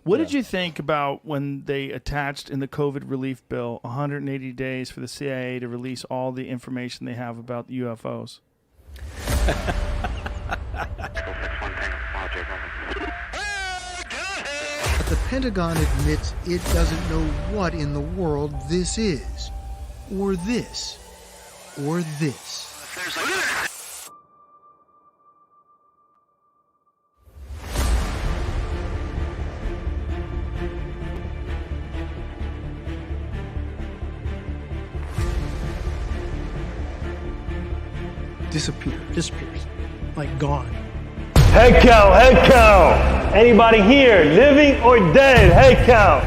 What did you think about when they attached in the COVID relief bill 180 days for the CIA to release all the information they have about the UFOs? But the Pentagon admits it doesn't know what in the world this is, or this, or this. Disappears, like gone. Head count, head count. Anybody here, living or dead? Head count.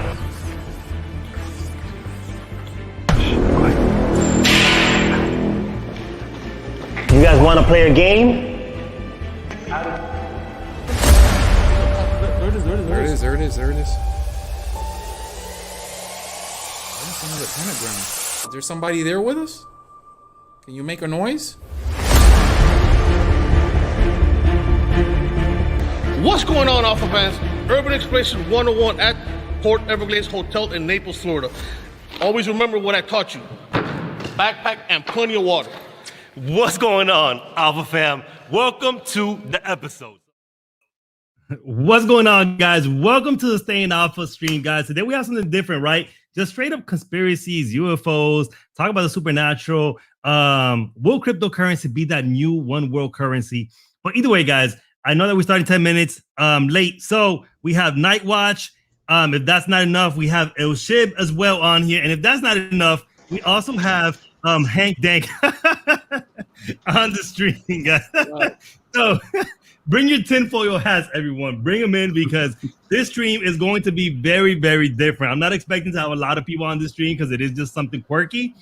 You guys want to play a game? There it is. Where's another pentagram? Is there somebody there with us? Can you make a noise? What's going on, Alpha fans? Urban Exploration 101 at Port Everglades Hotel in Naples, Florida. Always remember what I taught you. Backpack and plenty of water. What's going on, Alpha fam? Welcome to the episode. What's going on, guys? Welcome to the Staying Alpha stream, guys. Today we have something different, right? Just straight up conspiracies, UFOs, talk about the supernatural. Will cryptocurrency be that new one world currency? But either way, guys, I know that we started 10 minutes late. So we have Night Watch. If that's not enough, we have El Shib as well on here. And if that's not enough, we also have Hank Dank on the stream, guys. Right. So bring your tinfoil hats, everyone. Bring them in because this stream is going to be very, very different. I'm not expecting to have a lot of people on this stream because it is just something quirky.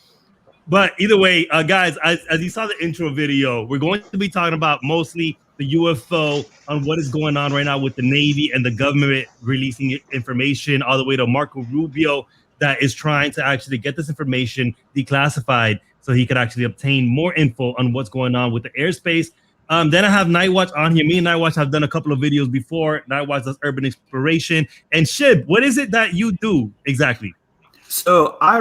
But either way, guys, as you saw the intro video, we're going to be talking about mostly the UFO, on what is going on right now with the Navy and the government releasing information, all the way to Marco Rubio that is trying to actually get this information declassified so he could actually obtain more info on what's going on with the airspace. Then I have Night Watch on here. Me and Night Watch have done a couple of videos before. Night Watch does urban exploration. And Shib, what is it that you do exactly? So I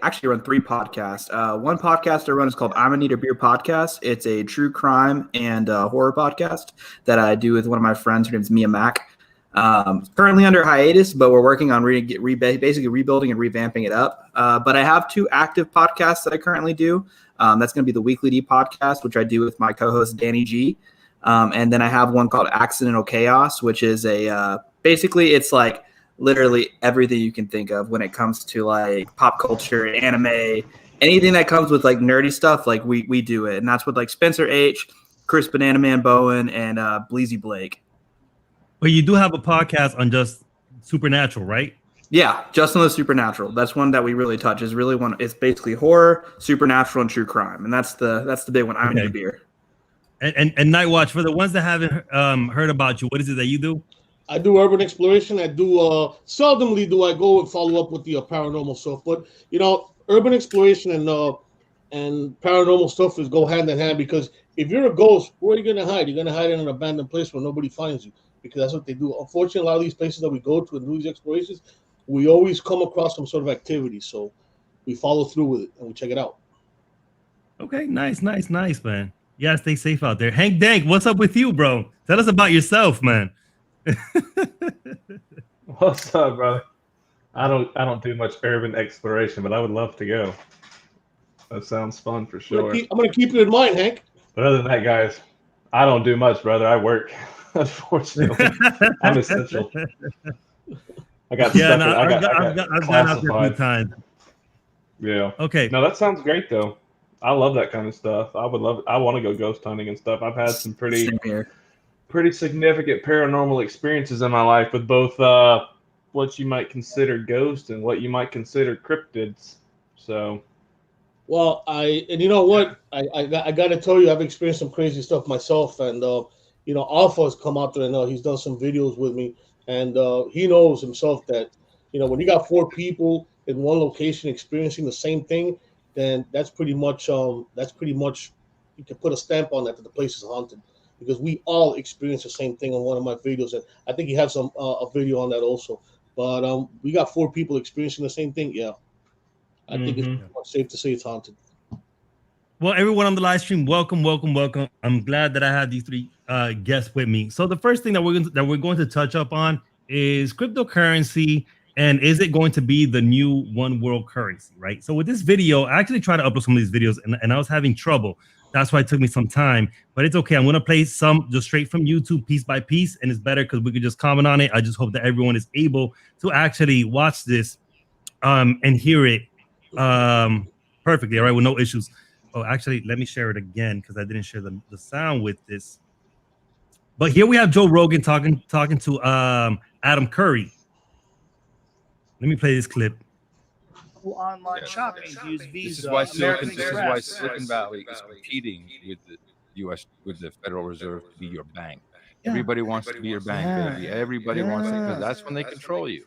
actually run three podcasts. One podcast I run is called I'm Gonna Need a Beer Podcast. It's a true crime and horror podcast that I do with one of my friends. Her name's Mia Mack. Currently under hiatus, but we're working on basically rebuilding and revamping it up. But I have two active podcasts that I currently do. That's going to be the Weekly D podcast, which I do with my co-host Danny G. And then I have one called Accidental Chaos, which is basically it's like literally everything you can think of when it comes to like pop culture, anime, anything that comes with like nerdy stuff, like we do it. And that's with like Spencer H, Chris Banana Man Bowen, and Bleezy Blake. But you do have a podcast on just supernatural, right? Yeah, just on the supernatural. That's one that we really touch. It's basically horror, supernatural, and true crime. And that's the big one. I'm in the beer. And Night Watch, for the ones that haven't heard about you, what is it that you do? I do urban exploration. I do seldomly do I go and follow up with the paranormal stuff, but urban exploration and paranormal stuff go hand in hand, because if you're a ghost, where are you gonna hide? You're gonna hide in an abandoned place where nobody finds you, because that's what they do. Unfortunately, a lot of these places that we go to and do these explorations, we always come across some sort of activity, so we follow through with it and we check it out. Okay, nice, man. Yeah, stay safe out there. Hank Dank, what's up with you, bro? Tell us about yourself, man. What's up, brother? I don't do much urban exploration, but I would love to go. That sounds fun for sure. I'm gonna keep you in mind, Hank. But other than that, guys, I don't do much, brother. I work. Unfortunately, I'm essential. I got stuck. I've gone out there a few times. Yeah. Okay. No, that sounds great though. I love that kind of stuff. I want to go ghost hunting and stuff. I've had some pretty significant paranormal experiences in my life with both what you might consider ghosts and what you might consider cryptids. So, well, you know what? I got to tell you, I've experienced some crazy stuff myself, and Alpha has come out there and he's done some videos with me, and he knows himself that when you got four people in one location experiencing the same thing, then that's pretty much you can put a stamp on that the place is haunted. because we all experience the same thing on one of my videos, and I think he has some a video on that also. But we got 4 people experiencing the same thing. Yeah, I think it's safe to say it's haunted. Well, everyone on the live stream, welcome. I'm glad that I had these 3 guests with me. So the first thing that we're going to touch up on is cryptocurrency, and is it going to be the new one world currency, right? So with this video, I actually tried to upload some of these videos, and I was having trouble. That's why it took me some time, but it's okay. I'm going to play some just straight from YouTube, piece by piece, and it's better because we could just comment on it. I just hope that everyone is able to actually watch this and hear it perfectly, all right, with no issues. Oh, actually, let me share it again because I didn't share the sound with this. But here we have Joe Rogan talking to Adam Curry. Let me play this clip. Online shopping use Visa. This is why Silicon Valley is competing with the U.S. with the Federal Reserve to be your bank. Yeah. Everybody wants to be your bank, baby. Everybody wants it because that's when they control you.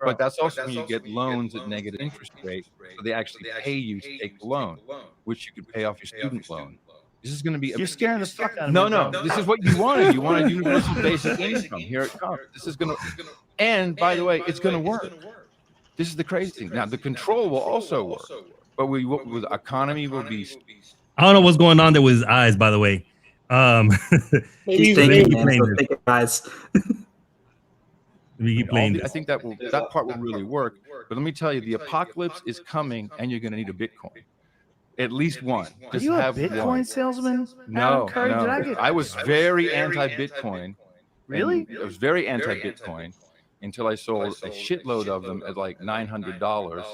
But that's also when you get loans at negative interest rate, so they actually pay you to take the loan, which you could pay off your student loan. This is going to be. You're scaring the fuck out of me. No. This is what you wanted. You wanted universal basic income. Here it comes. This is going to, and by the way, it's going to work. This is the crazy thing. Now the control will also work, but the economy will be. I don't know what's going on there with his eyes. By the way, he's thinking, guys. I think that part will really work. But let me tell you, the apocalypse is coming, and you're going to need a Bitcoin, at least one. Are you a Bitcoin salesman? No. I was very anti-Bitcoin. Really? I was very anti-Bitcoin until I sold a shitload of them at like $900,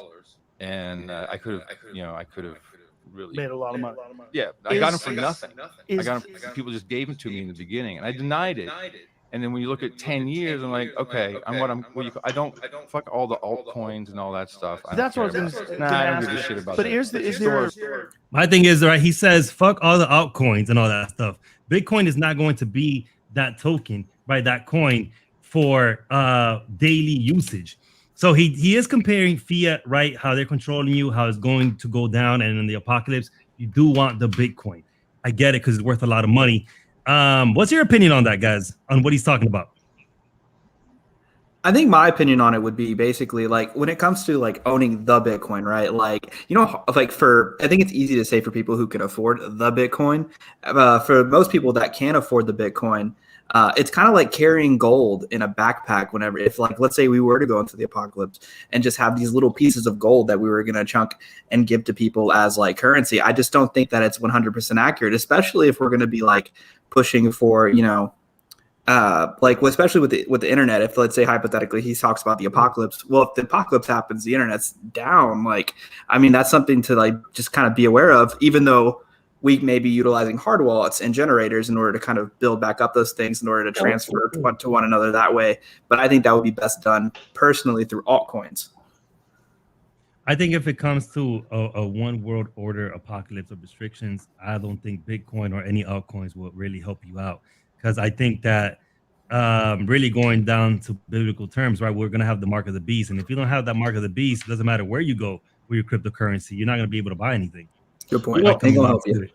and I could have really made a lot of money. Yeah, I got them for nothing. People just gave them to me in the beginning, and I denied it. And then when you look at 10 years, I'm like, okay, I don't fuck all the altcoins and all that stuff. That's what I was going to say. I don't give a shit about that. But my thing is, right, he says, fuck all the altcoins and all that stuff. Bitcoin is not going to be that token, right, that coin for daily usage. So he is comparing fiat, right, how they're controlling you, how it's going to go down, and in the apocalypse, you do want the Bitcoin. I get it because it's worth a lot of money. What's your opinion on that, guys, on what he's talking about? I think my opinion on it would be basically like when it comes to like owning the Bitcoin, right? Like, I think it's easy to say for people who can afford the Bitcoin. For most people that can't afford the Bitcoin, it's kind of like carrying gold in a backpack if like, let's say we were to go into the apocalypse and just have these little pieces of gold that we were going to chunk and give to people as like currency. I just don't think that it's 100% accurate, especially if we're going to be like pushing for, especially with the internet. If let's say hypothetically he talks about the apocalypse, well, if the apocalypse happens, the internet's down. Like, I mean, that's something to like just kind of be aware of, even though we may be utilizing hard wallets and generators in order to kind of build back up those things in order to transfer to one another that way. But I think that would be best done personally through altcoins. I think if it comes to a one world order apocalypse of restrictions, I don't think Bitcoin or any altcoins will really help you out. Because I think that really going down to biblical terms, right, we're going to have the mark of the beast. And if you don't have that mark of the beast, it doesn't matter where you go for your cryptocurrency. You're not going to be able to buy anything. Good point. I think I'll help you.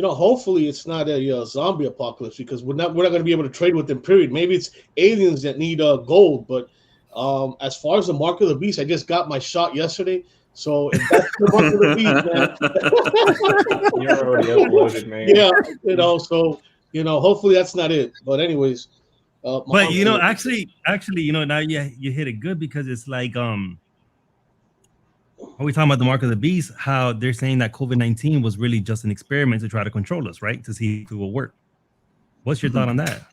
Hopefully it's not a zombie apocalypse because we're not going to be able to trade with them. Period. Maybe it's aliens that need gold. But as far as the mark of the beast, I just got my shot yesterday. So if that's the mark of the beast, man, you're already uploaded, man. Yeah, So hopefully that's not it. But anyways, but actually, now you hit it good because it's like are we talking about the mark of the beast? How they're saying that COVID-19 was really just an experiment to try to control us, right? To see if it will work. What's your thought on that?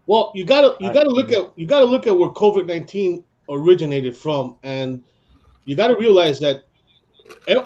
Well, you gotta look at where COVID-19 originated from, and you gotta realize that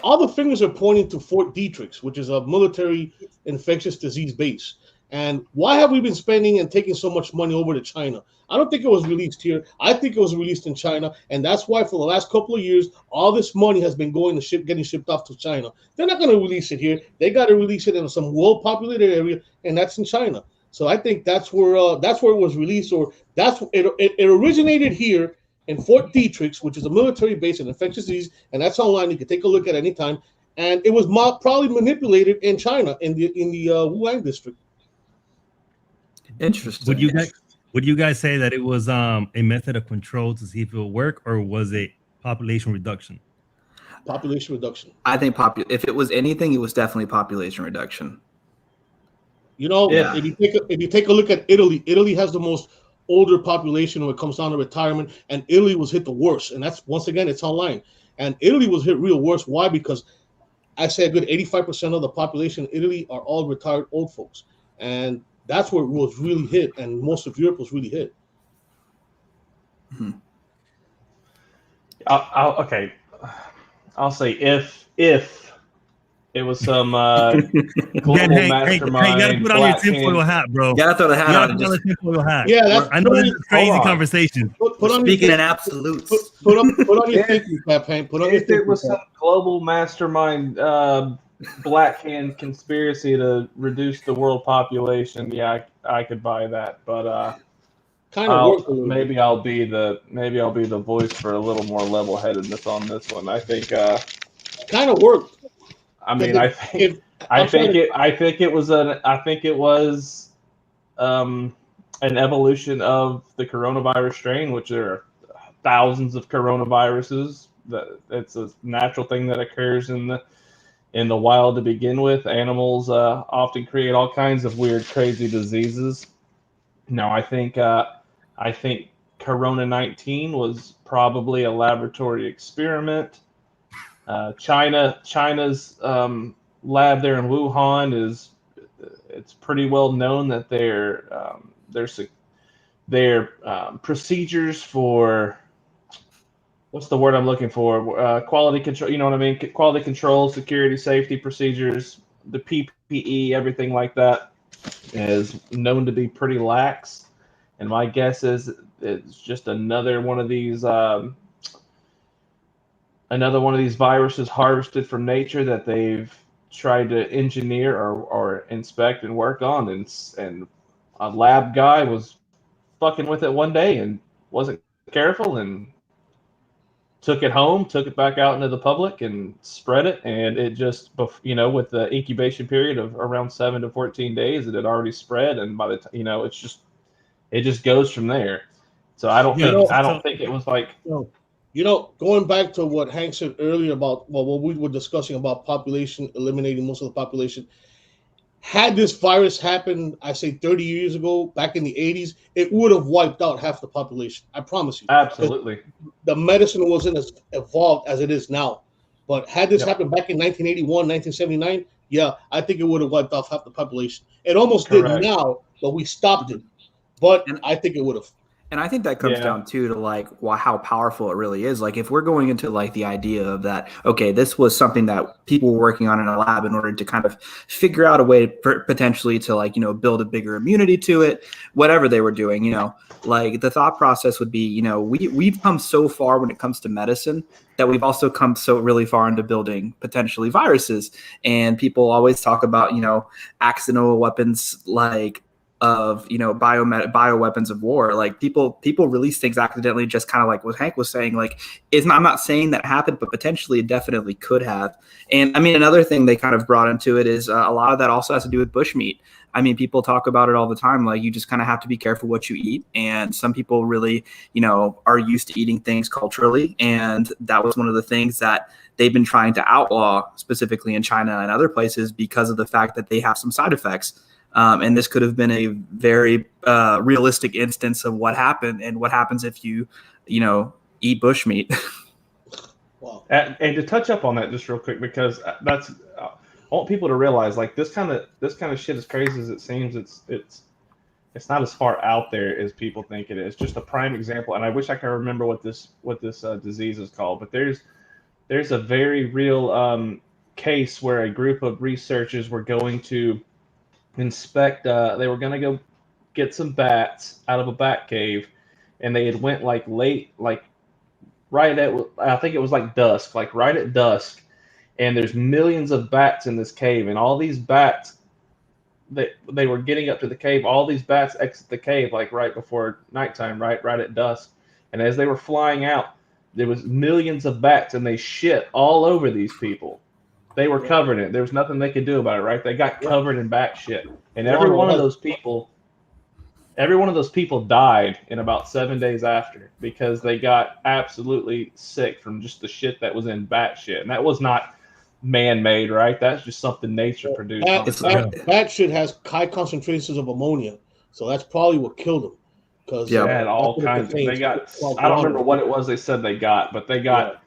all the fingers are pointing to Fort Detrick, which is a military infectious disease base. And why have we been spending and taking so much money over to China? I don't think it was released here. I think it was released in China. And that's why for the last couple of years, all this money has been going to getting shipped off to China. They're not going to release it here. They got to release it in some well-populated area, and that's in China. So I think that's where it was released, or it originated here in Fort Detrick, which is a military base in infectious disease, and that's online. You can take a look at any time. And it was probably manipulated in China in the Wuhan district. Interesting. Would you guys say that it was a method of control to see if it would work, or was it population reduction? Population reduction. I think if it was anything, it was definitely population reduction. You know, Yeah. if you take a look at Italy, Italy has the most older population when it comes down to retirement, and Italy was hit the worst. And that's, once again, it's online. And Italy was hit real worse. Why? Because I say a good 85% of the population in Italy are all retired old folks. And that's where it was really hit. And most of Europe was really hit. Mm-hmm. I'll say if it was some global mastermind. You gotta put on your tinfoil hat, bro. You gotta throw the hat on. Tinfoil hat. Yeah, that's I know this is a crazy conversation. Speaking in absolutes. Put on your thinking cap, Hank. Put on your thinking If it was some global mastermind black hand conspiracy to reduce the world population, yeah, I could buy that. But maybe I'll be the voice for a little more level headedness on this one. I think kind of worked. I mean, I think it was an evolution of the coronavirus strain, which there are thousands of coronaviruses. That it's a natural thing that occurs in the wild to begin with. Animals often create all kinds of weird, crazy diseases. No, I think Corona-19 was probably a laboratory experiment. China's lab there in Wuhan it's pretty well known that their procedures for, what's the word I'm looking for? Quality control. You know what I mean? Quality control, security, safety procedures, the PPE, everything like that is known to be pretty lax. And my guess is it's just another one of these viruses harvested from nature that they've tried to engineer or inspect and work on, and a lab guy was fucking with it one day and wasn't careful and took it home, took it back out into the public and spread it, and it just, with the incubation period of around 7 to 14 days, it had already spread, and by the time, it just goes from there. So I don't think it was like. Going back to what Hank said earlier about what we were discussing about population eliminating most of the population. Had this virus happened, I say 30 years ago, back in the 80s, it would have wiped out half the population. I promise you. Absolutely. The medicine wasn't as evolved as it is now. But had this happened back in 1981, 1979, yeah, I think it would have wiped off half the population. It almost did now, but we stopped it. But I think it would have. And I think that comes down to how powerful it really is. Like if we're going into the idea of that, okay, this was something that people were working on in a lab in order to kind of figure out a way potentially to build a bigger immunity to it, whatever they were doing, the thought process would be, we've come so far when it comes to medicine that we've also come so really far into building potentially viruses. And people always talk about, accidental weapons of bioweapons of war. Like people release things accidentally, just kind of like what Hank was saying. I'm not saying that happened, but potentially it definitely could have. And I mean, another thing they kind of brought into it is a lot of that also has to do with bushmeat. I mean, people talk about it all the time. Like you just kind of have to be careful what you eat. And some people really, are used to eating things culturally. And that was one of the things that they've been trying to outlaw, specifically in China and other places, because of the fact that they have some side effects. And this could have been a very realistic instance of what happened and what happens if you eat bushmeat. Wow. And to touch up on that just real quick, because that's I want people to realize this kind of shit, as crazy as it seems, it's not as far out there as people think it is. Just a prime example, and I wish I could remember what this disease is called, but there's a very real case where a group of researchers were going to inspect. They were going to go get some bats out of a bat cave, and they had went late, right at, I think it was dusk, right at dusk, and there's millions of bats in this cave, and all these bats, they were getting up to the cave. All these bats exit the cave right before nighttime, right at dusk, and as they were flying out, there was millions of bats, and they shit all over these people. They were covered in it. There was nothing they could do about it, right? They got covered in bat shit. And every one of those people, every one of those people died in about 7 days after because they got absolutely sick from just the shit that was in bat shit. And that was not man-made, right? That's just something nature produced. Bat shit has high concentrations of ammonia, so that's probably what killed them. Because they had all kinds. They got. I don't remember what it was they said they got, but they got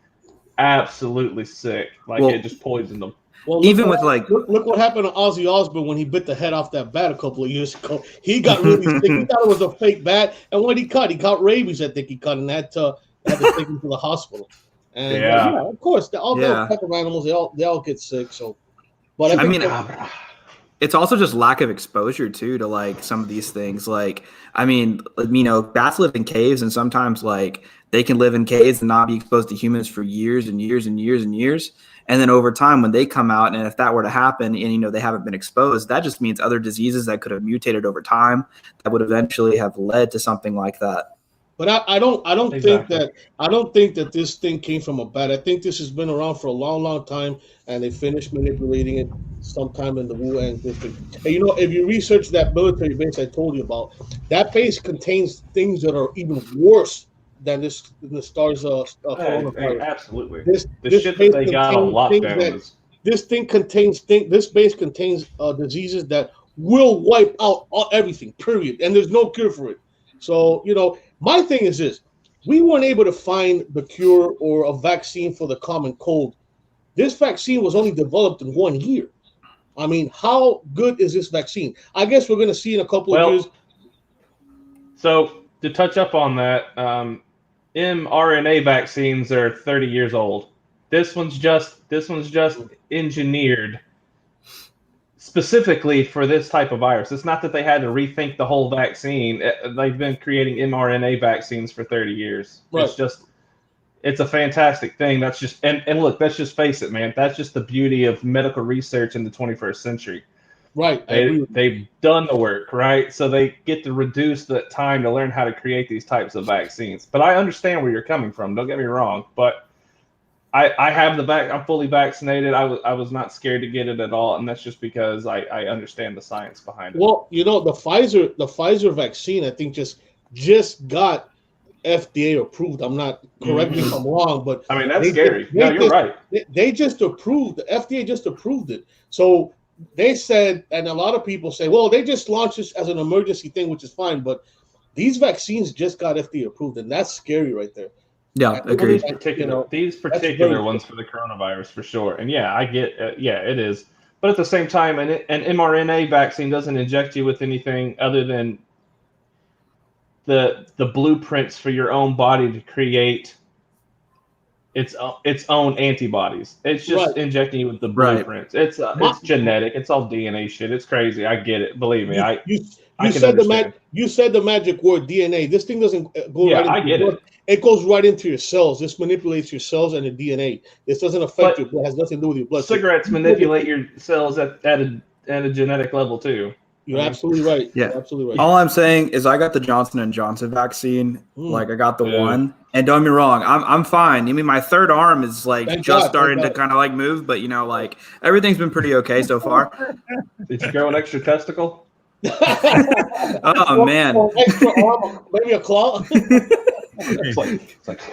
absolutely sick. Like it just poisoned them. Well, look what happened to Ozzy Osbourne when he bit the head off that bat a couple of years ago. He got really sick. He thought it was a fake bat, and what he caught? He caught rabies. I think he caught, and had to take him to the hospital. And of course, all those type of animals, they all get sick. So, but I mean, it's also just lack of exposure too to like some of these things. Like, I mean, bats live in caves, and sometimes like they can live in caves and not be exposed to humans for years and years and years and years. And then over time, when they come out, and if that were to happen, and they haven't been exposed, that just means other diseases that could have mutated over time that would eventually have led to something like that. But I don't think that this thing came from a bat. I think this has been around for a long, long time, and they finished manipulating it sometime in the Wuhan district. And if you research that military base I told you about, that base contains things that are even worse than the SARS coronavirus. Absolutely. This shit that they got on lockdown. This base contains diseases that will wipe out everything. Period. And there's no cure for it. So my thing is this: we weren't able to find the cure or a vaccine for the common cold. This vaccine was only developed in 1 year. I mean, how good is this vaccine? I guess we're going to see in a couple of years. So to touch up on that, mRNA vaccines are 30 years old. This one's just engineered specifically for this type of virus. It's not that they had to rethink the whole vaccine. They've been creating mRNA vaccines for 30 years. Right. It's a fantastic thing. That's just and look, let's just face it, man. That's just the beauty of medical research in the 21st century. Right. They've done the work, right? So they get to reduce the time to learn how to create these types of vaccines. But I understand where you're coming from. Don't get me wrong. But I have the I'm fully vaccinated. I was not scared to get it at all, and that's just because I understand the science behind it. Well, the Pfizer vaccine, I think just got FDA approved. I'm not, correct me if I'm wrong, but I mean that's scary. No, you're right. They just approved. The FDA just approved it. So they said, and a lot of people say, well, they just launched this as an emergency thing, which is fine. But these vaccines just got FDA approved, and that's scary right there. Yeah, agreed. These particular ones for the coronavirus, for sure. And yeah, I get, it is. But at the same time, an mRNA vaccine doesn't inject you with anything other than the blueprints for your own body to create its own antibodies. It's just injecting you with the blueprints. It's genetic. It's all DNA shit. It's crazy. I get it. Believe me. You said the magic word DNA. This thing doesn't go right into I get it. It goes right into your cells. This manipulates your cells and the DNA. This doesn't affect your blood. It has nothing to do with your blood. Cigarettes manipulate your cells at a genetic level too. You're absolutely right. Yeah, you're absolutely right. All I'm saying is I got the Johnson & Johnson vaccine. Like I got the one, and don't get me wrong, I'm fine. I mean, my third arm is like starting to kind of like move, but like everything's been pretty okay so far. Did you grow an extra testicle? Oh man! Extra arm, maybe a claw.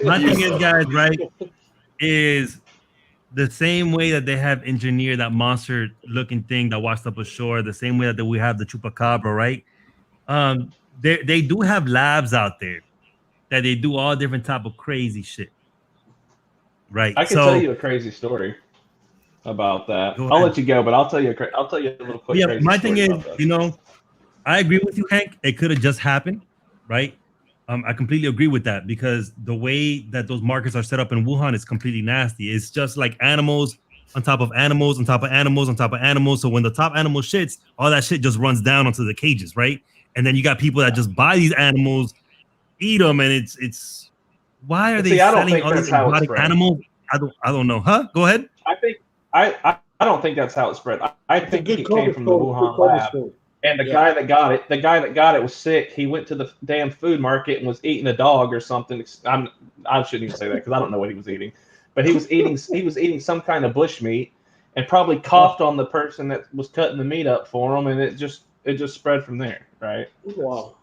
My thing is, guys, right, is the same way that they have engineered that monster-looking thing that washed up ashore, the same way that we have the chupacabra, right? They do have labs out there that they do all different type of crazy shit, right? I can tell you a crazy story about that. I'll let you go, but I'll tell you a little quick. Yeah, my thing is, I agree with you, Hank. It could have just happened, right? I completely agree with that because the way that those markets are set up in Wuhan is completely nasty. It's just like animals on top of animals on top of animals on top of animals. So when the top animal shits, all that shit just runs down onto the cages, right? And then you got people that just buy these animals, eat them, and it's why are they selling all these exotic animals? I don't know, huh? Go ahead. I don't think that's how it spread. I think it came from the Wuhan lab. And the guy that got it was sick. He went to the damn food market and was eating a dog or something. I shouldn't even say that because I don't know what he was eating. But he was eating some kind of bush meat and probably coughed on the person that was cutting the meat up for him, and it just spread from there, right? Wow.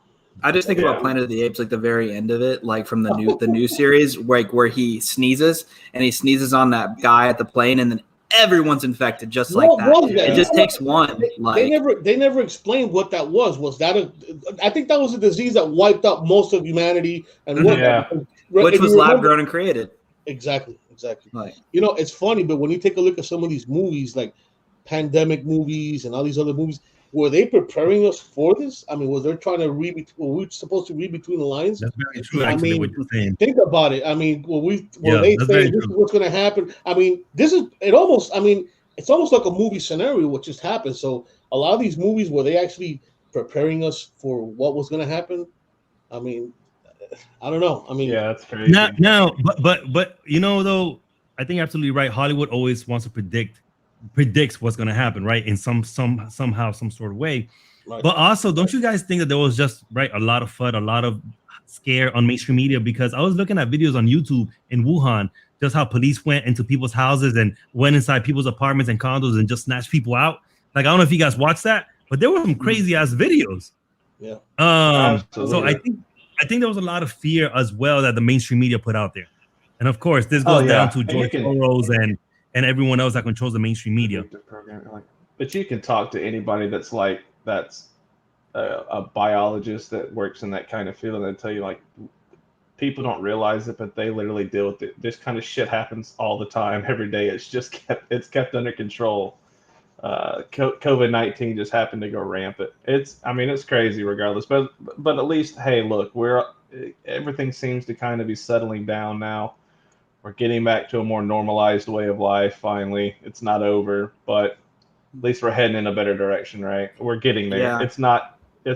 I just think about Planet of the Apes, like the very end of it, like from the new series, where he sneezes and he sneezes on that guy at the plane, and then everyone's infected just like that. It just takes one. They never explained what that was. Was that I think that was a disease that wiped out most of humanity and which was lab grown and created. Exactly. Right. You know, it's funny, but when you take a look at some of these movies, like pandemic movies and all these other movies, were they preparing us for this? I mean, was they trying to read? Were we supposed to read between the lines? That's very true. Actually, what you're saying. Think about it. I mean, were they saying this is what's going to happen? I mean, it's almost like a movie scenario what just happened. So a lot of these movies, were they actually preparing us for what was going to happen? I mean, I don't know. I mean, yeah, that's crazy. No, but you know, though, I think you're absolutely right. Hollywood always wants to predicts what's going to happen, right? In somehow, some sort of way. Right. But also, don't you guys think that there was just a lot of FUD, a lot of scare on mainstream media? Because I was looking at videos on YouTube in Wuhan, just how police went into people's houses and went inside people's apartments and condos and just snatched people out. Like, I don't know if you guys watched that, but there were some crazy ass videos. Yeah. So I think there was a lot of fear as well that the mainstream media put out there. And of course, this goes down to George Soros and everyone else that controls the mainstream media. But you can talk to anybody that's a biologist that works in that kind of field, and they tell you, like, people don't realize it, but they literally deal with it. This kind of shit happens all the time, every day. It's just kept under control. COVID-19 just happened to go rampant. It's crazy regardless, but at least, hey, look, everything seems to kind of be settling down now. We're getting back to a more normalized way of life. Finally, it's not over, but at least we're heading in a better direction, right? We're getting there. Yeah. It's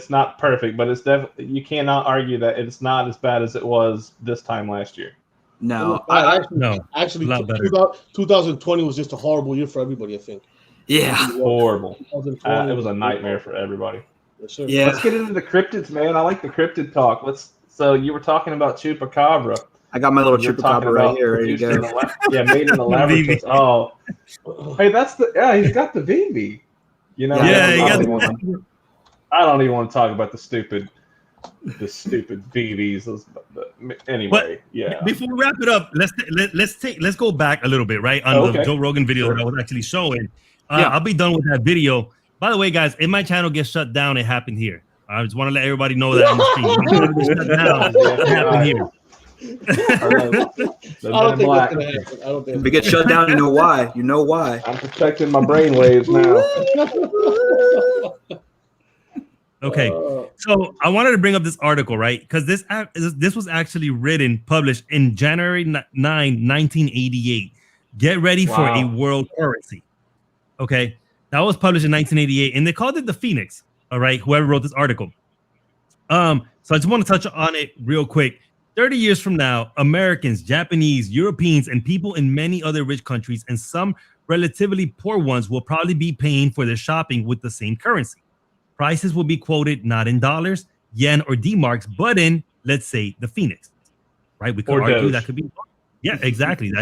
not perfect, but it's definitely, you cannot argue that it's not as bad as it was this time last year. No, actually, 2020 was just a horrible year for everybody, I think. Yeah, horrible. It was a nightmare for everybody. Yes, sir. Yeah, let's get into the cryptids, man. I like the cryptid talk. So you were talking about chupacabra. I got my little chupacabra right here, ready to go. Made in the laboratory. Oh, hey, he's got the VV. You know, I don't even want to talk about the stupid VVs. Anyway, Before we wrap it up, let's go back a little bit, right? On the Joe Rogan video that I was actually showing. I'll be done with that video. By the way, guys, if my channel gets shut down, it happened here. I just want to let everybody know that on the stream. It happened here. I don't think that's gonna happen. If it gets shut down, you know why. I'm protecting my brain waves now. Okay, so I wanted to bring up this article, right? Because this was actually published in January 9, 1988. Get ready for a world currency. Okay, that was published in 1988, and they called it the Phoenix. All right, whoever wrote this article. So I just want to touch on it real quick. 30 years from now, Americans, Japanese, Europeans, and people in many other rich countries and some relatively poor ones will probably be paying for their shopping with the same currency. Prices will be quoted not in dollars, yen, or D-marks, but in, let's say, the Phoenix. Right? We could argue that could be. Yeah, exactly.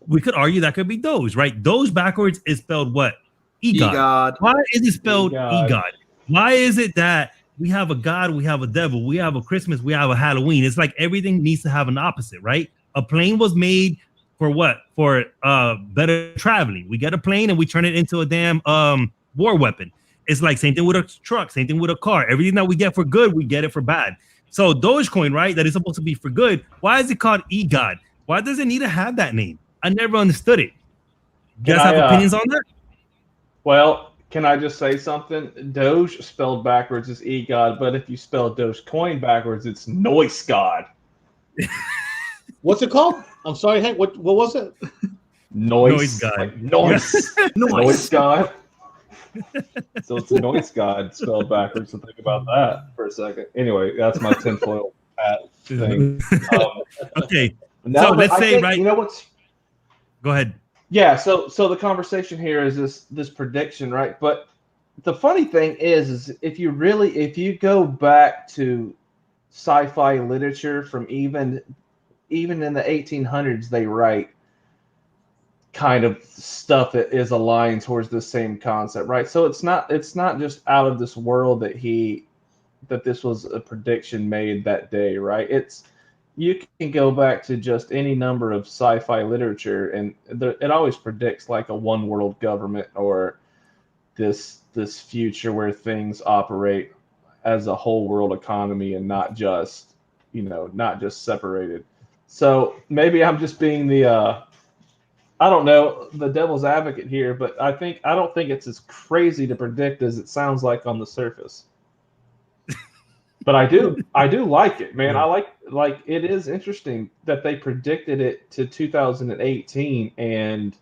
We could argue that could be Doge, right? Doge backwards is spelled what? EGOD. Why is it spelled EGOD? Why is it that we have a God, we have a devil, we have a Christmas, we have a Halloween? It's like everything needs to have an opposite, right? A plane was made for what? For better traveling. We get a plane and we turn it into a damn war weapon. It's like same thing with a truck, same thing with a car. Everything that we get for good, we get it for bad. So Dogecoin, right, that is supposed to be for good. Why is it called EGOD? Why does it need to have that name? I never understood it. You guys have opinions on that? Well, can I just say something? Doge spelled backwards is EGOD, but if you spell Dogecoin backwards, it's Noise God. What's it called? I'm sorry, Hank. What was it? Noise God. Like noise God. So it's Noise God spelled backwards. So think about that for a second. Anyway, that's my tinfoil hat thing. Okay. So let's say, right? You know what's? Go ahead. Yeah. So the conversation here is this prediction, right? But the funny thing is if you go back to sci-fi literature from even in the 1800s, they write kind of stuff that is aligned towards the same concept, right? So it's not just out of this world that he that this was a prediction made that day, right? You can go back to just any number of sci-fi literature, and it always predicts like a one world government or this future where things operate as a whole world economy and not just not just separated. So maybe I'm just being the I don't know, the devil's advocate here, but I don't think it's as crazy to predict as it sounds like on the surface. But I do like it, man. I like it is interesting that they predicted it to 2018 and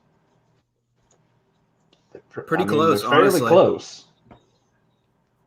Pretty close, they're fairly honestly. close.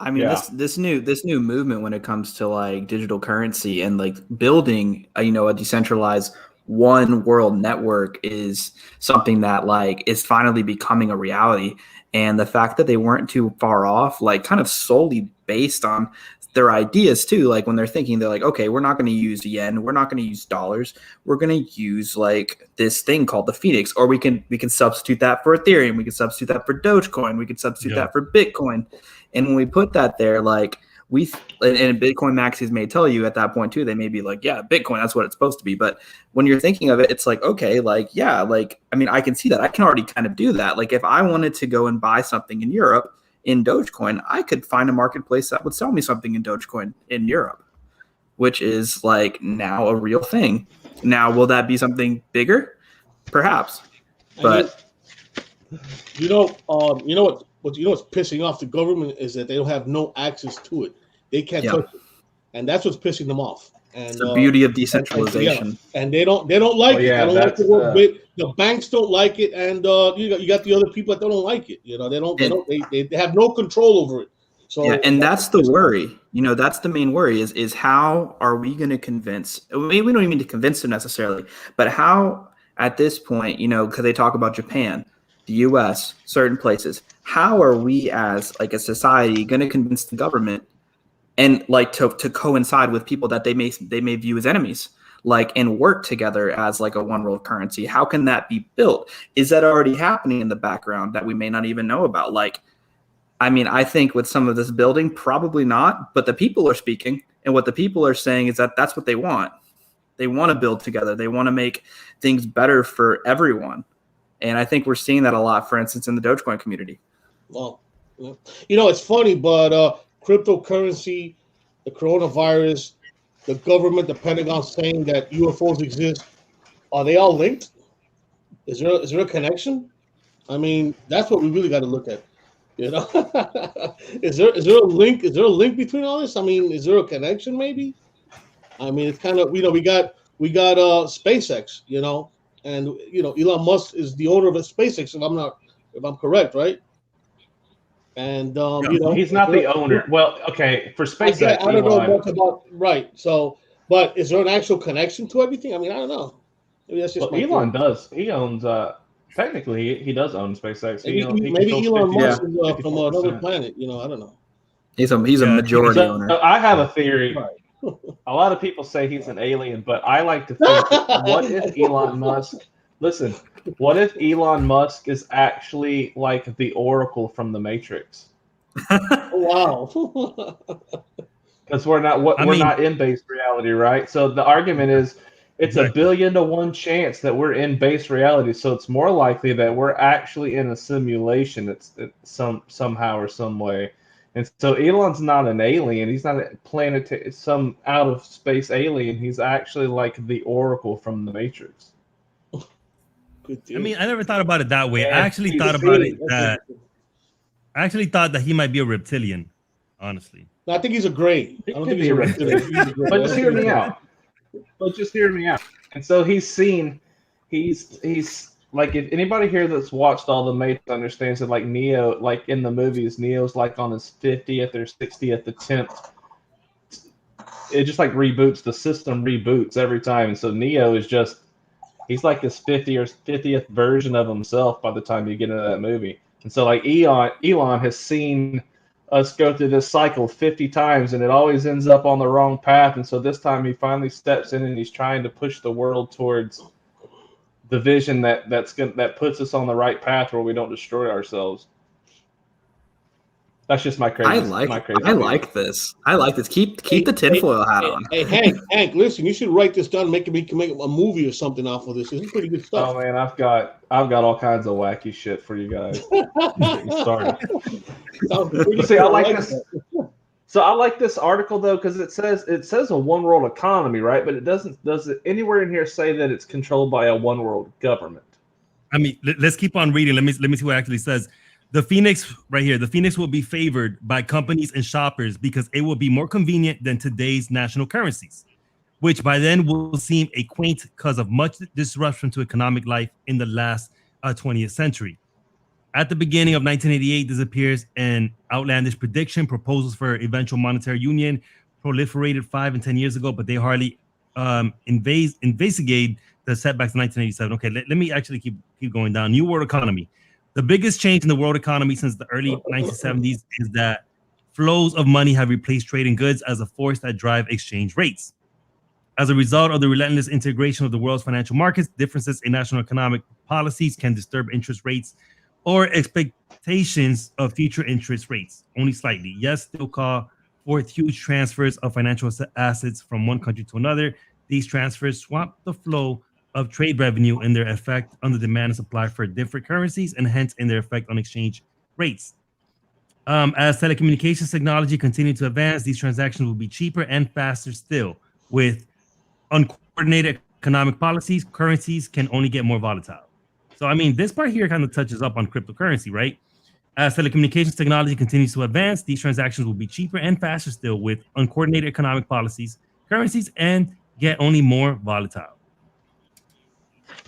I mean, this new movement when it comes to like digital currency and like building, a decentralized one world network is something that like is finally becoming a reality. And the fact that they weren't too far off, like kind of solely based on their ideas too, like when they're thinking, they're like, okay, we're not going to use yen, we're not going to use dollars, we're going to use like this thing called the Phoenix, or we can substitute that for Ethereum, we can substitute that for Dogecoin, we can substitute that for Bitcoin. And when we put that there, like and Bitcoin maxis may tell you at that point too, they may be like, yeah, Bitcoin, that's what it's supposed to be. But when you're thinking of it, it's like, okay, like, yeah, like, I mean, I can see that. I can already kind of do that. Like if I wanted to go and buy something in Europe in Dogecoin, I could find a marketplace that would sell me something in Dogecoin in Europe, which is like now a real thing. Now, will that be something bigger? Perhaps. But what's pissing off the government is that they don't have no access to it. They can't touch it, and that's what's pissing them off. And the beauty of decentralization. And they don't like it. They don't like the work bit. The banks don't like it, and you got the other people that don't like it. They have no control over it. So yeah, and that's the worry. That's the main worry is how are we going to convince? We don't even need to convince them necessarily, but how at this point, because they talk about Japan, the U.S., certain places. How are we as like a society going to convince the government and like to coincide with people that they may view as enemies, like, and work together as like a one world currency? How can that be built? Is that already happening in the background that we may not even know about? Like, I mean, I think with some of this building, probably not, but the people are speaking, and what the people are saying is that that's what they want. They want to build together. They want to make things better for everyone. And I think we're seeing that a lot, for instance, in the Dogecoin community. Well, it's funny, but cryptocurrency, the coronavirus, the government, the Pentagon saying that UFOs exist, are they all linked? Is there a connection? I mean, that's what we really got to look at. Is there a link? Is there a link between all this? I mean, is there a connection? Maybe. I mean, it's kind of we got SpaceX, and Elon Musk is the owner of SpaceX, if I'm correct, right? And he's not the owner. Well, okay, for SpaceX, I don't know much about right. So, but is there an actual connection to everything? I mean, I don't know. Maybe that's just Elon does. He owns. Technically, he does own SpaceX. Maybe Elon Musk is from another planet. I don't know. He's a majority owner. So I have a theory. Right. A lot of people say he's an alien, but I like to think, what if Elon Musk? Listen, what if Elon Musk is actually like the Oracle from the Matrix? Wow. Because we're not in base reality, right? So the argument is it's a 1 billion to 1 chance that we're in base reality. So it's more likely that we're actually in a simulation. It's somehow or some way. And so Elon's not an alien. He's not a some out of space alien. He's actually like the Oracle from the Matrix. I mean, I never thought about it that way. I actually thought about it that I actually thought that he might be a reptilian, honestly. No, I think he's a gray. I don't think he's a reptilian. But just hear me out. And so he's like, if anybody here that's watched all the Matrix understands that, like Neo, like in the movies, Neo's like on his 50th or 60th attempt. It just like reboots, the system reboots every time. And so Neo is he's like this 50th version of himself by the time you get into that movie. And so like Elon has seen us go through this cycle 50 times, and it always ends up on the wrong path. And so this time he finally steps in and he's trying to push the world towards the vision that puts us on the right path where we don't destroy ourselves. That's just my crazy. I like this. I like this. Keep the tinfoil hat on. Hey, Hank, listen, you should write this down. Make a movie or something off of this. This is pretty good stuff. Oh man, I've got all kinds of wacky shit for you guys. Getting started. See, I like this. So I like this article though because it says a one world economy, right? But does it anywhere in here say that it's controlled by a one world government? I mean, let's keep on reading. Let me see what it actually says. The Phoenix right here. The Phoenix will be favored by companies and shoppers because it will be more convenient than today's national currencies, which by then will seem a quaint because of much disruption to economic life in the last 20th century. At the beginning of 1988, this appears an outlandish prediction. Proposals for eventual monetary union proliferated 5 and 10 years ago, but they hardly investigate the setbacks in 1987. Okay, let me actually keep going down. New world economy. The biggest change in the world economy since the early 1970s is that flows of money have replaced trading goods as a force that drive exchange rates. As a result of the relentless integration of the world's financial markets, differences in national economic policies can disturb interest rates or expectations of future interest rates, only slightly. Yes, still call forth huge transfers of financial assets from one country to another. These transfers swamp the flow of trade revenue and their effect on the demand and supply for different currencies, and hence in their effect on exchange rates. As telecommunications technology continues to advance, these transactions will be cheaper and faster still. With uncoordinated economic policies, currencies can only get more volatile. So, I mean, this part here kind of touches up on cryptocurrency, right? As telecommunications technology continues to advance, these transactions will be cheaper and faster still with uncoordinated economic policies, currencies, and get only more volatile.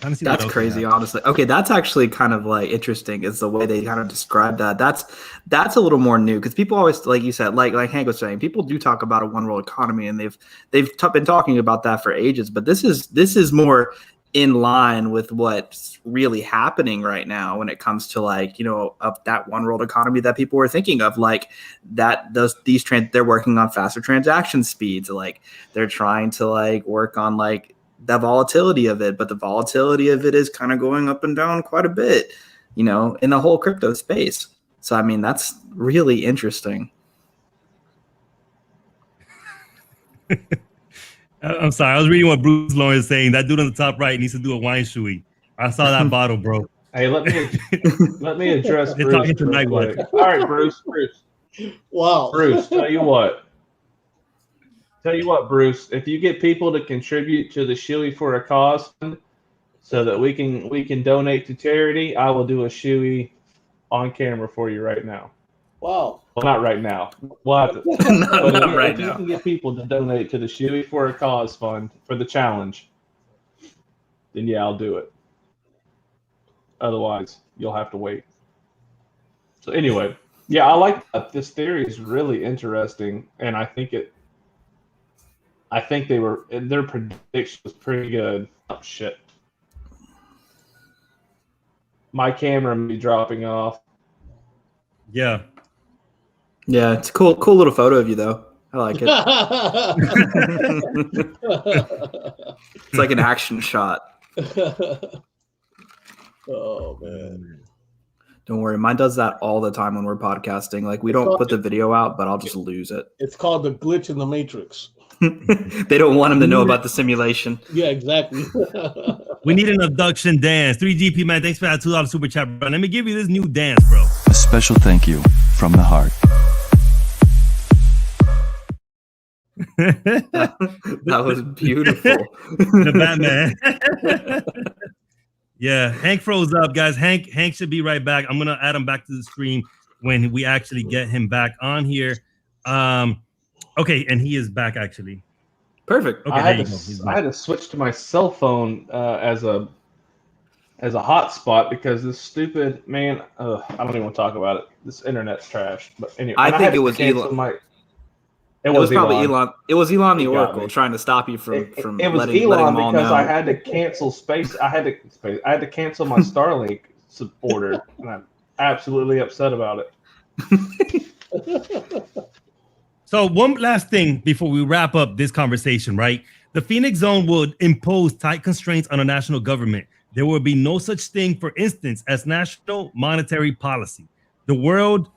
That's crazy, honestly. Okay, that's actually kind of like interesting is the way they kind of describe that. That's a little more new because people always, like you said, like Hank was saying, people do talk about a one world economy and they've been talking about that for ages. But this is more in line with what's really happening right now when it comes to like, you know, of that one world economy that people were thinking of, like that they're working on faster transaction speeds, like they're trying to like work on like the volatility of it, but the volatility of it is kind of going up and down quite a bit, you know, in the whole crypto space. So, I mean, that's really interesting. I'm sorry. I was reading what Bruce Lawrence is saying. That dude on the top right needs to do a wine shui. I saw that bottle, bro. Hey, let me address Bruce. Talking tonight, all right, Bruce. Wow. Bruce, tell you what, Bruce, if you get people to contribute to the Shoey for a Cause so that we can donate to charity, I will do a Shoey on camera for you right now. Wow. Well, not right now. We'll have to, not right now. You can get people to donate to the Shoey for a Cause fund for the challenge, then yeah, I'll do it. Otherwise, you'll have to wait. So anyway, yeah, I like that. This theory is really interesting, and I think their prediction was pretty good. Oh shit. My camera may be dropping off. Yeah. Yeah, it's a cool little photo of you though. I like it. It's like an action shot. Oh man. Don't worry, mine does that all the time when we're podcasting. Like we don't put the video out, but I'll just lose it. It's called the glitch in the matrix. They don't want him to know about the simulation. Yeah, exactly. We need an abduction dance. 3GP, man, thanks for that $2 super chat, bro. Let me give you this new dance, bro. A special thank you from the heart. That was beautiful. The Batman. Yeah, Hank froze up, guys. Hank should be right back. I'm gonna add him back to the stream when we actually get him back on here. Okay, and he is back actually. Perfect. Okay, I had to switch to my cell phone as a hotspot because this stupid man. I don't even want to talk about it. This internet's trash. But anyway, I think it was Elon. It was probably Elon. It was Elon the Oracle trying to stop you from it was letting Elon them all because know. I had to cancel space. I had to cancel my Starlink order, and I'm absolutely upset about it. So one last thing before we wrap up this conversation, right? The Phoenix Zone would impose tight constraints on a national government. There will be no such thing, for instance, as national monetary policy. The world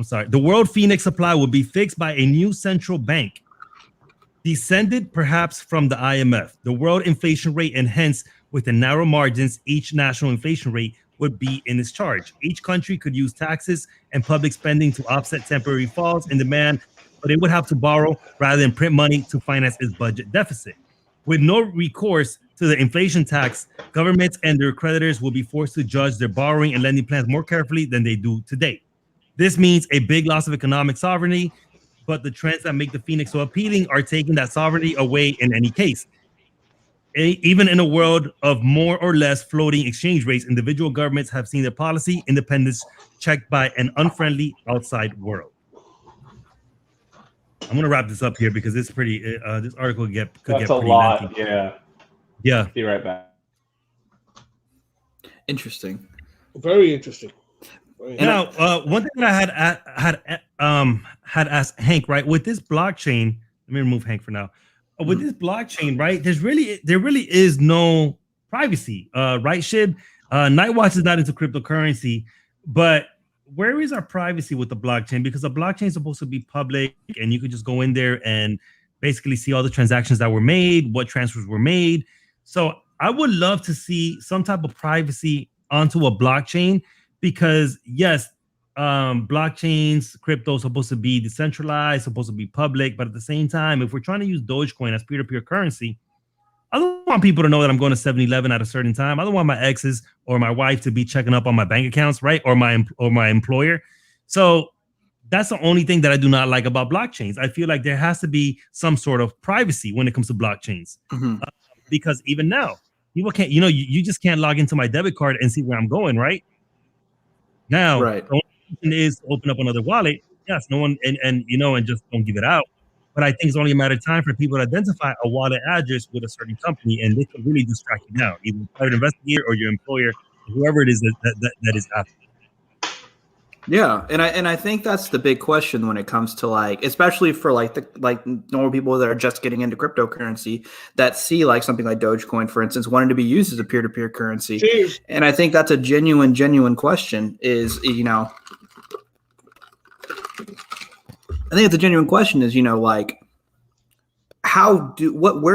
The world phoenix supply will be fixed by a new central bank, descended perhaps from the IMF. The world inflation rate, and hence with the narrow margins, each national inflation rate would be in its charge. Each country could use taxes and public spending to offset temporary falls in demand, but it would have to borrow rather than print money to finance its budget deficit. With no recourse to the inflation tax, governments and their creditors will be forced to judge their borrowing and lending plans more carefully than they do today. This means a big loss of economic sovereignty, but the trends that make the Phoenix so appealing are taking that sovereignty away in any case. Even in a world of more or less floating exchange rates, individual governments have seen their policy independence checked by an unfriendly outside world. I'm going to wrap this up here because it's pretty. This article could get pretty lot. lengthy. Yeah. Be right back. Interesting. Very interesting. Now, one thing that I had asked Hank, right, with this blockchain. Let me remove Hank for now. With this blockchain, right, there really is no privacy, right, Shib? Nightwatch is not into cryptocurrency, but where is our privacy with the blockchain? Because the blockchain is supposed to be public, and you could just go in there and basically see all the transactions that were made, what transfers were made. So I would love to see some type of privacy onto a blockchain, because yes, blockchains, crypto is supposed to be decentralized, supposed to be public, but at the same time, if we're trying to use Dogecoin as peer-to-peer currency, I don't want people to know that I'm going to 7-Eleven at a certain time. I don't want my exes or my wife to be checking up on my bank accounts, right? Or my employer. So that's the only thing that I do not like about blockchains. I feel like there has to be some sort of privacy when it comes to blockchains, because even now, people can't. You just can't log into my debit card and see where I'm going, right? Now, right. The only option is to open up another wallet. Yes, no one and just don't give it out. But I think it's only a matter of time for people to identify a wallet address with a certain company, and they can really distract you now, either a private investigator or your employer, whoever it is that is after. Yeah, and I think that's the big question when it comes to especially for normal people that are just getting into cryptocurrency, that see something like Dogecoin, for instance, wanting to be used as a peer-to-peer currency. Cheers. And I think that's a genuine question. I think it's a genuine question. Is where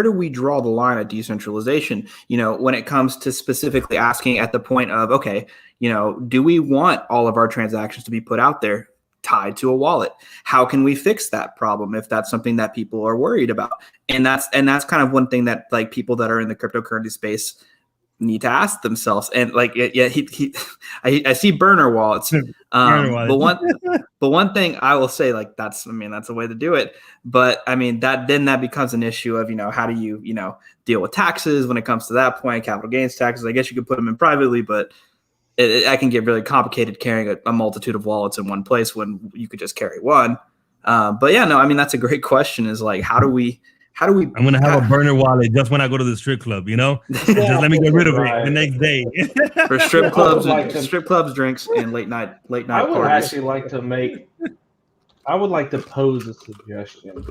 do we draw the line of decentralization? When it comes to specifically asking at the point of, okay, do we want all of our transactions to be put out there tied to a wallet? How can we fix that problem if that's something that people are worried about? And that's kind of one thing that people that are in the cryptocurrency space need to ask themselves. And I see burner wallets. But one thing I will say, that's a way to do it. But that becomes an issue of, how do you, deal with taxes when it comes to that point, capital gains taxes. I guess you could put them in privately, but it can get really complicated carrying a multitude of wallets in one place when you could just carry one. But yeah, no, that's a great question, is how do we I'm going to have a burner wallet just when I go to the strip club, just let me get rid of it the next day. For strip clubs, drinks, and late night I would parties. actually I would like to pose a suggestion.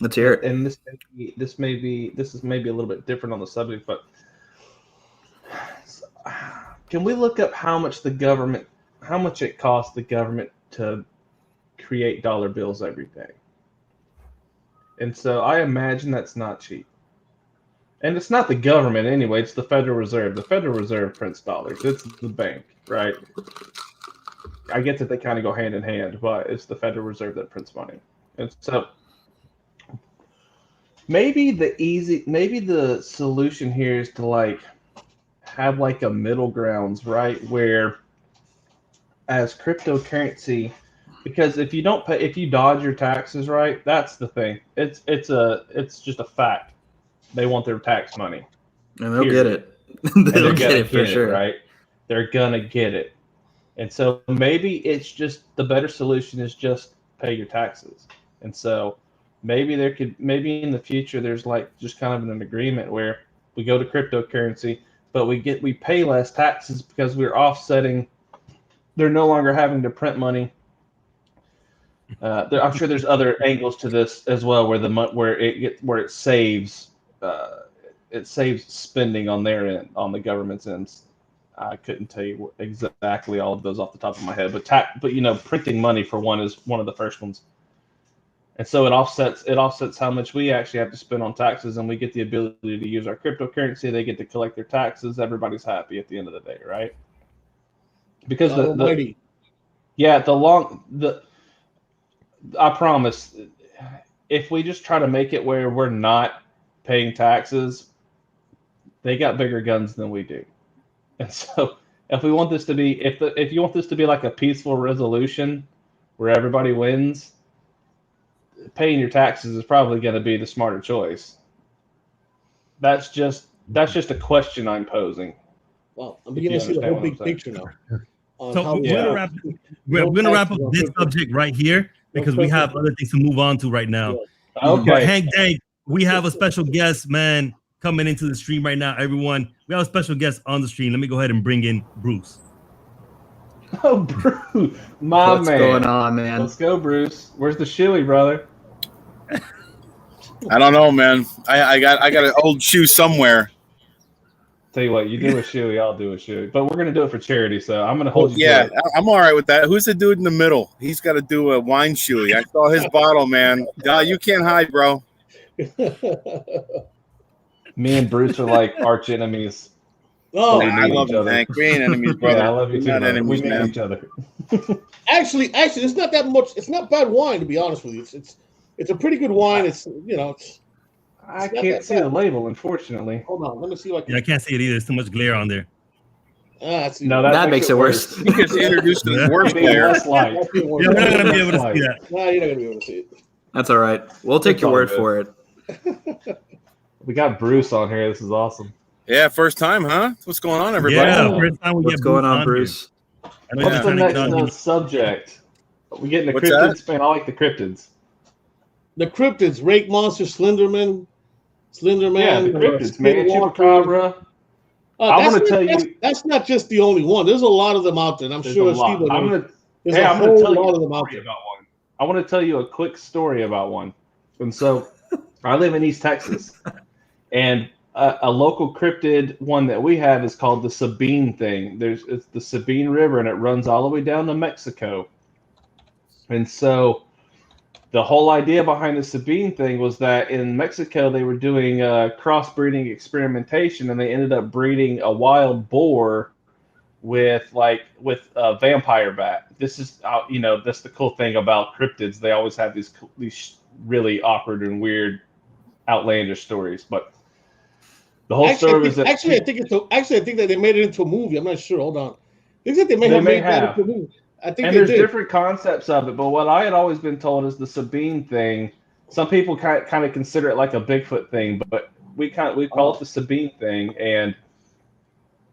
Let's hear it. And this is maybe a little bit different on the subject, but can we look up how much it costs the government to create dollar bills every day? And so I imagine that's not cheap. And it's not the government anyway, it's the Federal Reserve. The Federal Reserve prints dollars. It's the bank, right? I get that they kind of go hand in hand, but it's the Federal Reserve that prints money. And so maybe the solution here is to have a middle grounds, right? Where as cryptocurrency, because if you dodge your taxes, right, that's the thing. It's just a fact. They want their tax money, and they'll get it. They'll get it for sure, right? They're gonna get it, and so maybe it's just the better solution is just pay your taxes. And so maybe in the future there's just kind of an agreement where we go to cryptocurrency, but we pay less taxes because we're offsetting. They're no longer having to print money. I'm sure there's other angles to this as well, where it saves spending on their end, on the government's end. I couldn't tell you exactly all of those off the top of my head, but you know, printing money for one is one of the first ones. And so it offsets how much we actually have to spend on taxes, and we get the ability to use our cryptocurrency. They get to collect their taxes. Everybody's happy at the end of the day, right? Because I promise, if we just try to make it where we're not paying taxes, they got bigger guns than we do. And so if we want this to be, if you want this to be like a peaceful resolution where everybody wins, paying your taxes is probably going to be the smarter choice. That's just a question I'm posing. Well, I'm beginning to see the whole big picture now. So we're going to wrap up this subject right here because we have other things to move on to right now. Okay. But Hank Dank, we have a special guest, man, coming into the stream right now. Everyone, we have a special guest on the stream. Let me go ahead and bring in Bruce. Oh, Bruce, What's going on, man? Let's go, Bruce. Where's the shoey, brother? I don't know, man. I got an old shoe somewhere. Tell you what, you do a shoey, I'll do a shoey. But we're gonna do it for charity, so I'm gonna hold you. Yeah, I'm all right with that. Who's the dude in the middle? He's got to do a wine shoey. I saw his bottle, man. You can't hide, bro. Me and Bruce are like arch enemies. Oh, I love you, Hank. We ain't enemies, brother. Yeah, I love you too. Not enemies, we man. need each other. actually, it's not that much. It's not bad wine, to be honest with you. It's a pretty good wine. I can't see the label, unfortunately. Hold on, let me see if I can. Yeah, I can't see it either. There's too much glare on there. That makes it worse. You just introduced the worst player. Yeah, we're not gonna be able to see that. No, you're not gonna be able to see it. That's all right. We'll take your word for it. We got Bruce on here. This is awesome. Yeah, first time, huh? What's going on, everybody? Yeah, first time we What's get going on, Bruce? What's the next subject? We getting the What's cryptids, man. I like the cryptids. The cryptids, Rake Monster, Slenderman. Yeah, the cryptids, man. Chupacabra. I want to tell you, that's not just the only one. There's a lot of them out there, and I'm sure Steve. I'm going to tell you a story about one. I want to tell you a quick story about one. And so, I live in East Texas, and a local cryptid one that we have is called the Sabine thing. It's the Sabine River, and it runs all the way down to Mexico. And so, the whole idea behind the Sabine thing was that in Mexico they were doing crossbreeding experimentation, and they ended up breeding a wild boar with a vampire bat. This is that's the cool thing about cryptids. They always have these really awkward and weird, outlandish stories. But the whole story was that I think that they made it into a movie. I'm not sure. Hold on. I think that they may have made that into a movie. I think there's different concepts of it, but what I had always been told is the Sabine thing. Some people kind of consider it like a Bigfoot thing, but we call it the Sabine thing, and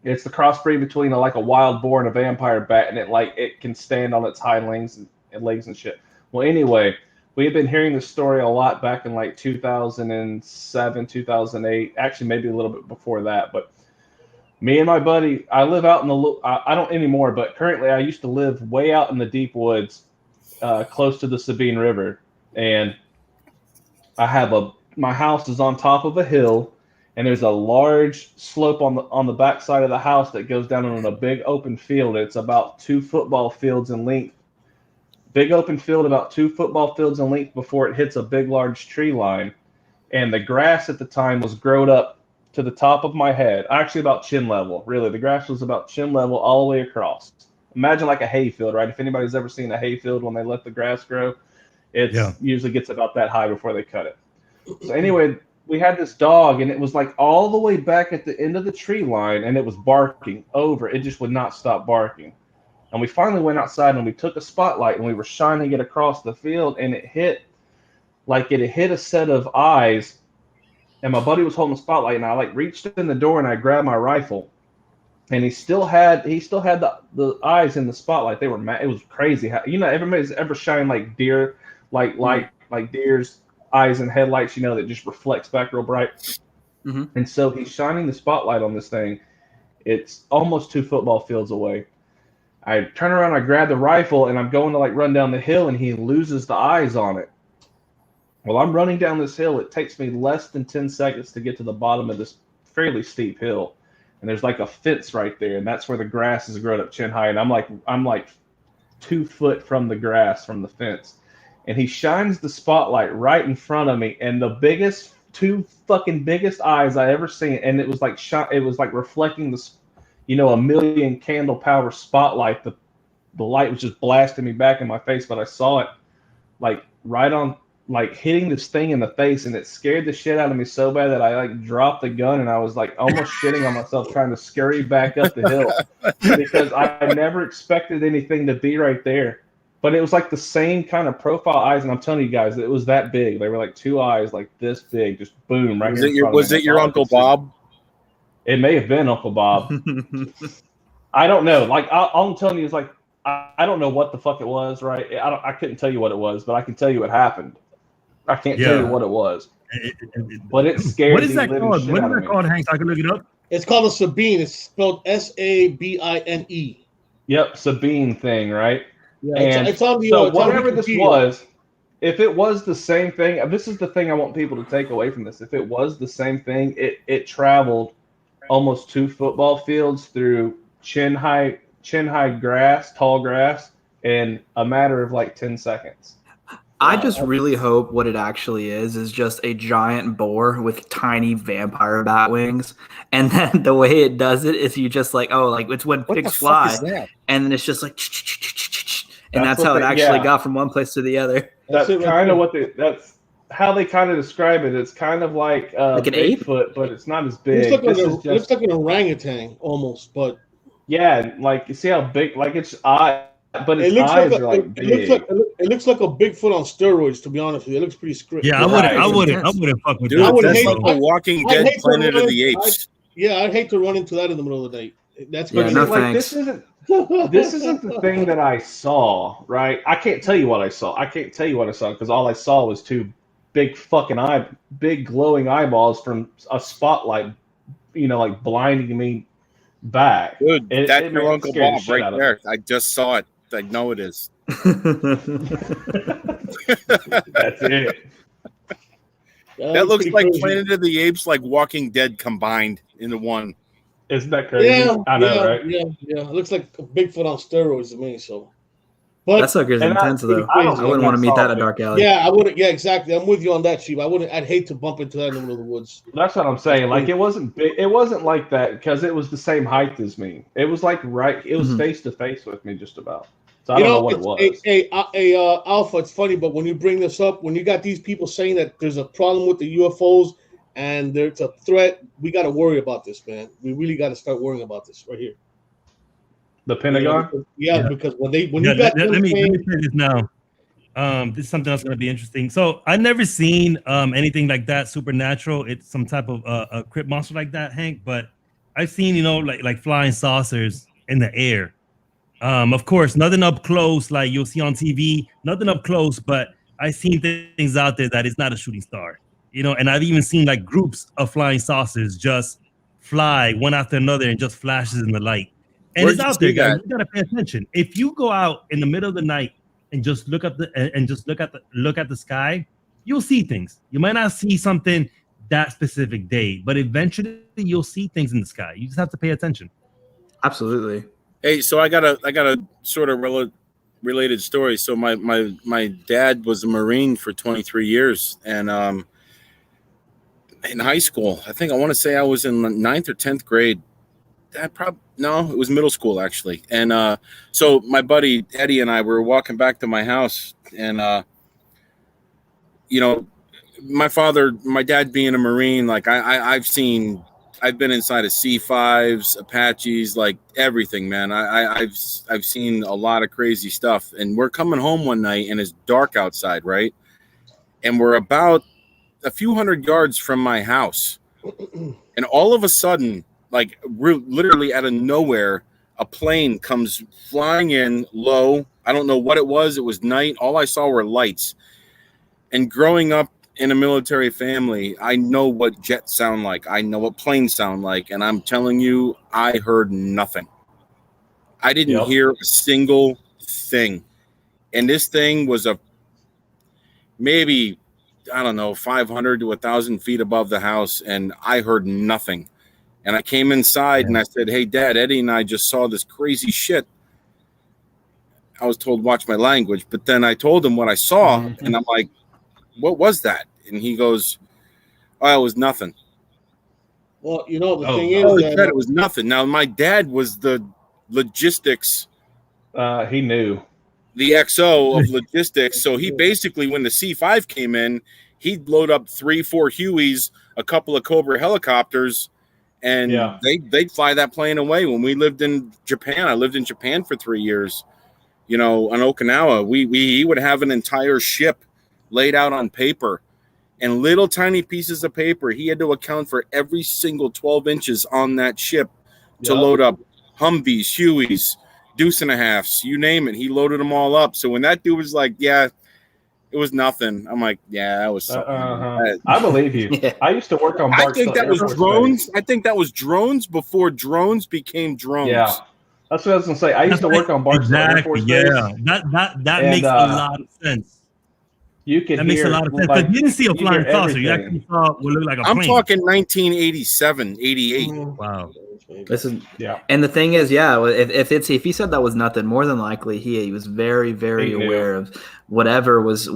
it's the crossbreed between a wild boar and a vampire bat, and it can stand on its hind legs and legs and shit. Well, anyway, we had been hearing this story a lot back in 2007, 2008, actually maybe a little bit before that, but. Me and my buddy, I live out in I don't anymore, but currently I used to live way out in the deep woods, close to the Sabine River. And I have my house is on top of a hill, and there's a large slope on the back side of the house that goes down on a big open field. It's about 2 football fields in length. Big open field, about 2 football fields in length before it hits a big, large tree line. And the grass at the time was grown up to the top of my head, actually about chin level. Really, the grass was about chin level all the way across. Imagine like a hay field, right? If anybody's ever seen a hay field when they let the grass grow, it usually gets about that high before they cut it. So anyway, we had this dog, and it was all the way back at the end of the tree line, and it was barking over. It just would not stop barking. And we finally went outside, and we took a spotlight, and we were shining it across the field, and it hit a set of eyes. And my buddy was holding the spotlight, and I reached in the door and I grabbed my rifle, and he still had the eyes in the spotlight. They were mad. It was crazy. How, everybody's ever shined deer, like deer's eyes and headlights, that just reflects back real bright. Mm-hmm. And so he's shining the spotlight on this thing. It's almost 2 football fields away. I turn around, I grab the rifle, and I'm going to run down the hill, and he loses the eyes on it. Well, I'm running down this hill. It takes me less than 10 seconds to get to the bottom of this fairly steep hill. and there's like a fence right there, and that's where the grass is grown up chin high, and I'm like 2 foot from the grass from the fence, and he shines the spotlight right in front of me, and the two fucking biggest eyes I ever seen, and it was like it was like reflecting a million candle power spotlight. The light was just blasting me back in my face, but I saw it like right on, like hitting this thing in the face, and it scared the shit out of me so bad that I like dropped the gun, and I was like almost shitting on myself trying to scurry back up the hill because I never expected anything to be right there. But it was like the same kind of profile eyes, and I'm telling you guys, it was that big. They were like 2 eyes, like this big, just boom right here. Was it your Uncle Bob? It may have been Uncle Bob. I don't know. Like all I'm telling you is like I don't know what the fuck it was, right? I couldn't tell you what it was, but I can tell you what happened. I can't tell you what it was, but it scared me. What is that called? What is that called, Hank? So I can look it up. It's called a Sabine. It's spelled Sabine. Yep, Sabine thing, right? Yeah, and it's on the, so it's whatever on this was, if it was the same thing, this is the thing I want people to take away from this. If it was the same thing, it traveled almost 2 football fields through chin high grass, tall grass, in a matter of like 10 seconds. I just really hope what it actually is just a giant boar with tiny vampire bat wings, and then the way it does it is you just like, oh, like it's when pigs fly, and then it's just like, and that's how it actually got from one place to the other. That's kind of that's how they kind of describe it. It's kind of like an Bigfoot, but it's not as big. It looks like an orangutan almost, but yeah, like you see how big, like it's eye. But its eyes are like big. It looks like a Bigfoot on steroids. To be honest with you, it looks pretty scripted. Yeah, I wouldn't fuck with that. That's like a Walking Dead Planet of the Apes. I'd hate to run into that in the middle of the night. That's this isn't the thing that I saw, right? I can't tell you what I saw. Because all I saw was 2 big fucking big glowing eyeballs from a spotlight, like blinding me back. Dude, that's your Uncle Bob right there. I just saw it. I know it is. That's it. That looks like crazy. Planet of the Apes, like Walking Dead combined into one. Isn't that crazy? Yeah, I know, right? Yeah. It looks like a Bigfoot on steroids to me. So, but that sucker's intense though. I wouldn't want to meet that in a dark alley. Yeah, I wouldn't. Yeah, exactly. I'm with you on that, Chief. I'd hate to bump into that in the middle of the woods. That's what I'm saying. Like it wasn't big. It wasn't like that because it was the same height as me. It was like It was face to face with me, just about. So I don't know what it was. Alpha, it's funny, but when you bring this up, when you got these people saying that there's a problem with the UFOs and there's a threat, we got to worry about this, man. We really got to start worrying about this right here. The Pentagon? Because when you got let me say this now. This is something else going to be interesting. So I've never seen anything like that supernatural. It's some type of a crypt monster like that, Hank. But I've seen, like flying saucers in the air. Of course, nothing up close like you'll see on TV. Nothing up close, but I've seen things out there that is not a shooting star. And I've even seen like groups of flying saucers just fly one after another and just flashes in the light. And it's out there, guys. You gotta pay attention. If you go out in the middle of the night and just look at the sky, you'll see things. You might not see something that specific day, but eventually you'll see things in the sky. You just have to pay attention. Absolutely. Hey, so I got a sort of related story. So my dad was a Marine for 23 years, and in high school, I want to say I was in the 9th or 10th grade. No, it was middle school actually. And so my buddy Eddie and I were walking back to my house, and my dad being a Marine, like I've been inside of C5s, Apaches, like everything, man. I've seen a lot of crazy stuff. And we're coming home one night and it's dark outside, right? And we're about a few hundred yards from my house. And all of a sudden, like literally out of nowhere, a plane comes flying in low. I don't know what it was. It was night. All I saw were lights. And growing up in a military family, I know what jets sound like. I know what planes sound like. And I'm telling you, I heard nothing. I didn't hear a single thing. And this thing was maybe, I don't know, 500 to 1,000 feet above the house. And I heard nothing. And I came inside and I said, "Hey, Dad, Eddie and I just saw this crazy shit." I was told watch my language, but then I told him what I saw, and I'm like, "What was that?" And he goes, "Oh, it was nothing." Well, you know, the Oh, thing no. is He said it was nothing. Now, my dad was the logistics. He knew. The XO of logistics. So he basically, when the C5 came in, he'd load up 3-4 Hueys, a couple of Cobra helicopters, and they'd fly that plane away. When we lived in Japan, I lived in Japan for 3 years. You know, on Okinawa, he would have an entire ship laid out on paper and little tiny pieces of paper. He had to account for every single 12 inches on that ship to load up Humvees, Hueys, deuce and a halves, you name it. He loaded them all up. So when that dude was like, "Yeah, it was nothing," I'm like, "Yeah, that was something." I believe you. I used to work on I Barksdale think that Air was Force drones. Base. I think that was drones before drones became drones. Yeah. That's what I was gonna say. I used to work on Barksdale Air Force Base. That makes a lot of sense. You can That makes a lot of sense. like, Because you didn't see a you flying hear saucer. You everything. actually saw what looked like a I'm plane. talking 1987, 88. Wow. This is and the thing is, if he said that was nothing, more than likely he was very, very aware of whatever it was. I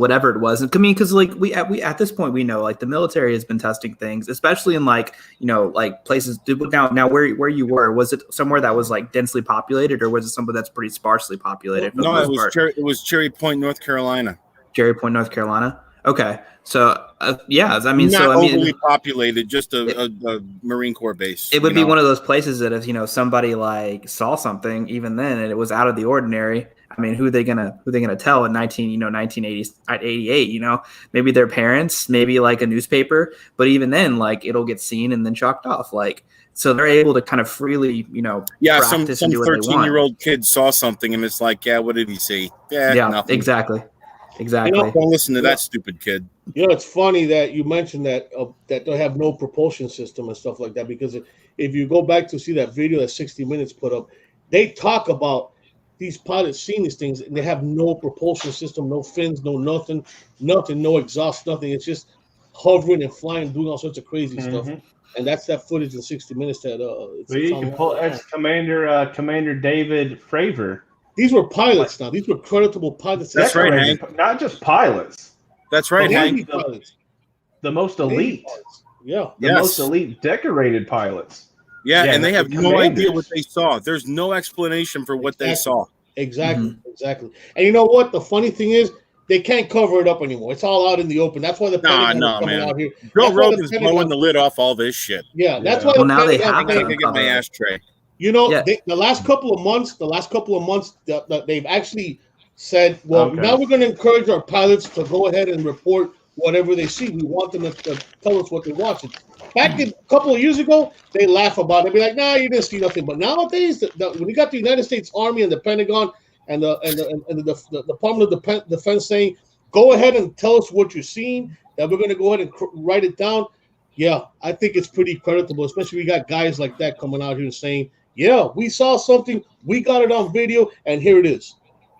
mean, because like we at this point we know like the military has been testing things, especially in like like places. Now where you were, was it somewhere that was like densely populated, or was it somewhere that's pretty sparsely populated? No, it was Cherry Point, North Carolina. Cherry Point, North Carolina. Okay, so I mean, not overly populated, just a Marine Corps base. It would be one of those places that if somebody like saw something even then and it was out of the ordinary. I mean, who are they gonna tell in 1988? Maybe their parents, maybe like a newspaper, but even then, like it'll get seen and then chalked off. Like so, they're able to kind of freely, practice some and do what they want. 13-year-old kid saw something and it's like, yeah, what did he see? Yeah, nothing. Exactly. Don't listen to that stupid kid. It's funny that you mentioned that that they have no propulsion system and stuff like that, because if you go back to see that video that 60 Minutes put up, they talk about these pilots seeing these things and they have no propulsion system, no fins, no nothing, no exhaust, nothing. It's just hovering and flying, doing all sorts of crazy stuff. And that's that footage in 60 Minutes that you can pull Commander David Fravor. These were pilots now. These were creditable pilots. That's right, Hank. Not just pilots. That's right, Hank. The most elite. Yeah. The most elite decorated pilots. Yeah, and they have no idea what they saw. There's no explanation for what they saw. Exactly. And you know what? The funny thing is, they can't cover it up anymore. It's all out in the open. That's why the Pentagon is coming out here. Joe Rogan's blowing the lid off all this shit. Yeah, that's why. Well, now they have to get my ashtray. The last couple of months, they've actually said, now we're going to encourage our pilots to go ahead and report whatever they see. We want them to tell us what they're watching. Back a couple of years ago, they laugh about it. Be like, "Nah, you didn't see nothing." But nowadays, when you got the United States Army and the Pentagon and the Department of Defense saying, "Go ahead and tell us what you're seeing," that we're going to go ahead and write it down. Yeah, I think it's pretty creditable, especially we got guys like that coming out here and saying, "Yeah, we saw something, we got it on video, and here it is."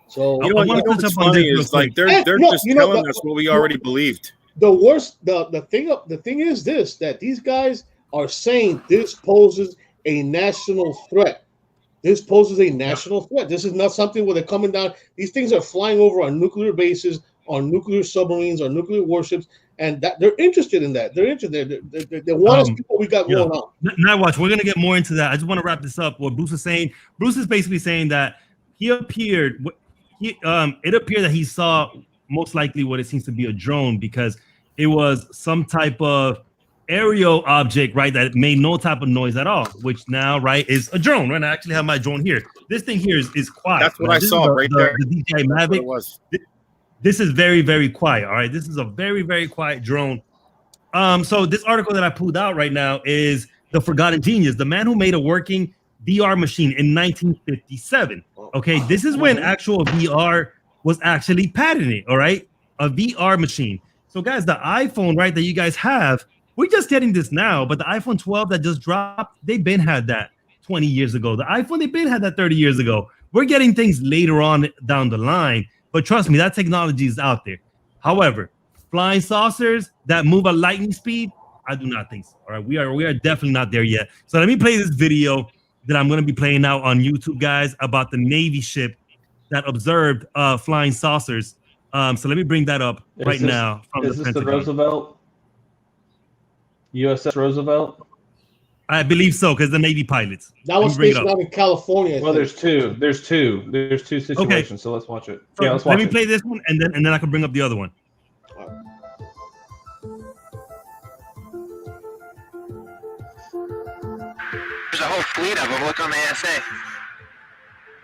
So what's funny is like they're just telling us what we already believed. The thing is this, that these guys are saying this poses a national threat. This poses a national threat. This is not something where they're coming down. These things are flying over on nuclear bases, on nuclear submarines, on nuclear warships, and that they're interested in that. They're interested. They want us to see what we got going on. Now, watch. We're gonna get more into that. I just want to wrap this up. What Bruce is saying. Bruce is basically saying that he appeared. It appeared that he saw most likely what it seems to be a drone, because it was some type of aerial object, right, that made no type of noise at all, which now, right, is a drone. Right, I actually have my drone here. This thing here is quiet. That's what I saw right there. The DJI Mavic. This is very, very quiet. All right, this is a very, very quiet drone. So this article that I pulled out right now is The Forgotten Genius, the man who made a working VR machine in 1957. Okay, this is when actual VR was actually patented. All right, a VR machine. So guys, the iPhone, right, that you guys have, we're just getting this now, but the iPhone 12 that just dropped, they've been had that 20 years ago. The iPhone, they've been had that 30 years ago. We're getting things later on down the line, but trust me, that technology is out there. However, flying saucers that move at lightning speed, I do not think so. All right, we are definitely not there yet. So let me play this video that I'm going to be playing out on YouTube, guys, about the Navy ship that observed flying saucers. So let me bring that up now. Is this the Roosevelt? USS Roosevelt? I believe so, because the Navy pilots. That was stationed out in California. Well, there's two. There's two situations. Okay. So let's watch it. So Yeah, let's watch let me play this one, and then I can bring up the other one. There's a whole fleet of them. Look on the ASA.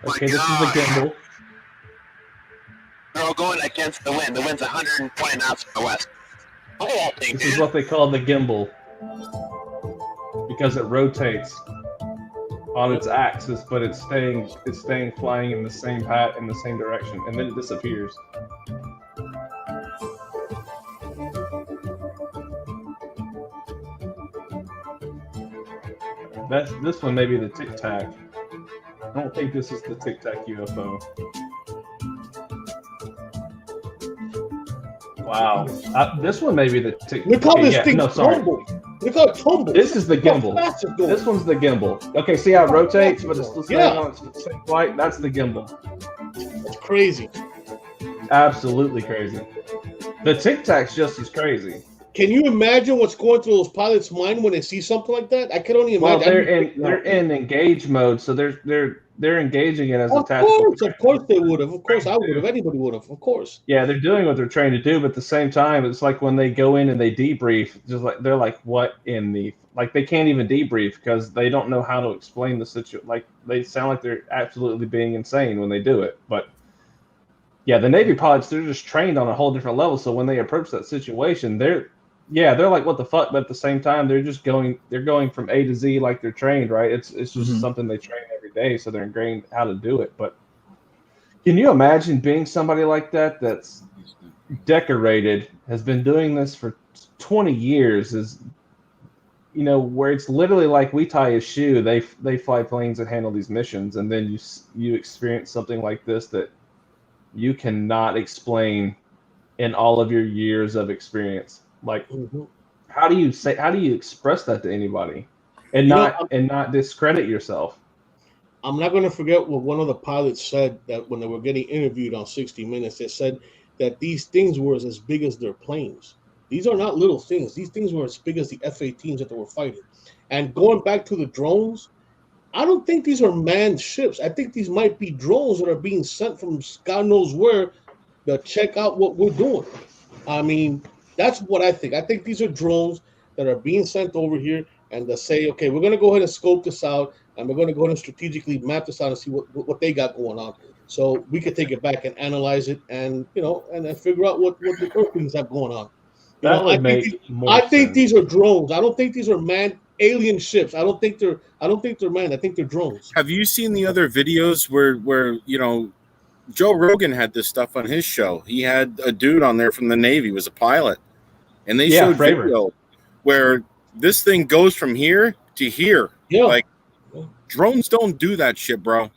Okay, this is the gimbal. They're all going against the wind. The wind's 120 knots from the west. Look at that thing, This dude. is what they call the gimbal because it rotates on its axis, but it's staying flying in the same path in the same direction, and then it disappears. This one may be the Tic Tac. I don't think this is the Tic Tac UFO. Wow, this one may be the Tic Tac. Look how this thing tumble. Look how it tumbles. This is the gimbal. This one's the gimbal. Okay, see how it rotates, but it's still staying on its same flight? That's the gimbal. That's crazy. Absolutely crazy. The Tic Tac's just as crazy. Can you imagine what's going through those pilots' mind when they see something like that? I can only imagine. Well, they're in engage mode, so they're engaging it as a tactical. Of course they would have. Of course I would have. Anybody would have. Of course. Yeah, they're doing what they're trained to do, but at the same time, it's like when they go in and they debrief, just like they're like, what in the they can't even debrief because they don't know how to explain the situation. Like they sound like they're absolutely being insane when they do it. But yeah, the Navy pilots, they're just trained on a whole different level. So when they approach that situation, they're like, what the fuck? But at the same time, they're going from A to Z like they're trained, right? It's just something they train every day, so they're ingrained how to do it. But can you imagine being somebody like that that's decorated, has been doing this for 20 years, is where it's literally like we tie a shoe, they fly planes and handle these missions, and then you experience something like this that you cannot explain in all of your years of experience. Like, how do you express that to anybody and not discredit yourself? I'm not going to forget what one of the pilots said, that when they were getting interviewed on 60 Minutes, they said that these things were as big as their planes. These are not little things. These things were as big as the F-18s that they were fighting. And going back to the drones, I don't think these are manned ships. I think these might be drones that are being sent from God knows where to check out what we're doing. I mean, that's what I think. I think these are drones that are being sent over here, and they say, okay, we're going to go ahead and scope this out, and we're going to go ahead and strategically map this out and see what they got going on, so we could take it back and analyze it, and and then figure out what the Earthlings have going on. I think these are drones. I don't think these are manned alien ships. I don't think they're manned. I think they're drones. Have you seen the other videos where Joe Rogan had this stuff on his show? He had a dude on there from the Navy, was a pilot, and they showed video where this thing goes from here to here. Yeah. Like, drones don't do that shit, bro.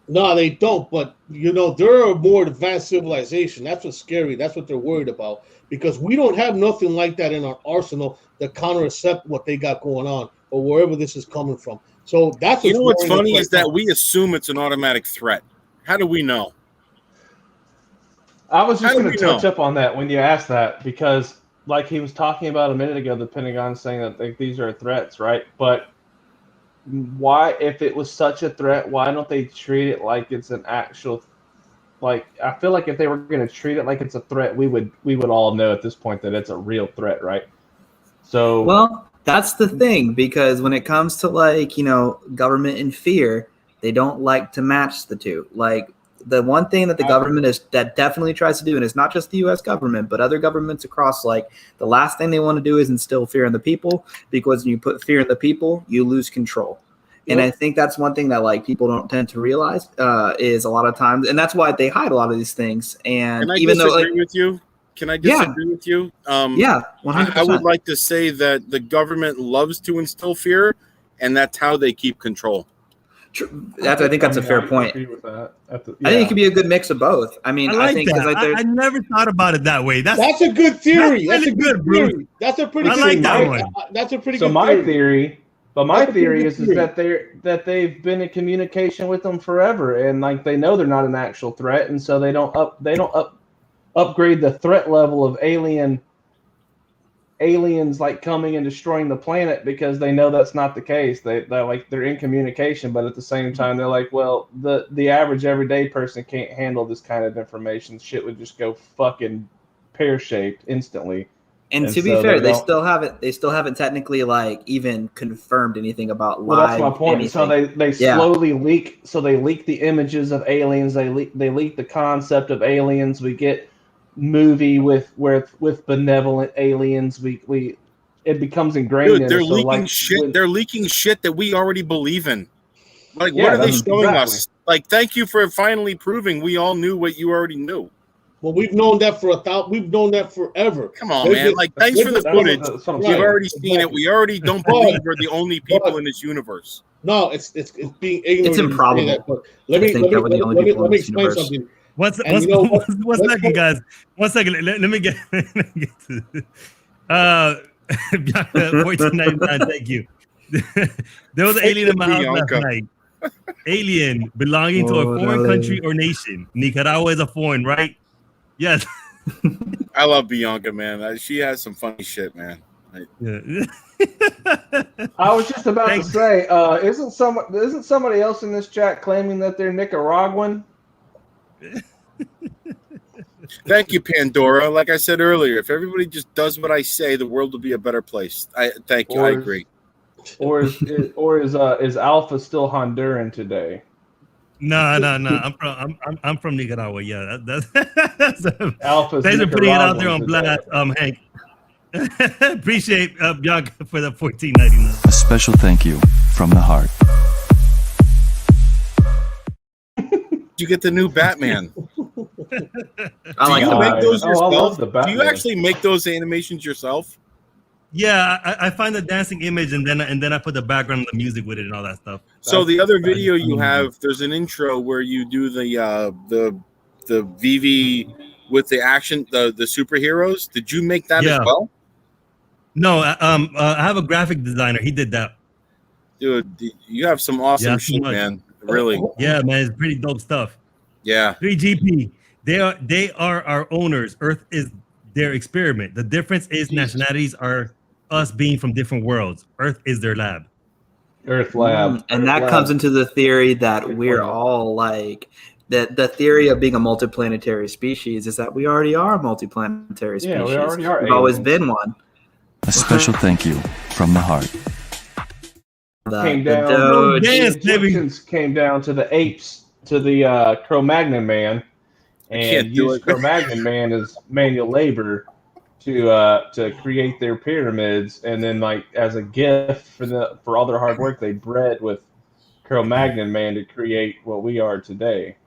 No, they don't. But they're a more advanced civilization. That's what's scary. That's what they're worried about, because we don't have nothing like that in our arsenal to countercept what they got going on or wherever this is coming from. So that's what's funny is that we assume it's an automatic threat. How do we know? I was just going to touch up on that when you asked that, because like he was talking about a minute ago, the Pentagon saying that these are threats, right? But why, if it was such a threat, why don't they treat it like it's an actual? Like, I feel like if they were going to treat it like it's a threat, we would all know at this point that it's a real threat, right? So, well, that's the thing, because when it comes to government and fear, they don't like to match the two. Like, the one thing that the government that definitely tries to do, and it's not just the U.S. government, but other governments across, the last thing they want to do is instill fear in the people, because when you put fear in the people, you lose control. And I think that's one thing that people don't tend to realize is a lot of times, and that's why they hide a lot of these things. And even though, with you? Can I disagree with you? Yeah, 100%. I would like to say that the government loves to instill fear, and that's how they keep control. I think that's a fair point. Agree with that. I think it could be a good mix of both. I mean, I think that. I never thought about it that way. That's a good theory. That's a good bro. theory. That's a pretty I good like that theory. one. That's a pretty So good my theory. theory is that they've been in communication with them forever, and like they know they're not an actual threat, and so they don't upgrade the threat level of aliens like coming and destroying the planet because they know that's not the case. They're in communication, but at the same time they're like, well, the average everyday person can't handle this kind of information. Shit would just go fucking pear-shaped instantly. And to be fair, they still haven't technically like even confirmed anything about live. Well, that's my point. Anything. So they slowly leak. So they leak the images of aliens. They leak the concept of aliens. We get movie with benevolent aliens. It becomes ingrained. Dude, they're in leaking shit. They're leaking shit that we already believe in. Like, what are they showing us? Like, thank you for finally proving we all knew what you already knew. Well, we've known that we've known that forever. Come on, man. Like, thanks for the footage. We've already seen it. We already don't believe we're the only people in this universe. No, it's being ignorant. It's improbable. But let me explain something. One second, guys. 1 second. Let me get to 1499. Thank you. There was an alien in my house last night. Alien belonging to a foreign country or nation. Nicaragua is a foreign, right? Yes. I love Bianca, man. She has some funny shit, man. I was just about to say, isn't somebody else in this chat claiming that they're Nicaraguan? Thank you, Pandora. Like I said earlier, if everybody just does what I say, the world will be a better place. Thank you. I agree. Or is Alpha still Honduran today? No. I'm from Nicaragua. Yeah, that's Alpha's. Thanks for putting it out there on blast, Hank. Appreciate Bianca for the $14.99. A special thank you from the heart. You get the new Batman. I like Do you make those yourself? I love the Batman. Do you actually make those animations yourself? Yeah, I find the dancing image and then I put the background and the music with it and all that stuff. So the other video you have, there's an intro where you do the VV with the action, the superheroes. Did you make that as well? No, I have a graphic designer. He did that. Dude, you have some awesome shit, man. Really. Yeah, man, it's pretty dope stuff. Yeah. 3GP. They are our owners. Earth is their experiment. The difference is nationalities are us being from different worlds. Earth is their lab. Earth lab. And that comes into the theory that we're all like the theory of being a multiplanetary species is that we already are a multiplanetary species. Yeah, we already are. We've always been one. A special thank you from the heart. The Egyptians came down to the apes, to the Cro-Magnon man, and used Cro-Magnon man as manual labor to create their pyramids, and then like as a gift for all their hard work, they bred with Cro-Magnon man to create what we are today.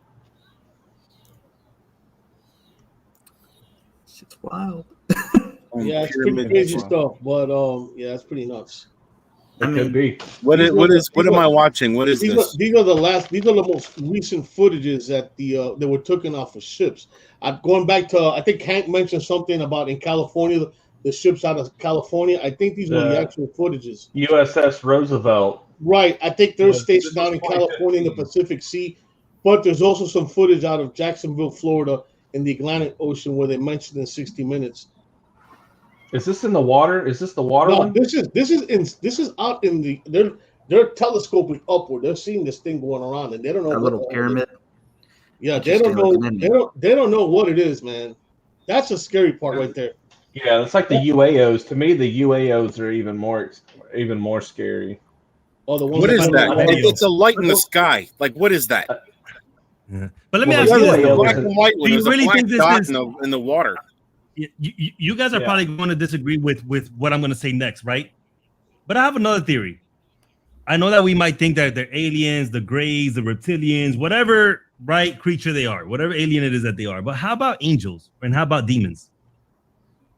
It's wild. Yeah, it's pretty crazy stuff, but yeah, it's pretty nuts. It could be. What am I watching? What is this? These are the most recent footages that that were taken off of ships. Going back to, I think Hank mentioned something about in California, the ships out of California. I think these were the actual footages. USS Roosevelt. Right. I think they're stationed down in California in the Pacific Sea, but there's also some footage out of Jacksonville, Florida, in the Atlantic Ocean where they mentioned in 60 Minutes. Is this in the water? Is this the water one? This is out in the they're telescoping upward. They're seeing this thing going around, and they don't know a little pyramid. Yeah, they don't know. They don't know what it is, man. That's a scary part right there. Yeah, it's like the UAOs. To me, the UAOs are even more scary. Oh, the ones what is that? It's a light in the sky. Like, what is that? Yeah. But let me ask you this: do you really think this is in the water? You guys are probably going to disagree with what I'm going to say next, right? But I have another theory. I know that we might think that they're aliens, the Greys, the reptilians, whatever creature they are, whatever alien it is that they are. But how about angels and how about demons?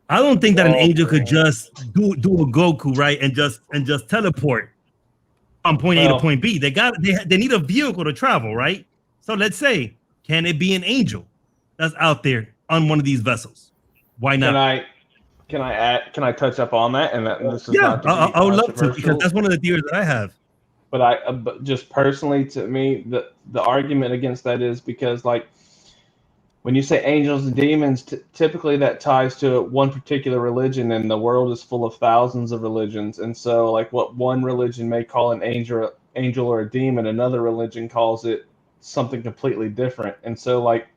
I don't think that an angel could just do a Goku, right, and just teleport from point A to point B. They need a vehicle to travel, right? So let's say, can it be an angel that's out there on one of these vessels? Why not? Can I touch up on that? And this is I would love to, because that's one of the theories that I have. But just personally, to me, the argument against that is because, like, when you say angels and demons, typically that ties to one particular religion, and the world is full of thousands of religions. And so, like, what one religion may call an angel or a demon, another religion calls it something completely different. And so, like,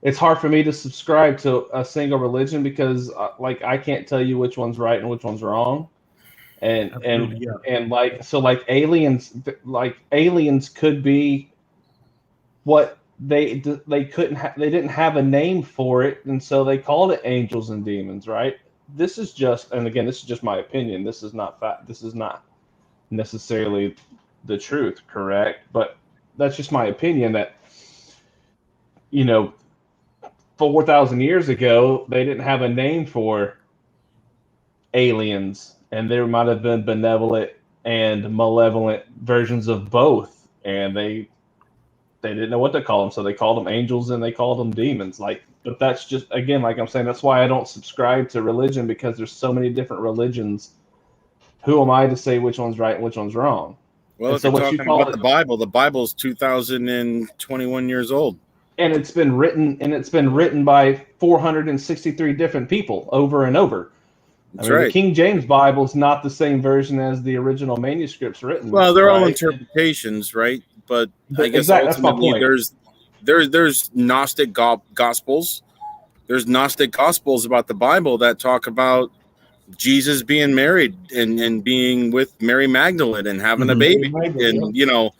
it's hard for me to subscribe to a single religion because, like, I can't tell you which one's right and which one's wrong. And aliens could be what they didn't have a name for it, and so they called it angels and demons, right? This is just my opinion. This is not fact. This is not necessarily the truth, correct? But that's just my opinion that, 4,000 years ago, they didn't have a name for aliens, and there might have been benevolent and malevolent versions of both, and they didn't know what to call them, so they called them angels and they called them demons. But that's just, again, like I'm saying, that's why I don't subscribe to religion, because there's so many different religions. Who am I to say which one's right and which one's wrong? Well, if you're talking about the Bible's 2,021 years old. And it's been written by 463 different people over and over. That's right. The King James Bible is not the same version as the original manuscripts written. Well, they're all interpretations, right? But I guess ultimately there's Gnostic Gospels. There's Gnostic Gospels about the Bible that talk about Jesus being married and being with Mary Magdalene and having a baby. And,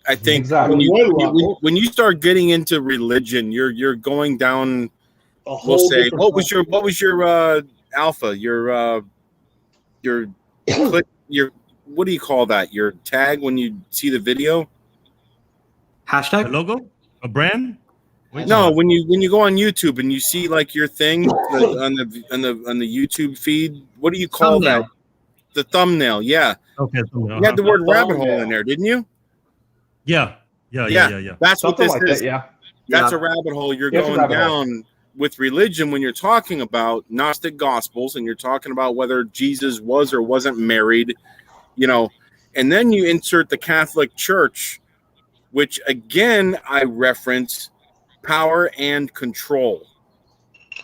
I think when you start getting into religion, you're going down. We'll say, what was your alpha? Your what do you call that? Your tag when you see the video? Hashtag? A logo? A brand? No, when you go on YouTube and you see like your thing on the YouTube feed, what do you call that? The thumbnail, yeah. Okay. You had the word rabbit hole in there, didn't you? Yeah. That's something what this is. That's a rabbit hole you're going down with religion when you're talking about Gnostic Gospels and you're talking about whether Jesus was or wasn't married, and then you insert the Catholic Church, which again I reference power and control.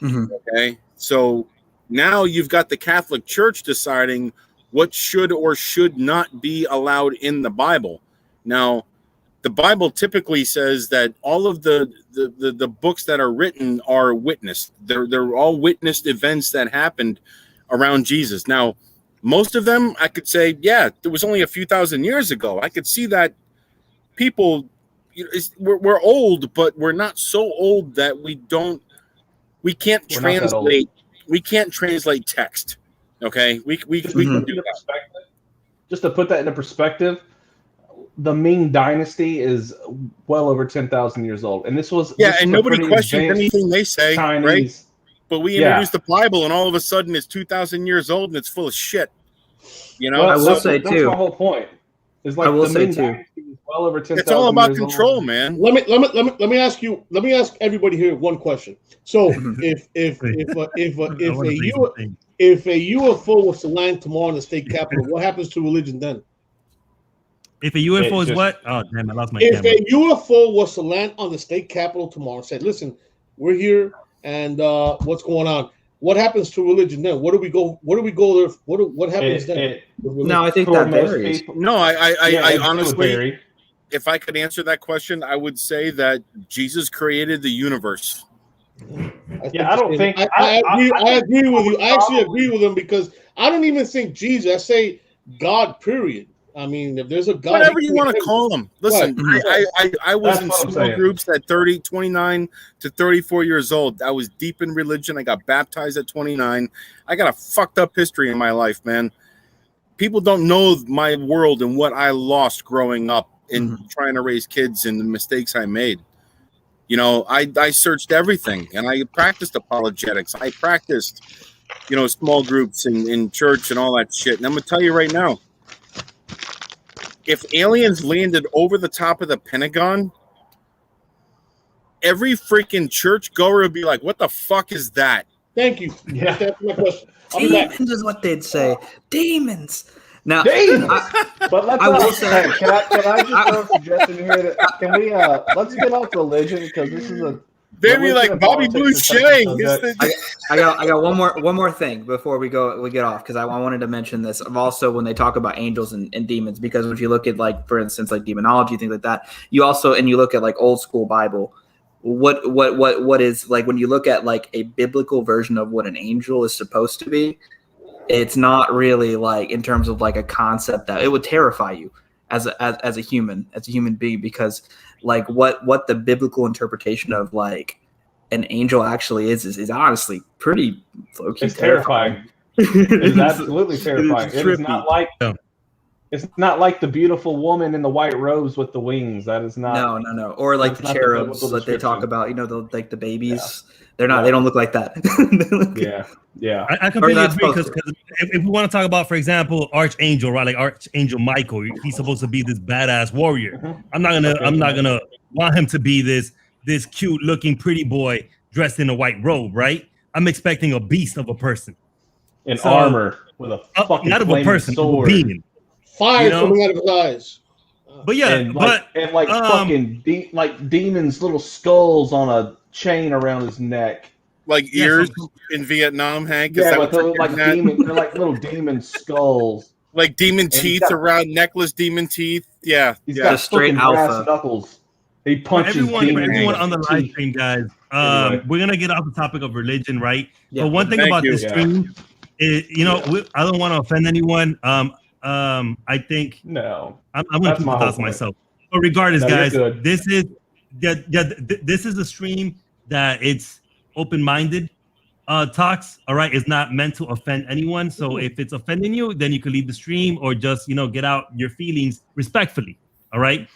Okay, so now you've got the Catholic Church deciding what should or should not be allowed in the Bible. Now, the Bible typically says that all of the books that are written are witnessed. They're all witnessed events that happened around Jesus. Now, most of them, I could say, yeah, there was only a few thousand years ago. I could see that people, we're old, but we're not so old that we can't translate. We can't translate text. Okay, we can do that. Just to put that into perspective, the Ming Dynasty is well over 10,000 years old, and this and nobody questions anything they say, Chinese, right? But we introduced the Bible, and all of a sudden it's 2,000 years old and it's full of shit. Well, I will say that's too. my whole point. Is like I will the say Ming too. Dynasty is well over 10,000. It's all about control, old. man. Let me ask you. Let me ask everybody here one question. So if a UFO was to land tomorrow in the state capitol, what happens to religion then? If a UFO is what? Oh, damn, I lost my camera. If a UFO was to land on the state capitol tomorrow and said, listen, we're here and what's going on? What happens to religion then? Where do we go there? What happens then? No, I think that varies. No, I honestly, if I could answer that question, I would say that Jesus created the universe. I agree with you. I actually agree with him because I don't even think Jesus. I say God, period. I mean, if there's a God, whatever you want to call him. Listen, I was in small groups at 29 to 34 years old. I was deep in religion. I got baptized at 29. I got a fucked up history in my life, man. People don't know my world and what I lost growing up in trying to raise kids and the mistakes I made. I searched everything and I practiced apologetics. I practiced, small groups in church and all that shit. And I'm going to tell you right now, if aliens landed over the top of the Pentagon, every freaking churchgoer would be like, "What the fuck is that?" Thank you. Yeah. That's my question. I'll be back. Demons is what they'd say. Demons. Now, But let's. I will say, can I just throw a suggestion here? Can we let's get off religion because this is a Baby, like Bobby Blue's saying. I got one more thing before we get off, because I wanted to mention this. Also, when they talk about angels and demons, because if you look at, like, for instance, like demonology, things like that, you look at like old school Bible. What is, like, when you look at like a biblical version of what an angel is supposed to be, it's not really, like, in terms of like a concept that it would terrify you as a human being, because like what the biblical interpretation of like an angel actually is honestly pretty low-key It's terrifying. It's absolutely terrifying. It's not like the beautiful woman in the white robes with the wings. That is not. No. Or like the cherubs that they talk about. The babies. They're not. They don't look like that. Yeah. I completely agree, because if we want to talk about, for example, Archangel, right? Like Archangel Michael, he's supposed to be this badass warrior. Mm-hmm. I'm not gonna want him to be this cute looking pretty boy dressed in a white robe, right? I'm expecting a beast of a person in armor with a fucking not of a person, sword. Of a being. Fire coming out of his eyes. But yeah, fucking demons' little skulls on a chain around his neck. Like ears in Vietnam, Hank? They're like little demon skulls. Like demon teeth around necklace, demon teeth. Yeah. He's got straight brass knuckles. He punches everyone on the live stream, guys. We're gonna get off the topic of religion, right? Yeah. But one thing about this stream is, I don't want to offend anyone. I think I'm gonna keep the thoughts myself. But regardless, guys, this is a stream that it's open-minded talks. All right, it's not meant to offend anyone. So if it's offending you, then you can leave the stream or just get out your feelings respectfully. All right.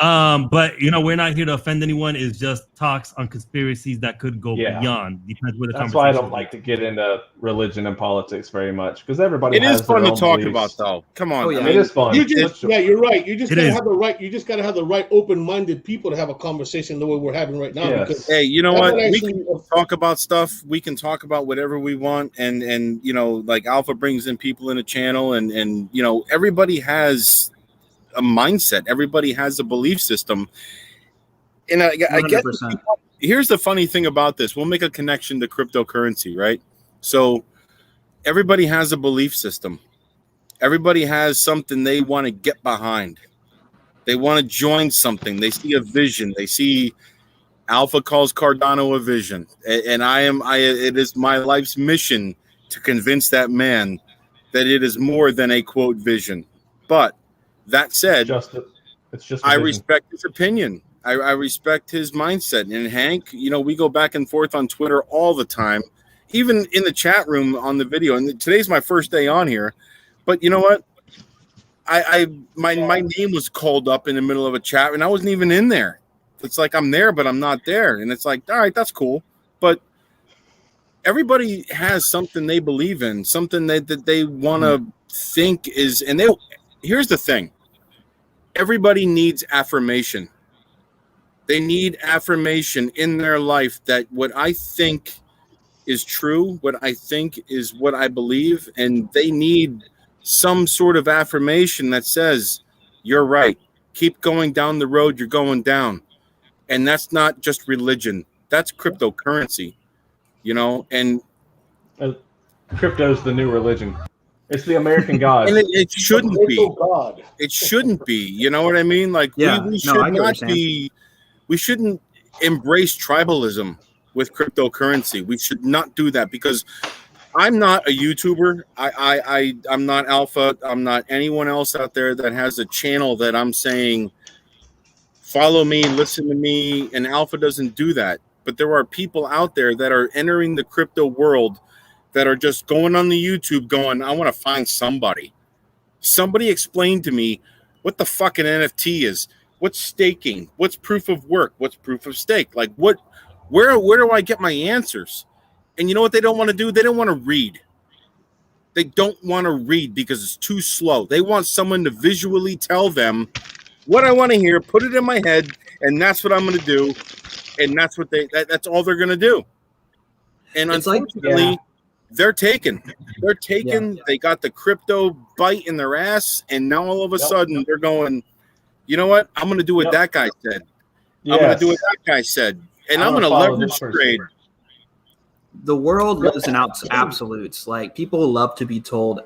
But we're not here to offend anyone. It's just talks on conspiracies that could go beyond. Depends where the That's why I don't like to get into religion and politics very much, because everybody. It has is fun their to own talk beliefs. about, though. Come on, it is fun. You're right. You just gotta have the right. You just gotta have the right open-minded people to have a conversation the way we're having right now. Yes. Hey, you know what? We can talk about stuff. We can talk about whatever we want, and like Alpha brings in people in the channel, and everybody has a mindset. Everybody has a belief system, and I get. Here's the funny thing about this. We'll make a connection to cryptocurrency, right? So everybody has a belief system. Everybody has something they want to get behind. They want to join something. They see a vision. They see Alpha calls Cardano a vision, and it is my life's mission to convince that man that it is more than a quote vision. But that said, it's just I respect his opinion. I respect his mindset. And Hank, we go back and forth on Twitter all the time, even in the chat room on the video. And today's my first day on here. But you know what? My name was called up in the middle of a chat, and I wasn't even in there. It's like I'm there, but I'm not there. And it's like, all right, that's cool. But everybody has something they believe in, something that they want to think is. And here's the thing. Everybody needs affirmation. They need affirmation in their life that what I think is true, what I think is what I believe, and they need some sort of affirmation that says, you're right. Keep going down the road you're going down. And that's not just religion. That's cryptocurrency, and crypto's the new religion. It's the American God. And it shouldn't be. It shouldn't be. You know what I mean? Like we should not be. We shouldn't embrace tribalism with cryptocurrency. We should not do that, because I'm not a YouTuber. I'm not Alpha. I'm not anyone else out there that has a channel that I'm saying, follow me, listen to me. And Alpha doesn't do that. But there are people out there that are entering the crypto world that are just going on the YouTube going, I want to find somebody. Somebody explain to me what the fucking NFT is. What's staking? What's proof of work? What's proof of stake? Like where do I get my answers? And you know what they don't want to do? They don't want to read. They don't want to read because it's too slow. They want someone to visually tell them what I want to hear, put it in my head, and that's what I'm going to do. And that's what that's all they're going to do. And It's like, unfortunately, they're taken. They're taken. Yeah. They got the crypto bite in their ass, and now all of a sudden they're going, you know what? I'm going to do what that guy said. I'm going to do what that guy said, and I'm going to leverage trade. The world lives in absolutes. Like, people love to be told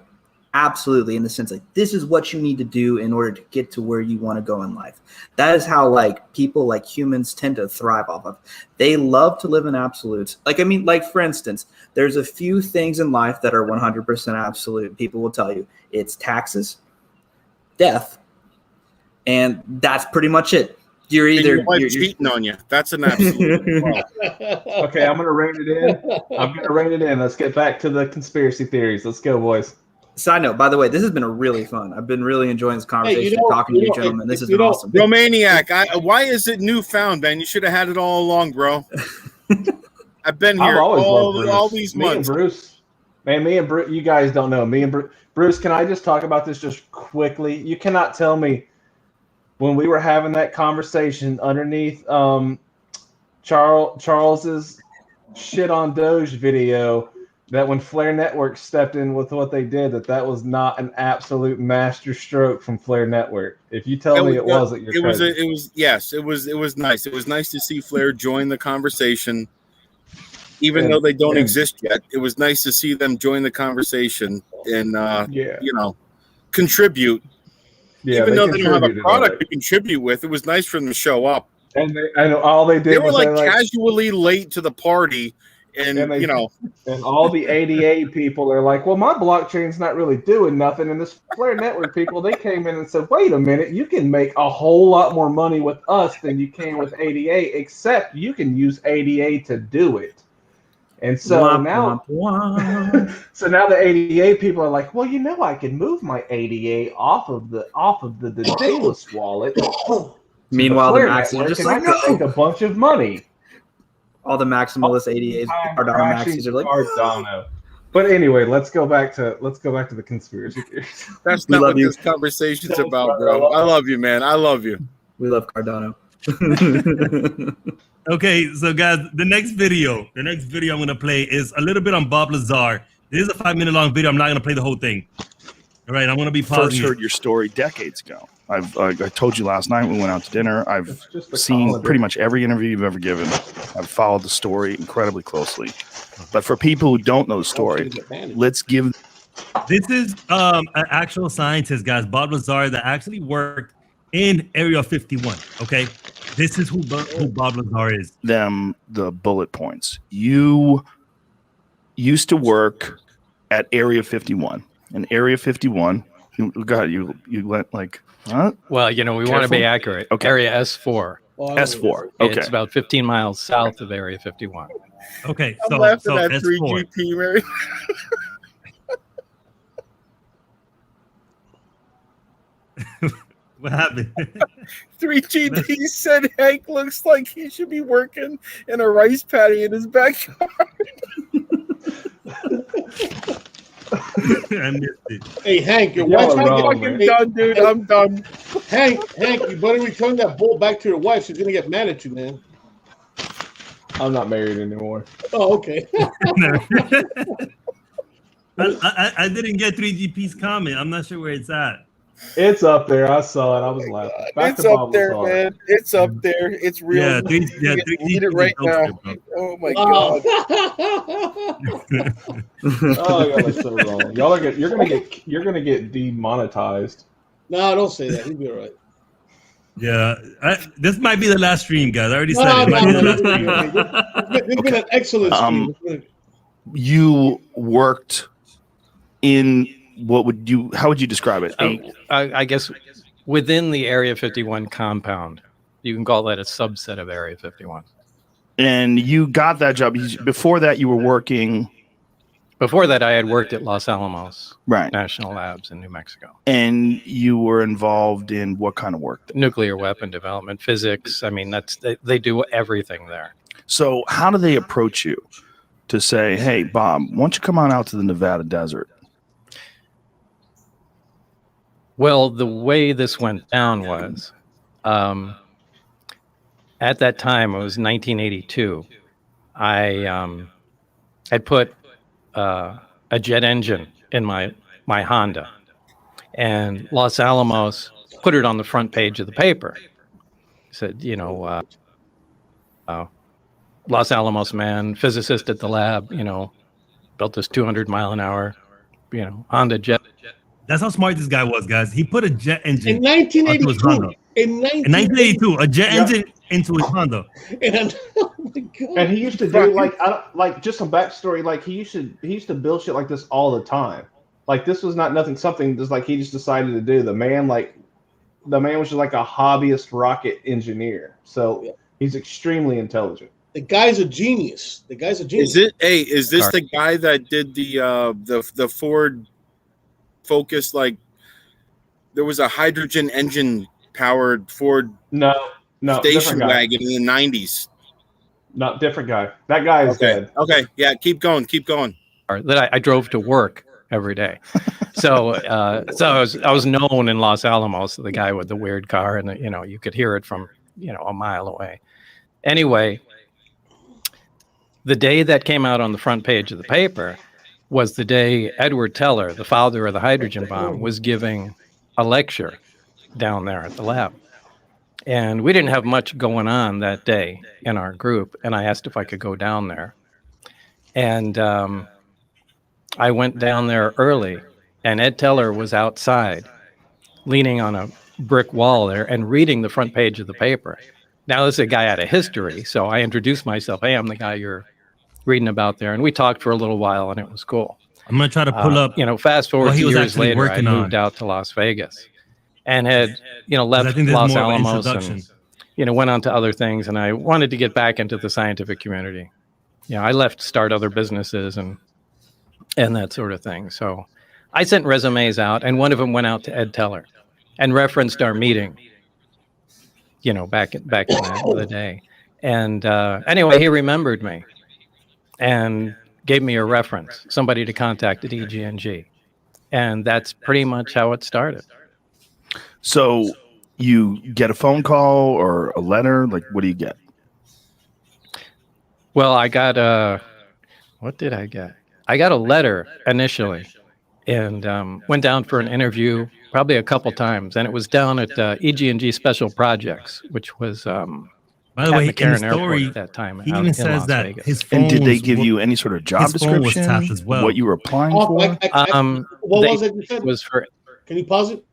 absolutely, in the sense like, this is what you need to do in order to get to where you want to go in life. That is how like people, like humans, tend to thrive off of. They love to live in absolutes. Like, I mean, like, for instance, there's a few things in life that are 100% absolute. People will tell you it's taxes, death, and that's pretty much it. You're either you're cheating on you. That's an absolute. Okay, I'm gonna rein it in. Let's get back to the conspiracy theories. Let's go, boys. Side note, by the way, this has been a really fun. I've been really enjoying this conversation, talking to you gentlemen. This has been awesome. Romaniac, why is it newfound, man? You should have had it all along, bro. I've been here all these months. Me and Bruce, you guys don't know. Me and Bruce, can I just talk about this just quickly? You cannot tell me when we were having that conversation underneath Charles's shit on Doge video, that when Flare Network stepped in with what they did, that was not an absolute master stroke from Flare Network. If you tell me it wasn't, you're crazy. It was nice. It was nice to see Flare join the conversation, even though they don't exist yet. It was nice to see them join the conversation and contribute. Yeah, even though they don't have a product to contribute with, it was nice for them to show up. And I know all they did. They were like casually late to the party. And all the ADA people are like, well, my blockchain's not really doing nothing. And this Flare Network people, they came in and said, wait a minute, you can make a whole lot more money with us than you can with ADA, except you can use ADA to do it. And so now the ADA people are like, well, I can move my ADA off of the Daedalus wallet. Meanwhile, the Maxis are just like, make a bunch of money. All the maximalist ADAs, Cardano Maxis are like Cardano. But anyway, let's go back to the conspiracy theories. That's not what this conversation's about, bro. I love you, man. I love you. We love Cardano. Okay, so guys, the next video I'm gonna play is a little bit on Bob Lazar. This is a 5-minute long video. I'm not gonna play the whole thing. All right, I'm gonna be pausing. First heard your story decades ago. I told you last night we went out to dinner. I've seen pretty much every interview you've ever given. I've followed the story incredibly closely. But for people who don't know the story, let's give. This is an actual scientist, guys, Bob Lazar, that actually worked in Area 51. Okay, this is who Bob Lazar is. Them the bullet points. You used to work at Area 51. In Area 51, you went like. Huh? Well, we want to be accurate. Okay. Area S4. S4. Okay. It's about 15 miles south of Area 51. Okay. I'm laughing at 3GP, Mary. What happened? 3GP said Hank looks like he should be working in a rice paddy in his backyard. I missed it. Hey, Hank, your wife's fucking done, dude. I'm done. Hank, you better return that bowl back to your wife. She's gonna get mad at you, man. I'm not married anymore. Oh, okay. I didn't get 3GP's comment. I'm not sure where it's at. It's up there. I saw it. I was laughing. It's up there, man. It's up there. It's real. Yeah, 3GP read it right now. Oh my god. Oh, y'all are so wrong. You're gonna get demonetized. No, don't say that. You'll be all right. Yeah, this might be the last stream, guys. I already said it might be the last stream. It's been an excellent stream. You worked in how would you describe it? I guess within the Area 51 compound, you can call that a subset of Area 51. And you got that job. Before that, you were working. Before that, I had worked at Los Alamos right. National Labs in New Mexico. And you were involved in what kind of work? Nuclear weapon development, physics. I mean, they do everything there. So how do they approach you to say, hey, Bob, why don't you come on out to the Nevada desert Well, the way this went down was, at that time, it was 1982. I had put a jet engine in my Honda, and Los Alamos put it on the front page of the paper. Said, Los Alamos man, physicist at the lab, built this 200-mile-an-hour, Honda jet. That's how smart this guy was, guys. He put a jet engine in 1982. In 1982, a jet engine into his Honda. And, oh my God. And he used to do like just some backstory. Like he used to build shit like this all the time. Like this was not something just like he just decided to do. The man was just like a hobbyist rocket engineer. So he's extremely intelligent. The guy's a genius. Is this the guy that did the Ford Focus? Like there was a hydrogen engine powered Ford station wagon in the 90s. Not different guy. That guy is dead. Okay, yeah, keep going. That I drove to work every day. So I was known in Los Alamos, the guy with the weird car, and you could hear it from a mile away. Anyway, the day that came out on the front page of the paper was the day Edward Teller, the father of the hydrogen bomb, was giving a lecture down there at the lab. And we didn't have much going on that day in our group, and I asked if I could go down there. And I went down there early, and Ed Teller was outside, leaning on a brick wall there and reading the front page of the paper. Now, this is a guy out of history, so I introduced myself. Hey, I'm the guy you're reading about there. And we talked for a little while, and it was cool. I'm going to try to pull up. Fast forward 2 years later, I moved out to Las Vegas and had, left Los Alamos and, went on to other things. And I wanted to get back into the scientific community. I left to start other businesses and that sort of thing. So I sent resumes out, and one of them went out to Ed Teller and referenced our meeting, back in the day. And anyway, he remembered me and gave me a reference, somebody to contact at EG&G. And that's pretty much how it started. So you get a phone call or a letter? Like, what do you get? Well, I got what did I get? I got a letter initially and went down for an interview probably a couple times. And it was down at EG&G Special Projects, which was by the way, in the story story, at that time, he even says that Vegas. his phone and did they give you any sort of job description? Was tapped as well. What you were applying for? What was it you said? Was for. Can you pause it?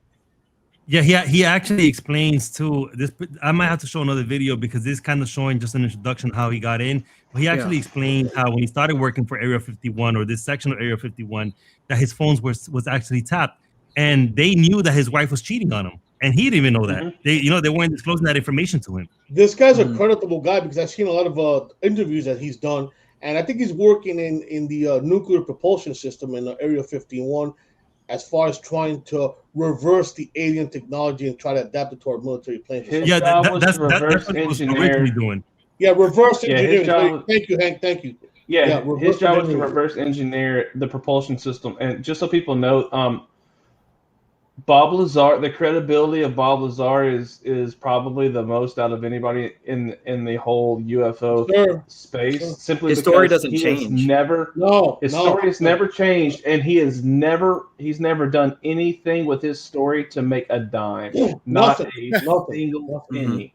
Yeah, he actually explains too. This I might have to show another video because this kind of showing just an introduction how he got in. But he actually explained how when he started working for Area 51 or this section of Area 51, that his phones was actually tapped, and they knew that his wife was cheating on him, and he didn't even know that. They weren't disclosing that information to him. This guy's a creditable guy because I've seen a lot of interviews that he's done, and I think he's working in the nuclear propulsion system in Area 51 as far as trying to reverse the alien technology and try to adapt it to our military planes. His job was to reverse engineer. Yeah, reverse engineering. Thank you, Hank. Thank you. Yeah, his job was to reverse engineer the propulsion system. And just so people know, Bob Lazar, the credibility of Bob Lazar is probably the most out of anybody in the whole UFO space. Simply his because story doesn't he change. His story has never changed, and he's never done anything with his story to make a dime. Not a single penny.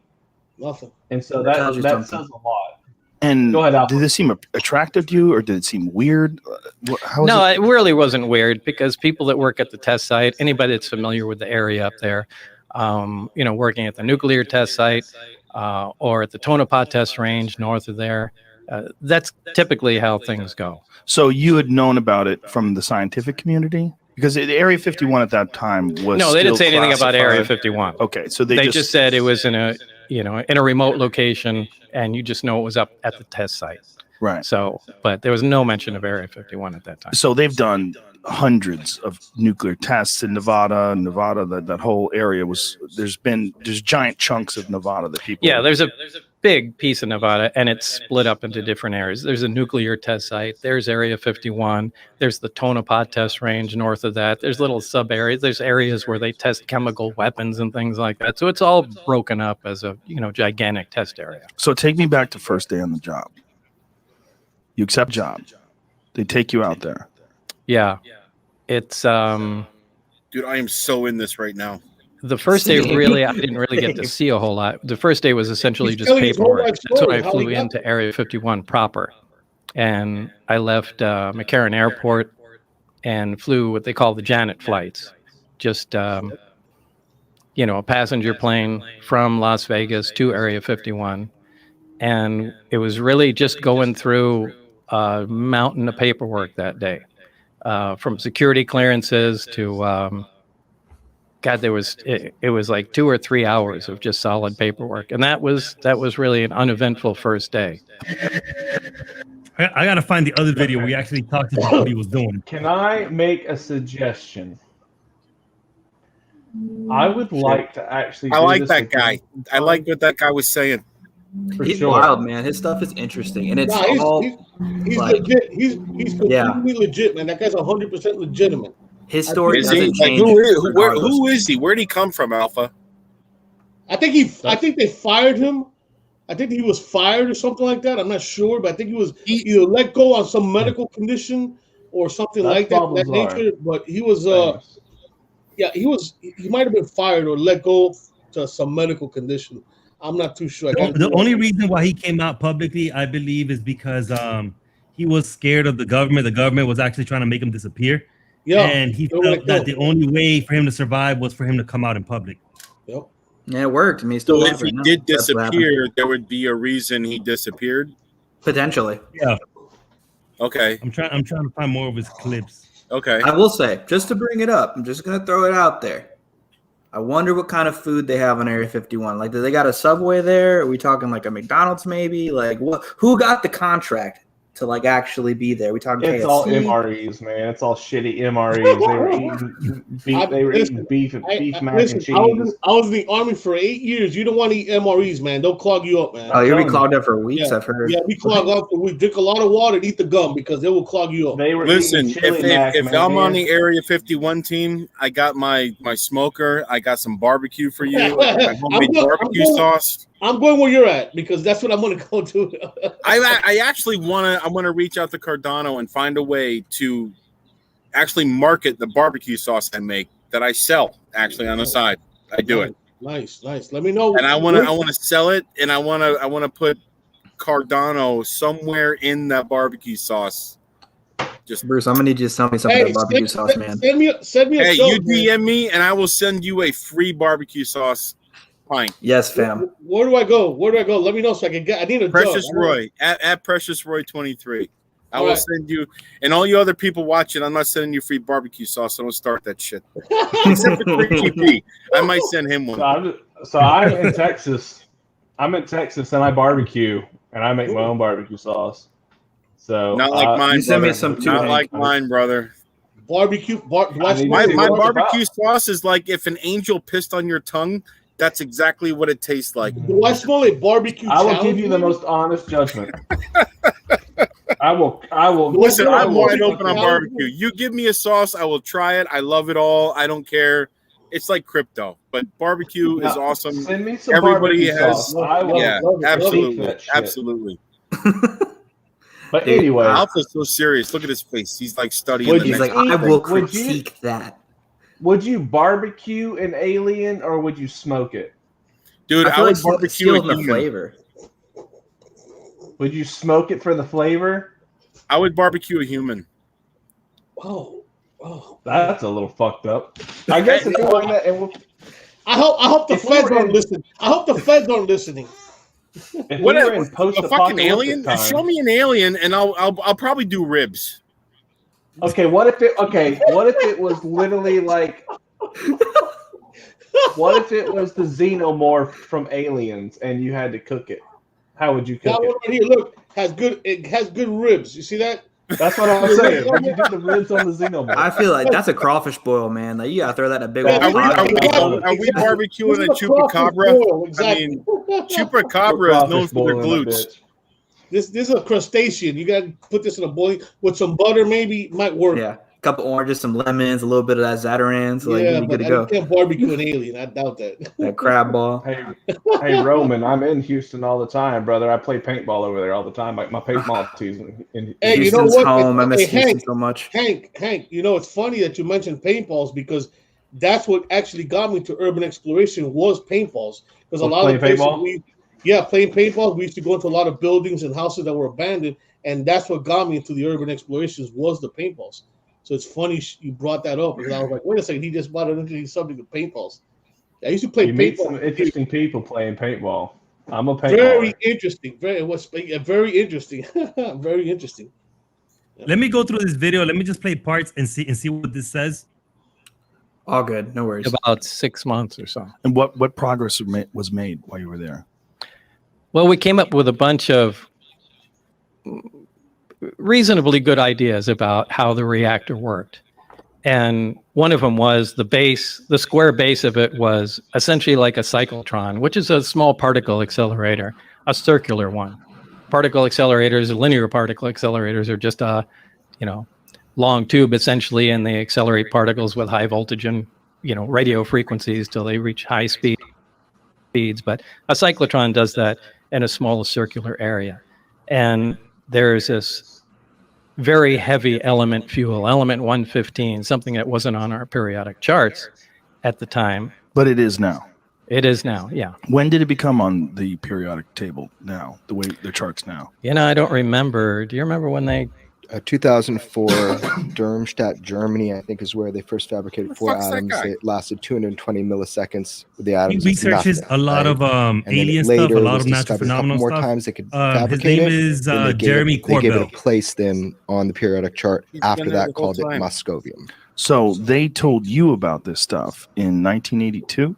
Nothing. And so that says a lot. And go ahead, did this seem attractive to you, or did it seem weird? No, it really wasn't weird because people that work at the test site, anybody that's familiar with the area up there, working at the nuclear test site or at the Tonopah test range north of there, that's typically how things go. So you had known about it from the scientific community? Because the Area 51 at that time was no, they didn't say anything classified. about Area 51. Okay, so they just said it was in a remote location, and you just know it was up at the test site. Right. So, but there was no mention of Area 51 at that time. So they've done hundreds of nuclear tests in Nevada. That whole area there's giant chunks of Nevada that people. Yeah, there's a big piece of Nevada, and it's split up into different areas. There's a nuclear test site. There's Area 51. There's the Tonopah test range north of that. There's little sub areas. There's areas where they test chemical weapons and things like that. So it's all broken up as a gigantic test area. So take me back to first day on the job. You accept job. They take you out there. Yeah, it's Dude, I am so in this right now. the first day. Really, I didn't really get to see a whole lot. The first day was essentially just paperwork. That's when I flew into Area 51 proper, and I left McCarran Airport and flew what they call the Janet flights, just a passenger plane from Las Vegas to Area 51, and it was really just going through a mountain of paperwork that day, from security clearances to God, it was like 2 or 3 hours of just solid paperwork, and that was really an uneventful first day. I gotta find the other video where he actually talked about what he was doing. Can I make a suggestion? I would like to actually. I like that guy. I like what that guy was saying. He's wild, man. His stuff is interesting, and it's he's legit. He's completely legit, man. That guy's 100% legitimate. His story is he? Like, who is he? Where'd he come from, Alpha? I think they fired him. I think he was fired or something like that. I'm not sure, but I think he was either let go on some medical condition or something like that nature. But he was he might have been fired or let go to some medical condition. I'm not too sure. The only reason why he came out publicly, I believe, is because he was scared of the government. The government was actually trying to make him disappear. Yeah, and he felt that the only way for him to survive was for him to come out in public. Yep. Yeah, it worked. I mean, still. So if he did disappear, there would be a reason he disappeared. Potentially. Yeah. Okay. I'm trying to find more of his clips. Okay. I will say, just to bring it up, I'm just gonna throw it out there. I wonder what kind of food they have on Area 51. Like, do they got a Subway there? Are we talking like a McDonald's maybe? Like, what? Who got the contract to like actually be there? We talking? It's KFC? all MREs, man. It's all shitty MREs. They were eating beef. They were eating beef mac and cheese. I was in the Army for 8 years. You don't want to eat MREs, man. They'll clog you up, man. Oh, you'll be clogged up for weeks. Yeah. I've heard. Yeah, we clog up. We drink a lot of water and eat the gum because they will clog you up. They were Listen, if I'm on the Area 51 team, I got my smoker. I got some barbecue for you. My homemade barbecue sauce. I'm going where you're at because that's what I'm going to go to. I actually want to reach out to Cardano and find a way to actually market the barbecue sauce I make that I sell actually on the side. I do it. Nice. Let me know. And I want to sell it, and I want to put Cardano somewhere in that barbecue sauce. Just Bruce, I'm gonna need you to tell me something about barbecue sauce, man. Send me a Hey, show, you DM me, and I will send you a free barbecue sauce. Fine. Yes, fam. Where do I go? Let me know so I can get. I need a Precious jug. Roy at Precious Roy 23. I will send you, and all you other people watching. I'm not sending you free barbecue sauce. So don't start that shit. Except for GP, I might send him one. So I'm in Texas. I'm in Texas, and I barbecue, and I make my own barbecue sauce. So not like mine. You send me some too. Not like mine, brother. Barbecue. My barbecue sauce is like if an angel pissed on your tongue. That's exactly what it tastes like. Do I smell a barbecue? I will give you the most honest judgment. I will. Listen, I'm wide open on barbecue. You give me a sauce, I will try it. I love it all. I don't care. It's like crypto, but barbecue is awesome. Send me some Everybody barbecue has. sauce. I will Absolutely. But anyway, Alpha's so serious. Look at his face. He's like studying. He's like, I will critique that. Would you barbecue an alien or would you smoke it? Dude, I would barbecue the flavor. Would you smoke it for the flavor? I would barbecue a human. Oh. That's a little fucked up. I guess if you're doing that, I hope the feds aren't listening. I hope the feds aren't listening. What a fucking alien? Show me an alien, and I'll probably do ribs. Okay, what if it was literally like what if it was the xenomorph from Aliens and you had to cook it? How would you cook it? Right here, look, it has good ribs. You see that? That's what I'm saying. Would you do the ribs on the xenomorph? I feel like that's a crawfish boil, man. Like you gotta throw that in a big old Are we pot. barbecuing a chupacabra? Exactly. I mean, chupacabra is known for their glutes. This is a crustacean. You got to put this in a boil with some butter, maybe might work. Yeah, a couple oranges, some lemons, a little bit of that Zatarain. So Yeah, like, but good to go. you can't barbecue an alien. I doubt that. That crab ball. Hey, Roman, I'm in Houston all the time, brother. I play paintball over there all the time. Like my paintball season. Hey, Houston's you know what? home. I miss Hey, Houston Hank, so much. Hank, you know, it's funny that you mentioned paintballs because that's what actually got me to urban exploration was paintballs. Because a lot of places playing paintballs. We used to go into a lot of buildings and houses that were abandoned, and that's what got me into the urban explorations was the paintballs. So it's funny you brought that up because I was like, wait a second, he just brought it into the subject of paintballs. I used to play paintball. Meet some interesting people playing paintball. I'm a paintballer. Very interesting. Very interesting. Very interesting. Yeah. Let me go through this video. Let me just play parts and see what this says. All good, no worries. About 6 months or so. And what progress was made while you were there? Well, we came up with a bunch of reasonably good ideas about how the reactor worked. And one of them was the square base of it was essentially like a cyclotron, which is a small particle accelerator, a circular one. Particle accelerators, linear particle accelerators are just a, long tube essentially, and they accelerate particles with high voltage and, radio frequencies till they reach high speeds. But a cyclotron does that in a small circular area. And there's this very heavy element fuel, element 115, something that wasn't on our periodic charts at the time. But it is now. It is now, yeah. When did it become on the periodic table now, the way the charts now? I don't remember. Do you remember when they... 2004, Darmstadt, Germany, I think, is where they first fabricated 4 atoms. It lasted 220 milliseconds with the atoms. He researches a lot of alien stuff, a lot of natural phenomenal stuff. More times they could fabricate his name is Jeremy Corbell. They gave it a place then on the periodic chart. After that, called it Moscovium. So they told you about this stuff in 1982?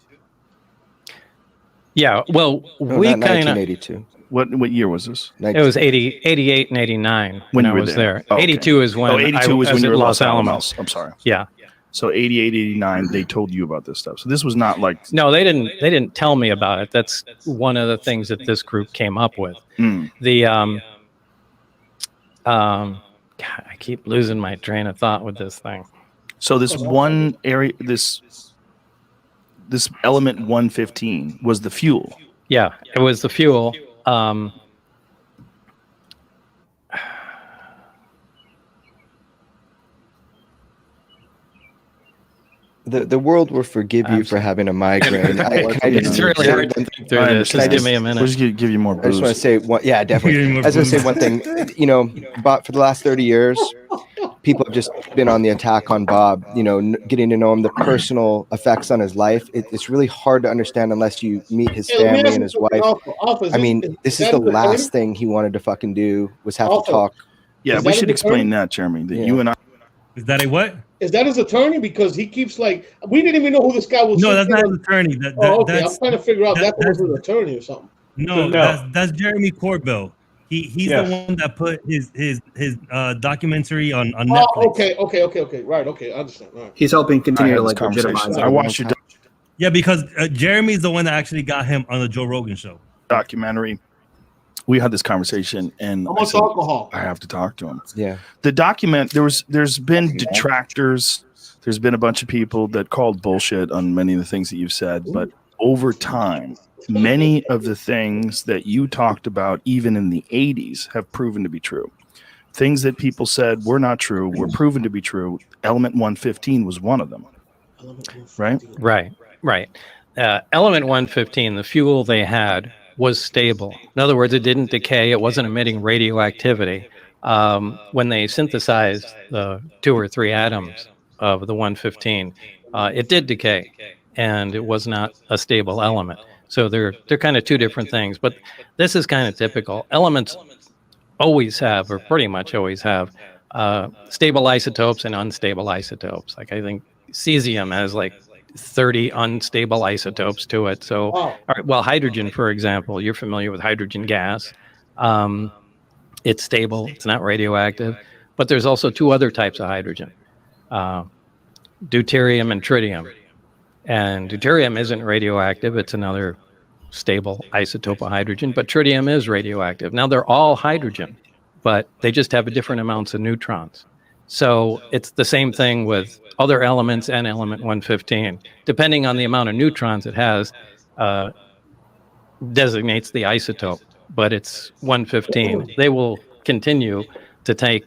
Yeah, well, we kind of... 1982. What year was this? It was 88 and 89 when I was there. Oh, okay. 82 is when 82 was when you were at Los Alamos. I'm sorry. Yeah. So 88, 89, they told you about this stuff. So this was not like... No, they didn't tell me about it. That's one of the things that this group came up with. The God, I keep losing my train of thought with this thing. So this one area, this element 115 was the fuel. Yeah, it was the fuel. The world will forgive you for having a migraine. It's really hard to think through this. Just give me a minute. We'll just give you more booze. I just want to say, yeah, definitely. I was going to say one thing. But for the last 30 years, people have just been on the attack on Bob, getting to know him, the personal effects on his life. It's really hard to understand unless you meet his family and his wife. I mean, this is the last thing he wanted to fucking do was have to talk. Yeah, we should explain that, Jeremy, that you and I... Is that a what? Is that his attorney? Because he keeps we didn't even know who this guy was. No, that's not his attorney. Okay. I'm trying to figure out that was his attorney or something. No, that's Jeremy Corbell. He's the one that put his documentary on Netflix. Okay. Right. Okay. I understand. Right. He's helping continue to legitimize. I watched your Yeah, because Jeremy's the one that actually got him on the Joe Rogan show. Documentary. We had this conversation, and I said, alcohol. I have to talk to him. Yeah. The document. There's been detractors. There's been a bunch of people that called bullshit on many of the things that you've said, but over time, many of the things that you talked about, even in the 80s, have proven to be true. Things that people said were not true were proven to be true. Element 115 was one of them. Right? Right. Element 115, the fuel they had, was stable. In other words, it didn't decay. It wasn't emitting radioactivity. When they synthesized the 2 or 3 atoms of the 115, it did decay, and it was not a stable element. So they're kind of 2 different things. But this is kind of typical. Elements always have, or pretty much always have, stable isotopes and unstable isotopes. Like I think cesium has 30 unstable isotopes to it. So, all right, well, hydrogen, for example, you're familiar with hydrogen gas. It's stable. It's not radioactive. But there's also two other types of hydrogen, deuterium and tritium. And deuterium isn't radioactive. It's another stable isotope of hydrogen, but tritium is radioactive. Now, they're all hydrogen, but they just have different amounts of neutrons. So it's the same thing with other elements and element 115. Depending on the amount of neutrons it has, designates the isotope, but it's 115. They will continue to take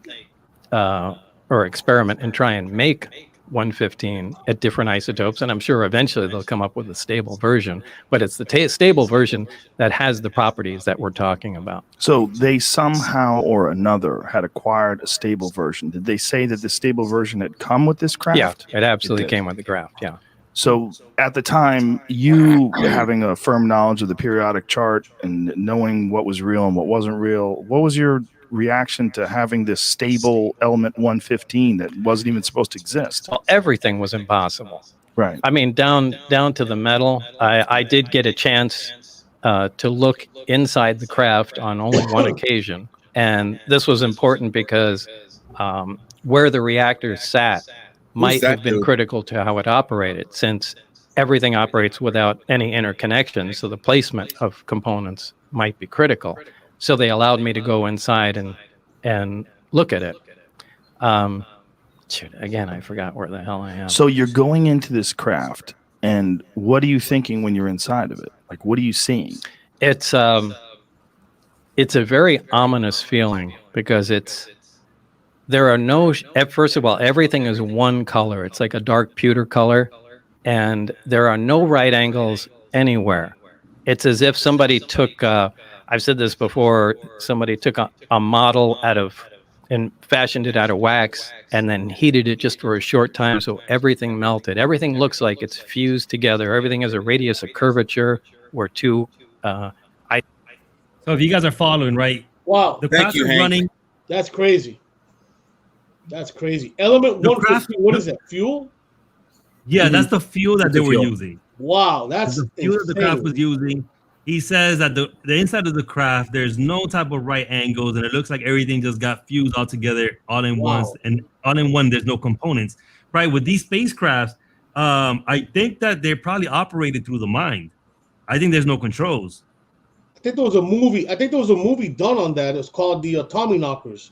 or experiment and try and make 115 at different isotopes, and I'm sure eventually they'll come up with a stable version, but it's the stable version that has the properties that we're talking about. So they somehow or another had acquired a stable version. Did they say that the stable version had come with this craft? Yeah, it absolutely came with the craft, yeah. So at the time, you having a firm knowledge of the periodic chart and knowing what was real and what wasn't real, what was your reaction to having this stable element 115 that wasn't even supposed to exist? Well, everything was impossible. Right. I mean, down to the metal. I did get a chance to look inside the craft on only one occasion, and this was important because where the reactor sat might have been critical to how it operated, since everything operates without any interconnection, so the placement of components might be critical. So they allowed me to go inside and look at it. Again, I forgot where the hell I am. So you're going into this craft, and what are you thinking when you're inside of it? Like, what are you seeing? It's a very ominous feeling because there are no, first of all, everything is one color. It's like a dark pewter color, and there are no right angles anywhere. It's as if somebody took, I've said this before, somebody took a model and fashioned it out of wax and then heated it just for a short time so everything melted. Everything looks like it's fused together. Everything has a radius of curvature where two. So if you guys are following, right? Wow. The craft is running. That's crazy. That's crazy. Element 115, what is that? Fuel? Yeah, that's the fuel that they were using. Wow, that's the fuel that the craft was using. He says that the inside of the craft, there's no type of right angles, and it looks like everything just got fused all together, all in once, and all in one. There's no components, right? With these spacecrafts, I think that they're probably operated through the mind. I think there's no controls. I think there was a movie done on that. It's called the Tommy Knockers.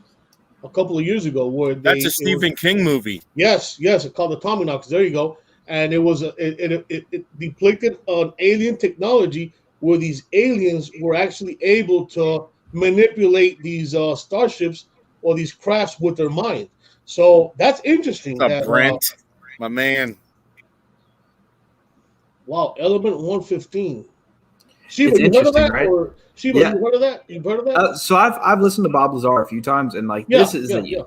A couple of years ago, where that's a Stephen King movie. Yes, it's called the Tommy Knockers. There you go. And it was it depicted an alien technology where these aliens were actually able to manipulate these starships or these crafts with their mind. So that's interesting. What's up, Brent, my man? Wow, Element 115. Shiva, you heard of that? Right? Or Shiva, you heard of that? You've heard of that? So I've listened to Bob Lazar a few times, and this is a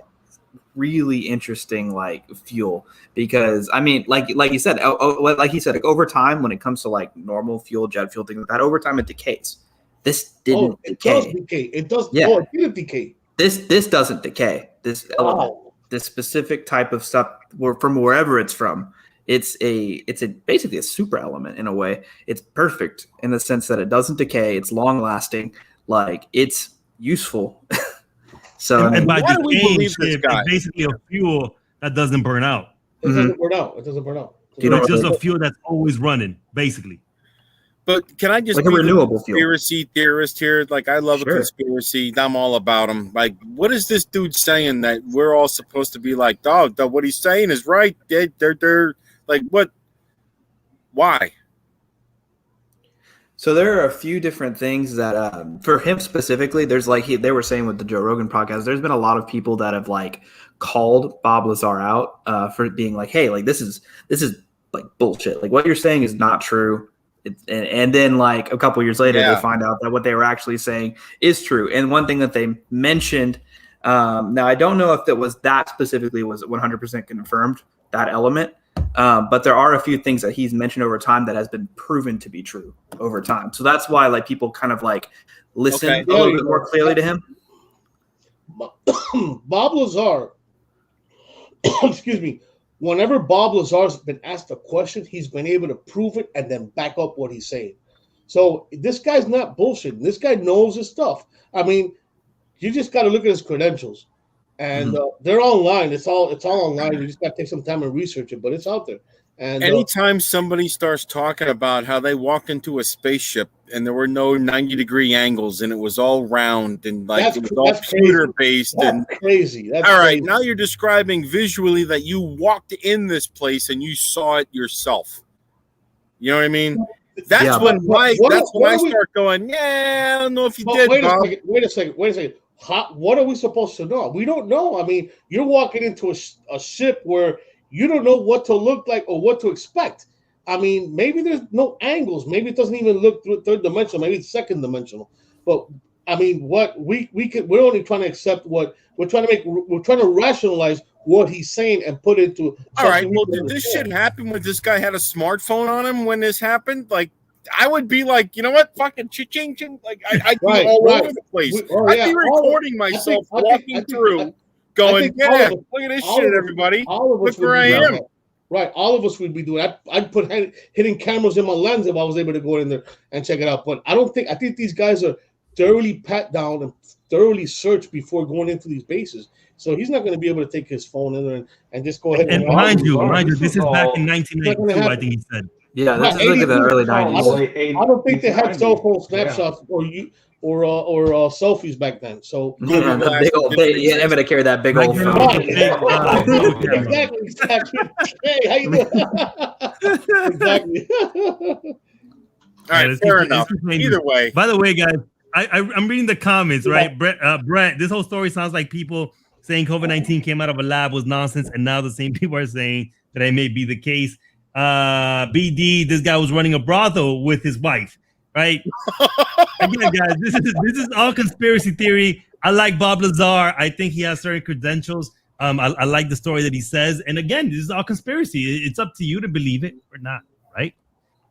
really interesting fuel, because I mean, like you said, over time, when it comes to normal fuel, jet fuel, things like that, over time it decays. This didn't decay. Does decay. It does. Yeah. Oh, it didn't decay. This doesn't decay. This element, this specific type of stuff, from wherever it's from. It's basically a super element in a way. It's perfect in the sense that it doesn't decay. It's long lasting. It's useful. So and by decaying, it's basically a fuel that doesn't burn out. It doesn't burn out. It doesn't burn out. It's just a fuel that's always running, basically. But can I just be a renewable conspiracy theorist here? I love a conspiracy. I'm all about them. What is this dude saying that we're all supposed to be like, dog? What he's saying is right. They're what? Why? So there are a few different things that, for him specifically, there's they were saying with the Joe Rogan podcast, there's been a lot of people that have called Bob Lazar out for being hey, this is bullshit. What you're saying is not true. And then a couple years later, they find out that what they were actually saying is true. And one thing that they mentioned, now I don't know if that specifically was 100% confirmed, that element. But there are a few things that he's mentioned over time that has been proven to be true over time. So that's why people kind of listen a little bit more clearly to him. Bob Lazar, excuse me, whenever Bob Lazar's been asked a question, he's been able to prove it and then back up what he's saying. So this guy's not bullshitting. This guy knows his stuff. I mean, you just got to look at his credentials. and they're online. It's all online. You just got to take some time and research it, but it's out there. And anytime somebody starts talking about how they walked into a spaceship and there were no 90-degree angles and it was all round and like it was all computer based and crazy. That's all right. crazy. Now you're describing visually that you walked in this place and you saw it yourself. You know what I mean? That's when I start going, yeah, I don't know if you did. Wait a second. What are we supposed to know? We don't know. I mean, you're walking into a ship where you don't know what to look like or what to expect. I mean, maybe there's no angles. Maybe it doesn't even look third dimensional. Maybe it's second dimensional. But I mean, we're only trying to accept what we're trying to rationalize what he's saying and put it into. All right. Well, did this shit happen when this guy had a smartphone on him when this happened? Like, I would be like, you know what, fucking ching. Like, I'd be all over the place. I'd be recording myself walking through. Going, yeah, look at this shit, everybody. Look where I am. Right, all of us would be doing. I'd put hidden cameras in my lens if I was able to go in there and check it out. But I think these guys are thoroughly pat down and thoroughly searched before going into these bases. So he's not going to be able to take his phone in there and just go ahead. And mind you, this is back in 1992. I think he said. Yeah, this is like the early 90s. I don't think they had cell phone snapshots or selfies back then. So I'm gonna carry that big old phone. Exactly. Hey, how you doing? Exactly. All right, fair enough. Either way. By the way, guys, I'm reading the comments, right? Brett, this whole story sounds like people saying COVID-19 came out of a lab was nonsense, and now the same people are saying that it may be the case. BD, this guy was running a brothel with his wife, right? Again, guys, this is all conspiracy theory. I like Bob Lazar. I think he has certain credentials. I like the story that he says. And again, this is all conspiracy. It's up to you to believe it or not, right?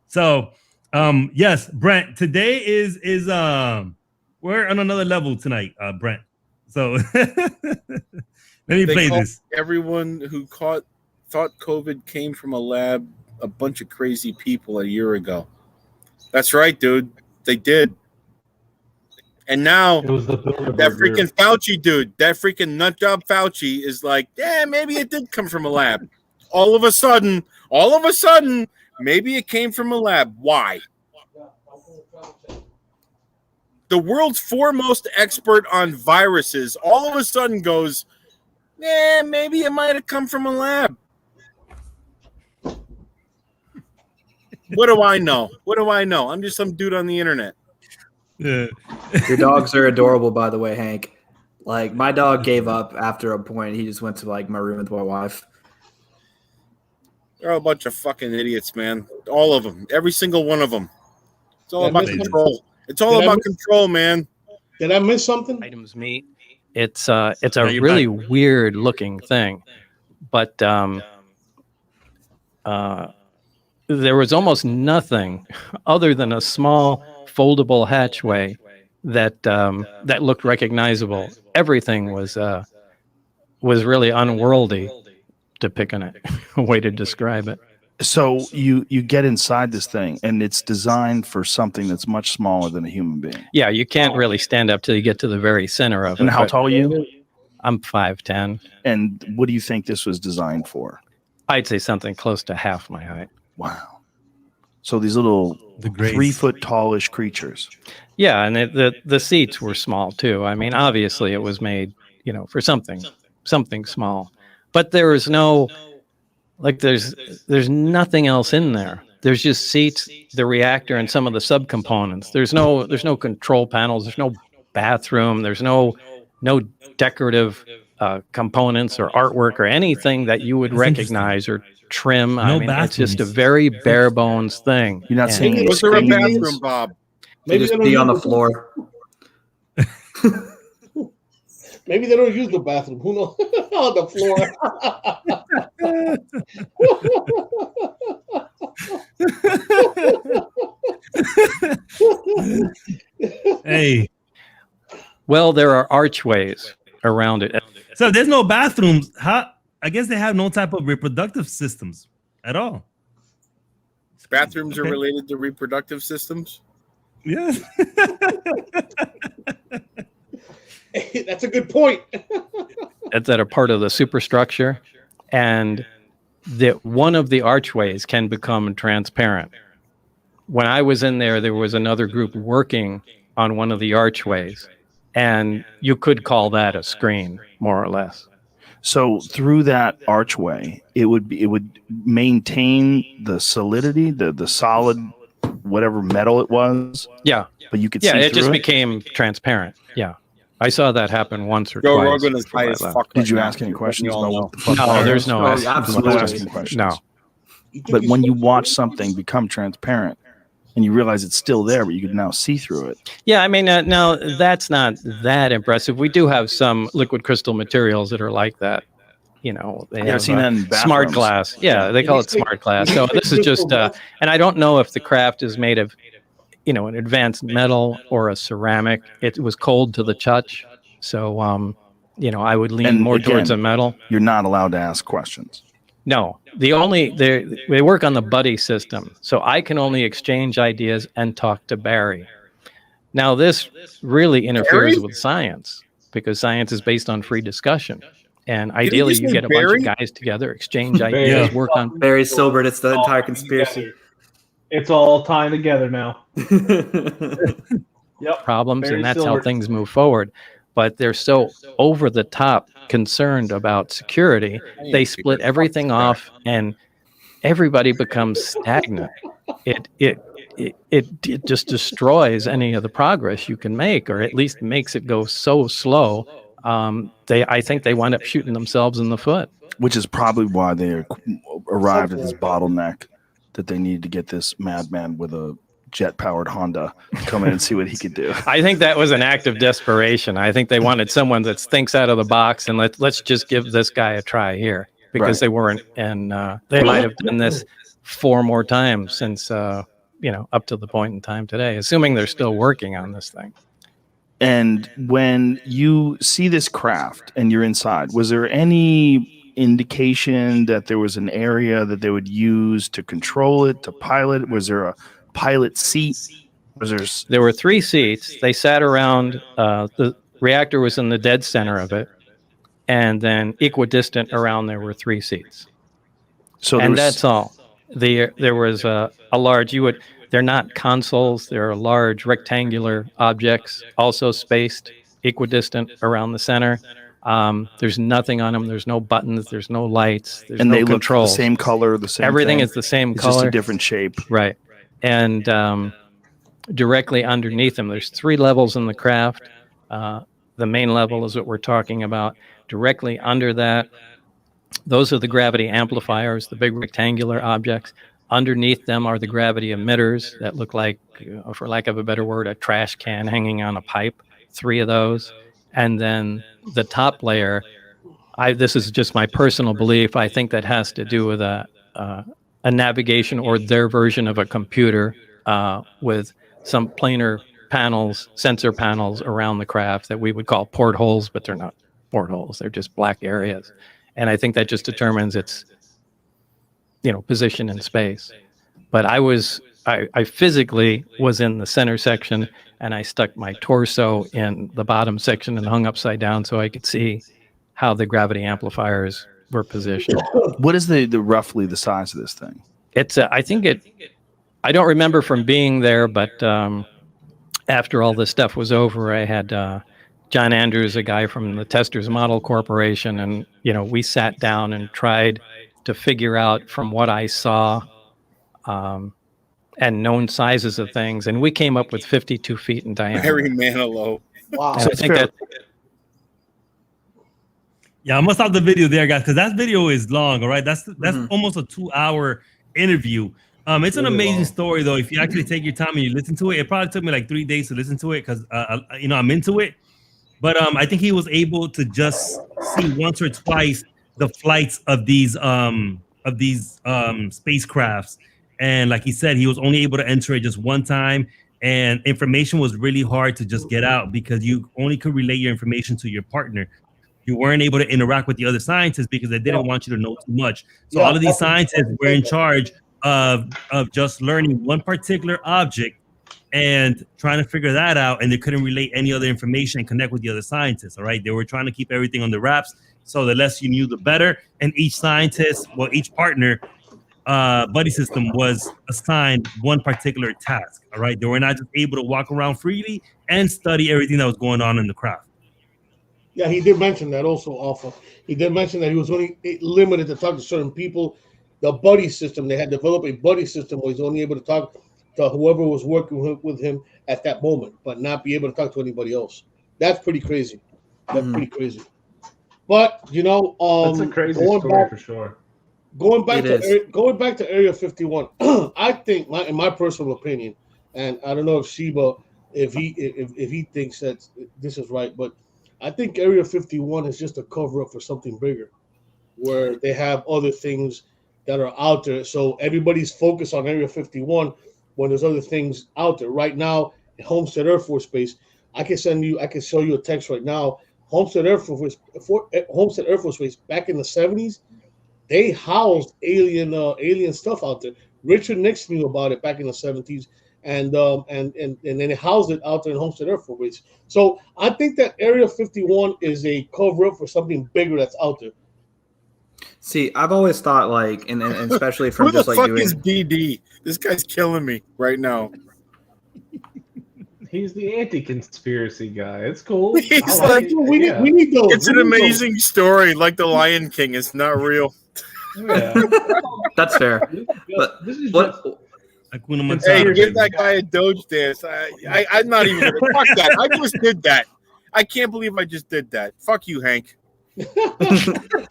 So, yes, Brent, today is we're on another level tonight, Brent. So let me play this. Everyone who thought COVID came from a lab, a bunch of crazy people a year ago. That's right, dude. They did. And now that freaking Fauci dude, that freaking nutjob Fauci is like, yeah, maybe it did come from a lab. All of a sudden, maybe it came from a lab. Why? The world's foremost expert on viruses all of a sudden goes, yeah, maybe it might have come from a lab. What do I know? I'm just some dude on the internet. Yeah. Your dogs are adorable, by the way, Hank. Like, my dog gave up after a point. He just went to like my room with my wife. They're a bunch of fucking idiots, man. All of them. Every single one of them. It's all about control. It's all about control, man. Did I miss something? Items meat. It's a really weird looking thing, but there was almost nothing other than a small foldable hatchway that looked recognizable. Everything was really unworldly, to pick on it, a way to describe it. So you get inside this thing, and it's designed for something that's much smaller than a human being. Yeah, you can't really stand up till you get to the very center of it. And how tall are you? I'm 5'10". And what do you think this was designed for? I'd say something close to half my height. Wow. So these little 3 foot tallish creatures. Yeah, and the seats were small too. I mean, obviously it was made, for something small. But there was no, there's nothing else in there. There's just seats, the reactor, and some of the subcomponents. There's no control panels. There's no bathroom. There's no decorative components or artwork or anything that you would recognize or trim. I mean, it's just a very bare bones thing. You're not saying was there a bathroom, Bob? Maybe just be on the floor. Maybe they don't use the bathroom. Who knows? On the floor. Hey. Well, there are archways around it. So if there's no bathrooms, I guess they have no type of reproductive systems at all. Bathrooms are related to reproductive systems? Yeah. That's a good point. that are part of the superstructure, and that one of the archways can become transparent. When I was in there, there was another group working on one of the archways, and you could call that a screen, more or less. So through that archway, it would maintain the solidity, the solid, whatever metal it was. Yeah, but you could yeah, see it through just became transparent. Yeah, I saw that happen once or twice. Rogan is high as fuck. Did you ask any questions about what the fuck? No, there's no asking questions. No. But when you watch something become transparent and you realize it's still there, but you can now see through it. Yeah, I mean, now that's not that impressive. We do have some liquid crystal materials that are like that. You know, they have seen that in smart bathrooms. glass. Yeah, they call it smart glass. So this is just, and I don't know if the craft is made of, you know, an advanced metal or a ceramic. It was cold to the touch. So, you know, I would lean more towards a metal. You're not allowed to ask questions. No, they work on the buddy system, so I can only exchange ideas and talk to Barry. Now, this really interferes with science because science is based on free discussion, and ideally, you get a bunch of guys together, exchange ideas, work on. Barry's sobered. It's the entire conspiracy. It's all tying together now. Yep. Problems, Barry and that's how Silver. things move forward. But they're so over the top concerned about security, they split everything off, and everybody becomes stagnant. It just destroys any of the progress you can make, or at least makes it go so slow. I think they wind up shooting themselves in the foot. Which is probably why they arrived at this bottleneck that they needed to get this madman with a jet-powered Honda come in and see what he could do. I think that was an act of desperation. I think they wanted someone that thinks out of the box, and let's just give this guy a try here, because they weren't, and they might have done this 4 more times since you know, up to the point in time today, assuming they're still working on this thing. And when you see this craft and you're inside, was there any indication that there was an area that they would use to control it, to pilot? Was there a pilot seat? There were 3 seats. They sat around. The reactor was in the dead center of it, and then equidistant around there were 3 seats. So and that's all. There was a large. They're not consoles. They're large rectangular objects, also spaced equidistant around the center. There's nothing on them. There's no buttons. There's no lights. There's and no they control. look the same color, the same. Everything thing. is the same it's color. Just a different shape. Right. And directly underneath them, there's 3 levels in the craft. The main level is what we're talking about. Directly under that, those are the gravity amplifiers, the big rectangular objects. Underneath them are the gravity emitters that look like, for lack of a better word, a trash can hanging on a pipe. 3 of those. And then the top layer, this is just my personal belief, I think that has to do with a navigation or their version of a computer with some planar panels, sensor panels around the craft that we would call portholes, but they're not portholes. They're just black areas. And I think that just determines its, you know, position in space. But I physically was in the center section, and I stuck my torso in the bottom section and hung upside down so I could see how the gravity amplifiers were positioned. What is the roughly the size of this thing? It's I don't remember from being there, but after all this stuff was over, I had John Andrews, a guy from the Testers Model Corporation, and you know, we sat down and tried to figure out from what I saw and known sizes of things, and we came up with 52 feet in diameter. Harry Manilow. Wow. And I think that. Yeah, I'm gonna stop the video there, guys, because that video is long. All right, that's almost a 2-hour interview. It's an amazing story, though. If you actually take your time and you listen to it, it probably took me like 3 days to listen to it because you know, I'm into it. But I think he was able to just see once or twice the flights of these spacecrafts, and like he said, he was only able to enter it just one time, and information was really hard to just get out because you only could relay your information to your partner. You weren't able to interact with the other scientists because they didn't want you to know too much. So all of these scientists were in charge of just learning one particular object and trying to figure that out, and they couldn't relate any other information and connect with the other scientists. All right, they were trying to keep everything on the wraps So the less you knew, the better. And each scientist, well, each partner buddy system was assigned one particular task. All right. They were not just able to walk around freely and study everything that was going on in the craft. Yeah, he did mention that also, Alpha. He did mention that he was only limited to talk to certain people. The buddy system, they had developed a buddy system where he's only able to talk to whoever was working with him at that moment, but not be able to talk to anybody else. That's pretty crazy. That's pretty crazy. But that's a crazy story for sure. Going back to Area 51, I think, in my personal opinion, and I don't know if Sheba, if he thinks that this is right, but I think Area 51 is just a cover up for something bigger, where they have other things that are out there. So everybody's focused on Area 51 when there's other things out there. Right now, Homestead Air Force Base, I can show you a text right now. Homestead Air Force Base back in the 70s, they housed alien stuff out there. Richard Nixon knew about it back in the 70s, and then they housed it out there in Homestead Air Force Base. So I think that Area 51 is a cover up for something bigger that's out there. See, I've always thought and especially from who just the like fuck doing is BD? This guy's killing me right now. He's the anti-conspiracy guy. It's cool. He's like we need those. It's an amazing story, like the Lion King. It's not real. Yeah. That's fair. But Hey, give that guy a Doge dance. I'm not even gonna fuck that. I just did that. I can't believe I just did that. Fuck you, Hank.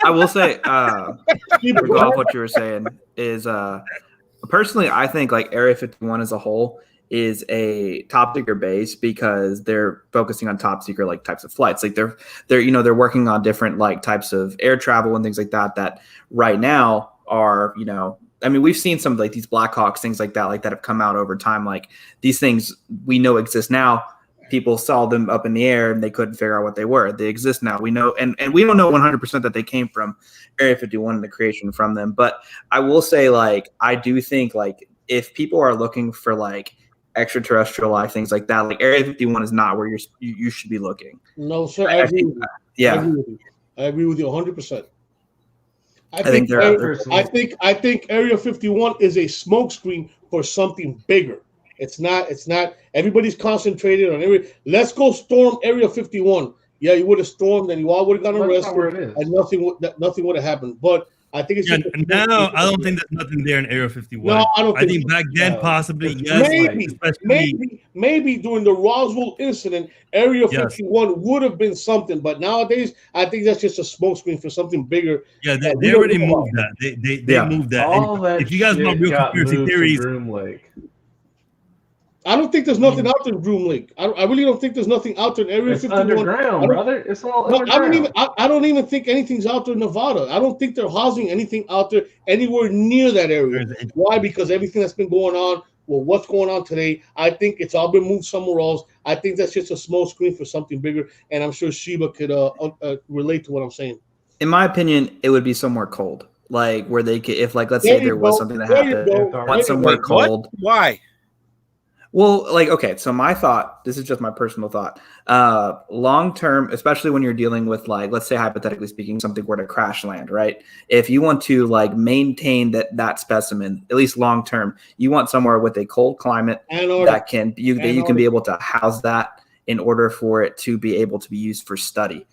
I will say, regardless of what you were saying, is personally, I think like Area 51 as a whole is a top secret base because they're focusing on top secret like types of flights. Like they're working on different like types of air travel and things like that right now are, I mean, we've seen some like these Black Hawks, things like that have come out over time. Like these things we know exist now. People saw them up in the air and they couldn't figure out what they were. They exist now. We know, and we don't know 100% that they came from Area 51 and the creation from them. But I will say, like, I do think like if people are looking for like extraterrestrial life, things like that, like Area 51 is not where you should be looking. No, sir. I agree with you. Yeah, I agree with you 100%. I think Area 51 is a smokescreen for something bigger. It's not. Everybody's concentrated on let's go storm Area 51. Yeah, you would have stormed, and you all would have gotten arrested, and nothing would have happened. But I think it's now. I don't think there's nothing there in Area 51. No, I don't. I think back then possibly yes. Maybe during the Roswell incident, Area 51 would have been something. But nowadays, I think that's just a smokescreen for something bigger. Yeah, they already moved that. They moved that. All that if you guys know real conspiracy theories. I don't think there's nothing out there in Groom Lake. I really don't think there's nothing out there in Area 51. Underground, brother. It's all underground. I don't even think anything's out there in Nevada. I don't think they're housing anything out there anywhere near that area. Why? Because everything that's been going on, what's going on today, I think it's all been moved somewhere else. I think that's just a small screen for something bigger, and I'm sure Sheba could relate to what I'm saying. In my opinion, it would be somewhere cold, like where they could, if like let's say there was something that happened, want somewhere cold. Why? Well, like, okay, so my thought, this is just my personal thought. Long term, especially when you're dealing with, like, let's say hypothetically speaking, something were to crash land, right? If you want to like maintain that specimen, at least long term, you want somewhere with a cold climate that you can be able to house that in order for it to be able to be used for study.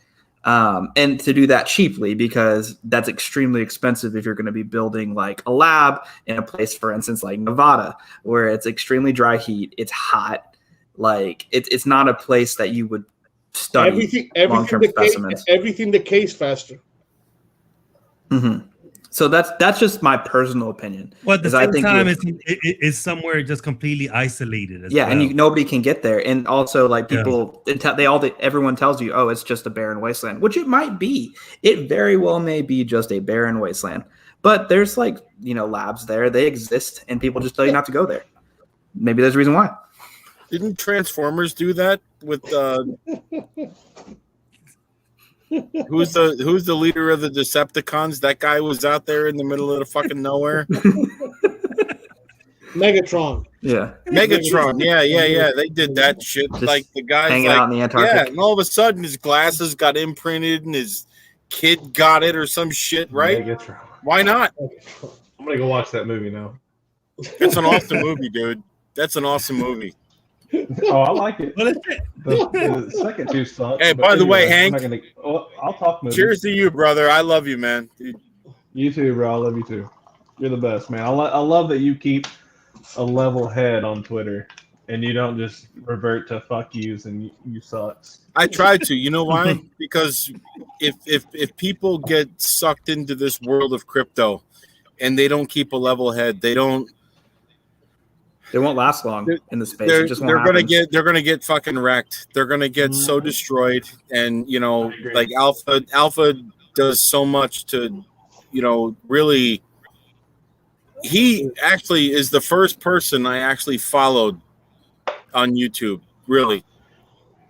And to do that cheaply, because that's extremely expensive if you're going to be building like a lab in a place, for instance, like Nevada, where it's extremely dry heat, it's hot, like it's not a place that you would study long-term specimens. Everything decays faster. Mm-hmm. So that's just my personal opinion. Well, at the same time, it's somewhere just completely isolated. And nobody can get there. And also, like people, everyone tells you, oh, it's just a barren wasteland, which it might be. It very well may be just a barren wasteland. But there's like labs there. They exist, and people just tell you not to go there. Maybe there's a reason why. Didn't Transformers do that with? Who's the leader of the Decepticons? That guy was out there in the middle of the fucking nowhere. Megatron. Yeah. Megatron. Yeah. They did that shit. Just like the guy hanging out in the Antarctic. Yeah, and all of a sudden his glasses got imprinted and kid got it or some shit, right? Megatron. Why not? I'm gonna go watch that movie now. It's an awesome movie, dude. That's an awesome movie. Oh, I like it. The second two suck. Hey, but by the way, anyway, I'm Hank. not gonna, I'll talk movies. Cheers to you, brother. I love you, man. Dude. You too, bro. I love you too. You're the best, man. I love that you keep a level head on Twitter and you don't just revert to fuck yous and you sucks. I tried to. You know why? Because if people get sucked into this world of crypto and they don't keep a level head, they won't last long in the space. It just won't happen. They're gonna get fucking wrecked. They're gonna get so destroyed. And you know, like Alpha does so much to, you know, really. He actually is the first person I actually followed on YouTube. Really.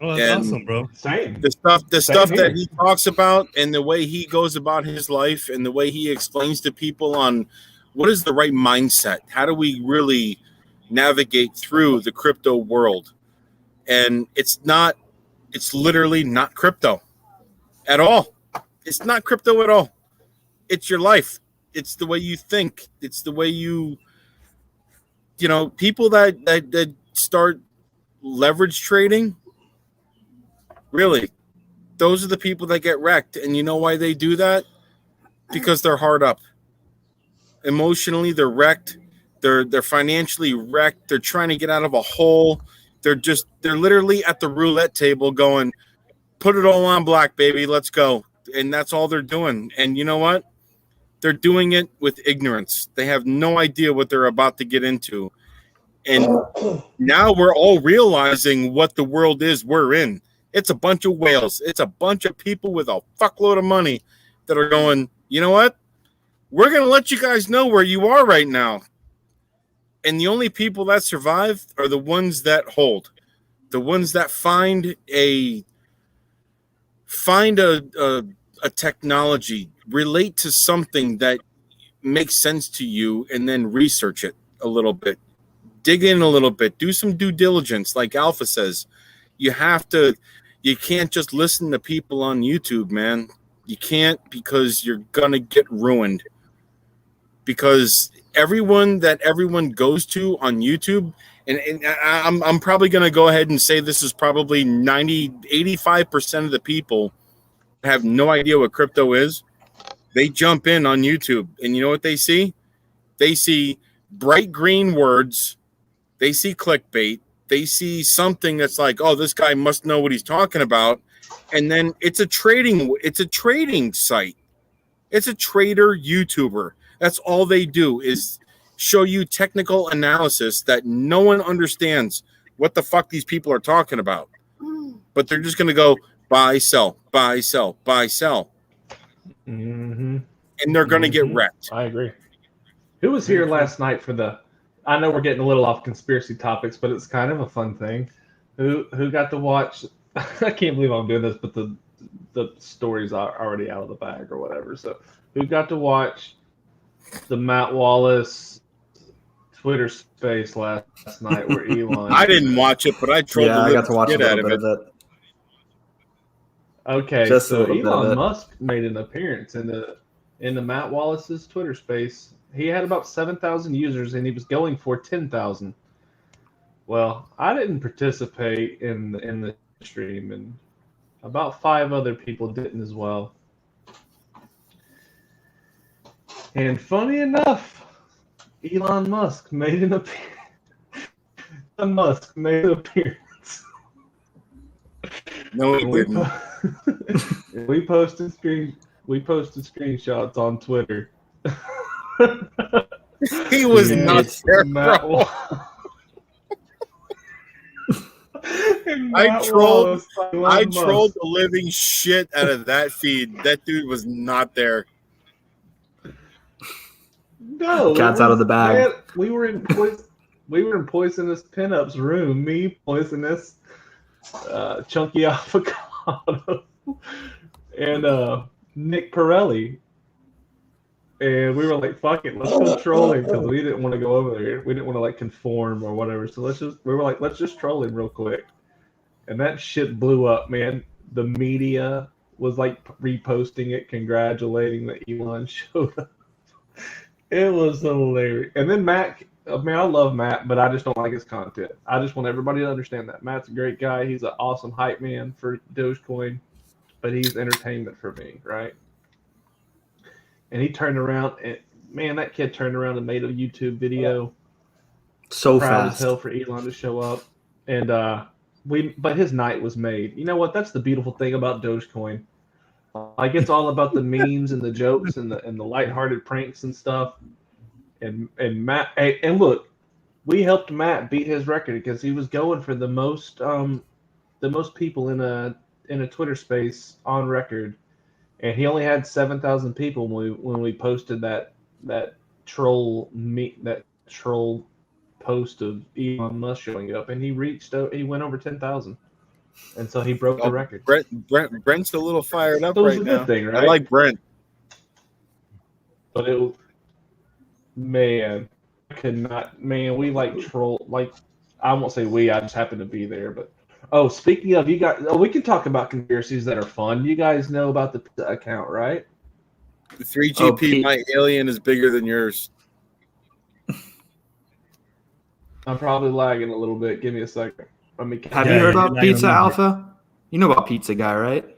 Oh, that's awesome, bro. Same. The stuff here. that he talks about and the way he goes about his life and the way he explains to people on what is the right mindset. How do we really navigate through the crypto world? And it's literally not crypto at all. It's not crypto at all. It's your life. It's the way you think. It's the way you know, people that start leverage trading, really, those are the people that get wrecked. And you know why they do that? Because they're hard up. Emotionally, they're wrecked. They're financially wrecked. They're trying to get out of a hole. They're literally at the roulette table going, put it all on black, baby. Let's go. And that's all they're doing. And you know what? They're doing it with ignorance. They have no idea what they're about to get into. And now we're all realizing what the world is we're in. It's a bunch of whales. It's a bunch of people with a fuckload of money that are going, you know what? We're going to let you guys know where you are right now. And the only people that survive are the ones that hold. The ones that find a technology, relate to something that makes sense to you, and then research it a little bit. Dig in a little bit. Do some due diligence, like Alpha says. You can't just listen to people on YouTube, man. You can't, because you're going to get ruined. Because everyone goes to on YouTube, and I'm probably going to go ahead and say this is probably 85% of the people have no idea what crypto is. They jump in on YouTube, and you know what they see? They see bright green words. They see clickbait. They see something that's like, oh, this guy must know what he's talking about. And then it's a trading site. It's a trader YouTuber. That's all they do is show you technical analysis that no one understands what the fuck these people are talking about. But they're just going to go buy, sell, buy, sell, buy, sell. Mm-hmm. And they're going to get wrecked. I agree. Who was here last night for the... I know we're getting a little off conspiracy topics, but it's kind of a fun thing. Who got to watch... I can't believe I'm doing this, but the stories are already out of the bag or whatever. So who got to watch the Matt Wallace Twitter space last night where Elon... I didn't watch it, but I trolled I got to watch a little bit of it. Okay, Just so Elon Musk made an appearance in the Matt Wallace's Twitter space. He had about 7,000 users, and he was going for 10,000. Well, I didn't participate in the stream, and about 5 other people didn't as well. And funny enough, Elon Musk made an appearance. No, he didn't. We posted screenshots on Twitter. He was not there, bro. I trolled the living shit out of that feed. That dude was not there. No, Cat's out of the bag. Man, we were in Poisonous Pinup's room. Me, Poisonous, Chunky Avocado, and Nick Pirelli. And we were like, "Fuck it, let's go trolling," because we didn't want to go over there. We didn't want to like conform or whatever. So let's just troll him real quick. And that shit blew up, man. The media was like reposting it, congratulating that Elon showed up. It was hilarious. And then Matt, I mean, I love Matt, but I just don't like his content. I just want everybody to understand that Matt's a great guy. He's an awesome hype man for Dogecoin, but he's entertainment for me, right? And he turned around and man, that kid turned around and made a YouTube video. So proud fast. as hell for Elon to show up. And but his night was made. You know what? That's the beautiful thing about Dogecoin. Like it's all about the memes and the jokes and the lighthearted pranks and stuff. And Matt, hey, and look, we helped Matt beat his record because he was going for the most people in a Twitter space on record, and he only had 7,000 people when we posted that troll post of Elon Musk showing up, and he went over 10,000, and so he broke the record. Brent's a little fired up That was right a good now. thing, right? I like Brent, but man, I could not. Man, we like troll. Like I won't say we. I just happened to be there. But speaking of, you guys, we can talk about conspiracies that are fun. You guys know about the pizza account, right? the 3GP. My alien is bigger than yours. I'm probably lagging a little bit. Give me a second. Have you heard about Pizza Alpha? You know about Pizza Guy, right?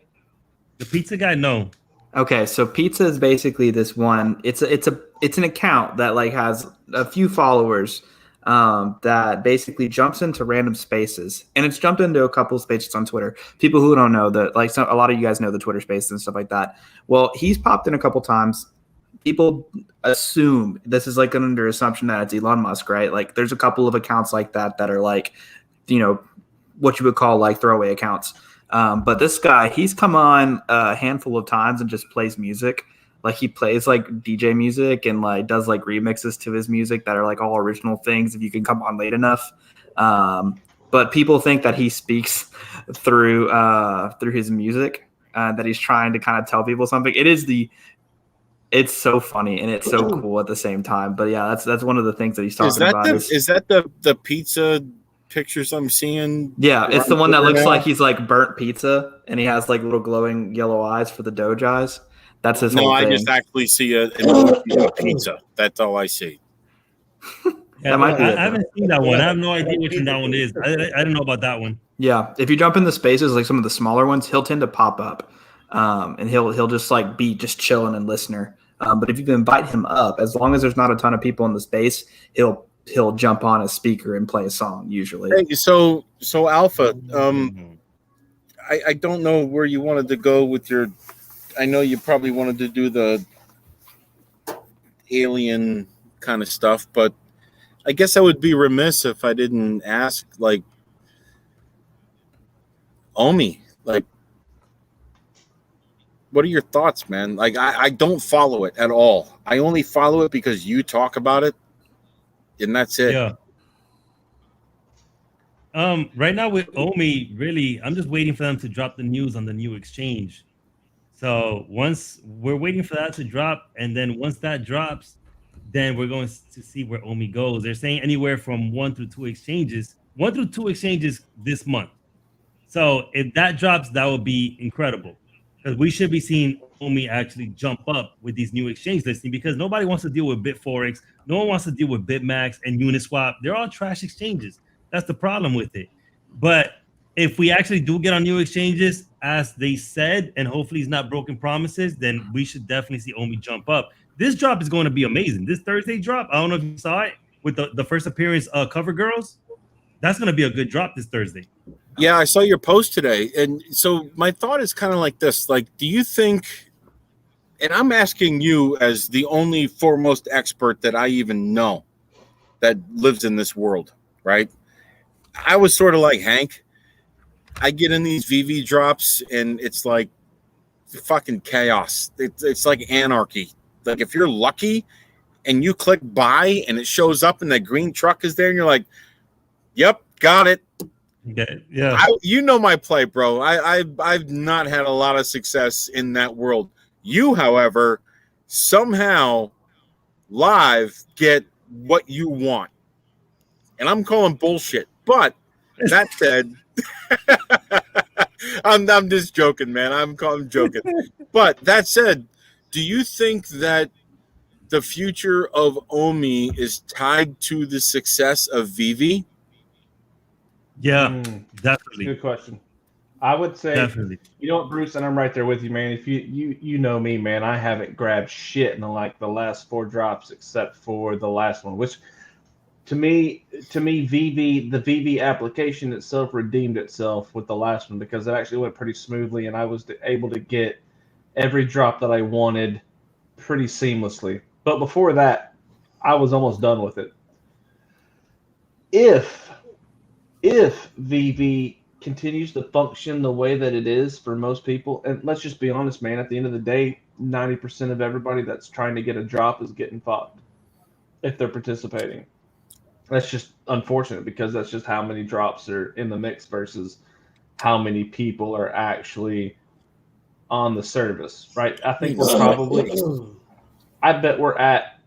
The Pizza Guy, no. Okay, so Pizza is basically this one. It's an account that like has a few followers that basically jumps into random spaces, and it's jumped into a couple of spaces on Twitter. People who don't know that, like a lot of you guys know the Twitter space and stuff like that. Well, he's popped in a couple times. People assume this is like under assumption that it's Elon Musk, right? Like there's a couple of accounts like that are like, you know, what you would call like throwaway accounts. But this guy, he's come on a handful of times and just plays music. Like he plays like DJ music and like does like remixes to his music that are like all original things if you can come on late enough. But people think that he speaks through his music, that he's trying to kind of tell people something. It's so funny and it's so cool at the same time. But yeah, that's one of the things that he's talking about. Is that the pizza pictures I'm seeing? Yeah, it's the one that looks like he's like burnt pizza and he has like little glowing yellow eyes for the Doge eyes. That's his whole thing. I just actually see an emoji of pizza. That's all I see. Yeah, I haven't seen that one. I have no idea which one that one is. I don't know about that one. Yeah, if you jump in the spaces like some of the smaller ones, he'll tend to pop up, and he'll just like be just chilling and listener. But if you invite him up, as long as there's not a ton of people in the space, he'll jump on a speaker and play a song usually. Hey, so Alpha, I don't know where you wanted to go with your. I know you probably wanted to do the alien kind of stuff, but I guess I would be remiss if I didn't ask, like, Omi, like, what are your thoughts, man? Like, I don't follow it at all. I only follow it because you talk about it, and that's it. Yeah. Right now with Omi, really, I'm just waiting for them to drop the news on the new exchange. So once we're waiting for that to drop, and then once that drops, then we're going to see where Omi goes. They're saying anywhere from 1 through 2 exchanges this month. So if that drops, that would be incredible, because we should be seeing Omi actually jump up with these new exchange listings, because nobody wants to deal with BitForex. No one wants to deal with BitMax and Uniswap. They're all trash exchanges. That's the problem with it. But if we actually do get on new exchanges, as they said, and hopefully it's not broken promises, then we should definitely see Omi jump up. This drop is going to be amazing. This Thursday drop, I don't know if you saw it with the first appearance Cover Girls. That's going to be a good drop this Thursday. Yeah, I saw your post today. And so my thought is kind of like this. Like, do you think, and I'm asking you as the only foremost expert that I even know that lives in this world, right? I was sort of like Hank. I get in these VV drops and it's like fucking chaos. It's like anarchy. Like if you're lucky and you click buy and it shows up and that green truck is there and you're like, yep, got it. Yeah. You know my play, bro. I've not had a lot of success in that world. You, however, somehow live get what you want. And I'm calling bullshit. But that said, I'm just joking, man. I'm joking. But that said, do you think that the future of Omi is tied to the success of Vivi? Yeah, definitely. Good question. I would say, Definitely. you know what, Bruce, and I'm right there with you, man. If you know me, man, I haven't grabbed shit in like the last 4 drops except for the last one, which to me, the VV application itself redeemed itself with the last one because it actually went pretty smoothly, and I was able to get every drop that I wanted pretty seamlessly. But before that, I was almost done with it. If VV continues to function the way that it is for most people, and let's just be honest, man, at the end of the day, 90% of everybody that's trying to get a drop is getting fucked if they're participating. That's just unfortunate because that's just how many drops are in the mix versus how many people are actually on the service, right? I think we're probably, I bet we're at